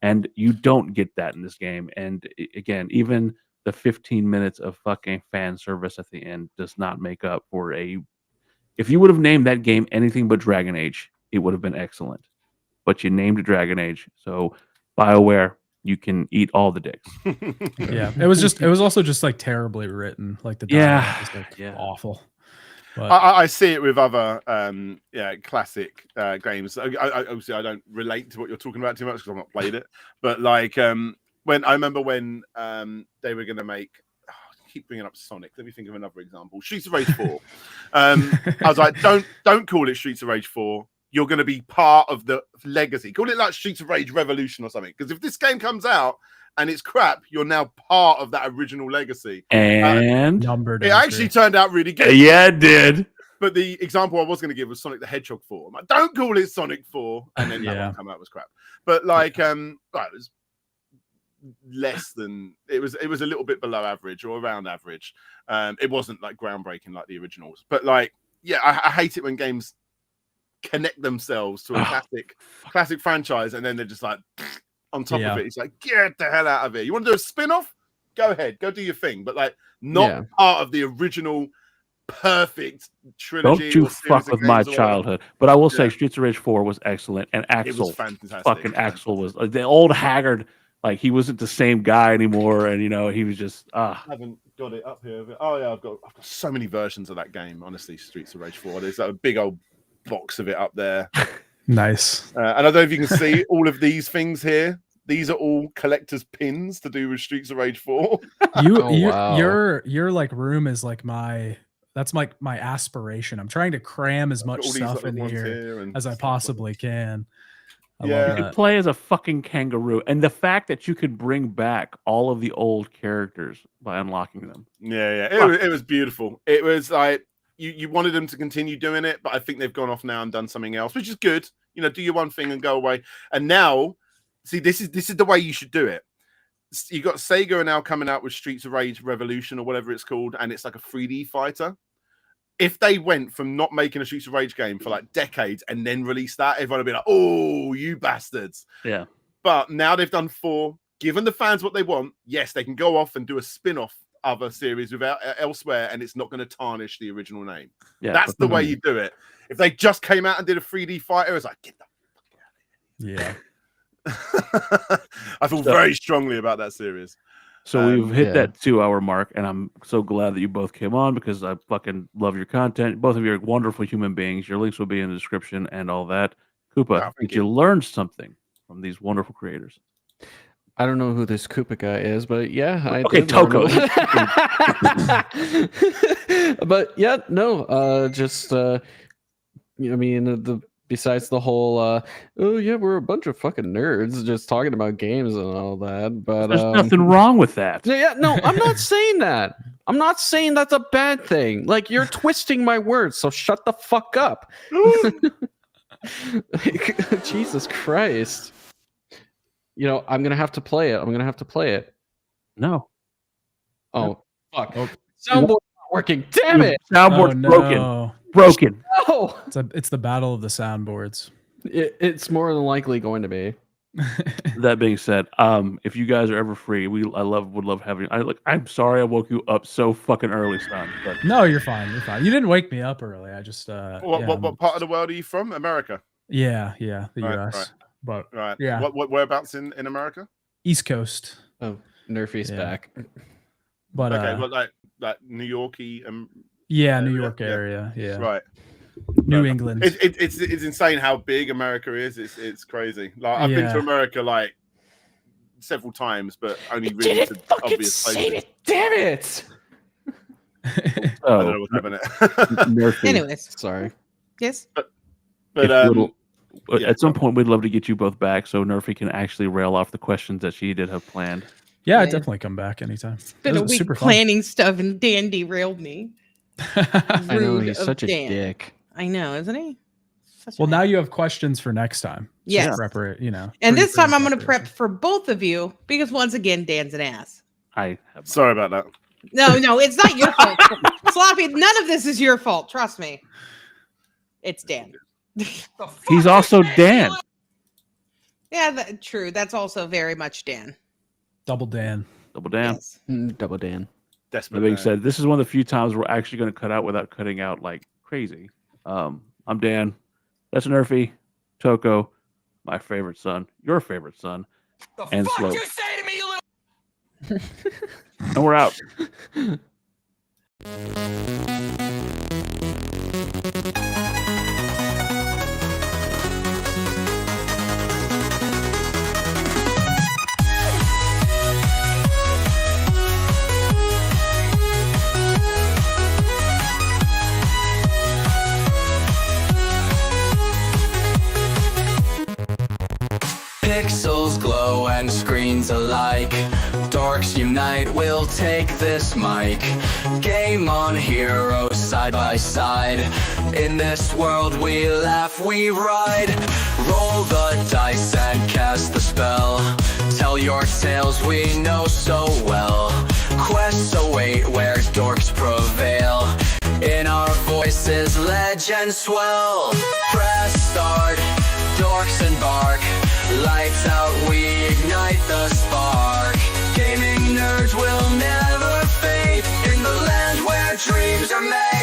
And you don't get that in this game. And again, even the 15 minutes of fucking fan service at the end does not make up for if you would have named that game anything but Dragon Age, it would have been excellent. But you named it Dragon Age, so BioWare, you can eat all the dicks. It was also just like terribly written. Like the dialogue was like awful. But I see it with other classic games. Obviously I don't relate to what you're talking about too much because I've not played it. But like when they were going to make, I keep bringing up Sonic. Let me think of another example. Streets of Rage 4. I was like, don't call it Streets of Rage 4. You're going to be part of the legacy. Call it like Streets of Rage Revolution or something. Because if this game comes out and it's crap, you're now part of that original legacy. And it actually turned out really good. Yeah, it did. But the example I was going to give was Sonic the Hedgehog 4. I'm like, don't call it Sonic 4. And then that one come out was crap. But like, it was less than it was a little bit below average or around average. It wasn't like groundbreaking like the originals. But like, I hate it when games connect themselves to a classic franchise and then they're just like on top of it. It's like, get the hell out of here. You want to do a spin-off? Go ahead, go do your thing, but like not part of the original perfect trilogy. Don't you fuck with my childhood. But I will say Streets of Rage 4 was excellent, and Axel, fucking Axel was the old haggard, like he wasn't the same guy anymore, and you know, he was just I haven't got it up here. Oh yeah, I've got so many versions of that game, honestly. Streets of Rage 4. There's a big old box of it up there. Nice. And I don't know if you can see all of these things here. These are all collector's pins to do with Streets of Rage 4. Your like room is like that's like my aspiration. I'm trying to cram as much stuff in here as I possibly can. You could play as a fucking kangaroo, and the fact that you could bring back all of the old characters by unlocking them. It was beautiful. It was like you wanted them to continue doing it, but I think they've gone off now and done something else, which is good. You know, do your one thing and go away. And now, see, this is the way you should do it. You got Sega are now coming out with Streets of Rage Revolution or whatever it's called, and it's like a 3D fighter. If they went from not making a Streets of Rage game for like decades and then released that, everyone would be like, "Oh, you bastards!" Yeah. But now they've done 4. Given the fans what they want, yes, they can go off and do a spin-off other series without elsewhere, and it's not going to tarnish the original name. Yeah, That's the way you do it. If they just came out and did a 3D fighter, it's like, get the Yeah. I feel very strongly about that series. So we've hit that 2-hour mark, and I'm so glad that you both came on because I fucking love your content. Both of you are wonderful human beings. Your links will be in the description and all that. Koopa, did you learn something from these wonderful creators? I don't know who this Koopa guy is, but yeah, I Okay, did Toko. But yeah, no, just I mean, besides the whole oh yeah, we're a bunch of fucking nerds just talking about games and all that, but There's nothing wrong with that. yeah, no, I'm not saying that. I'm not saying that's a bad thing. Like, you're twisting my words, so shut the fuck up. Jesus Christ. You know, I'm gonna have to play it. No. Oh, fuck. Oh. Soundboard's not working. Damn it. Soundboard's broken. Oh, It's the battle of the soundboards. it's more than likely going to be. That being said, if you guys are ever free, would love having you. I'm sorry I woke you up so fucking early, son. But No, you're fine. You're fine. You didn't wake me up early. I just What part of the world are you from? America. the Right, US. right. But Right. Yeah. What whereabouts in America? East Coast. Oh, Nerfy's Yeah. back. But Okay, but like New Yorky. yeah, New area, York yeah. area. Yeah. Right. New England. It's insane how big America is. It's crazy. Like, I've been to Yeah. America like several times, but only really to obvious places. Damn it. I don't oh, know what's happening. Murphy, Anyways, Sorry. yes. But yeah. at some point, we'd love to get you both back so Nerfy can actually rail off the questions that she did have planned. Yeah, I'd Yeah. definitely come back anytime. Been This a was week super fun. planning stuff, and Dan derailed me. I know, Rude he's of such a Dan. dick. I know, isn't he? Such Well, an now ass. you have questions for next time. So Yes. Prepare, And this time I'm going to preparation. prep for both of you because once again, Dan's an ass. I have Sorry about that. No, it's not your fault. Sloppy, none of this is your fault. Trust me. It's Dan. He's also Dan. Yeah, true. That's also very much Dan. Double Dan. Double Dan. Yes. Double Dan. That Desperate. being man. said, this is one of the few times we're actually going to cut out without cutting out like crazy. I'm Dan. That's Nerfy. Toko. My favorite son. Your favorite son. And Slow. And we're out. Pixels glow and screens alike. Dorks unite, we'll take this mic. Game on, heroes side by side. In this world we laugh, we ride. Roll the dice and cast the spell. Tell your tales we know so well. Quests await where dorks prevail. In our voices legends swell. Press start, dorks embark. Lights out, we ignite the spark. Gaming nerds will never fade in the land where dreams are made.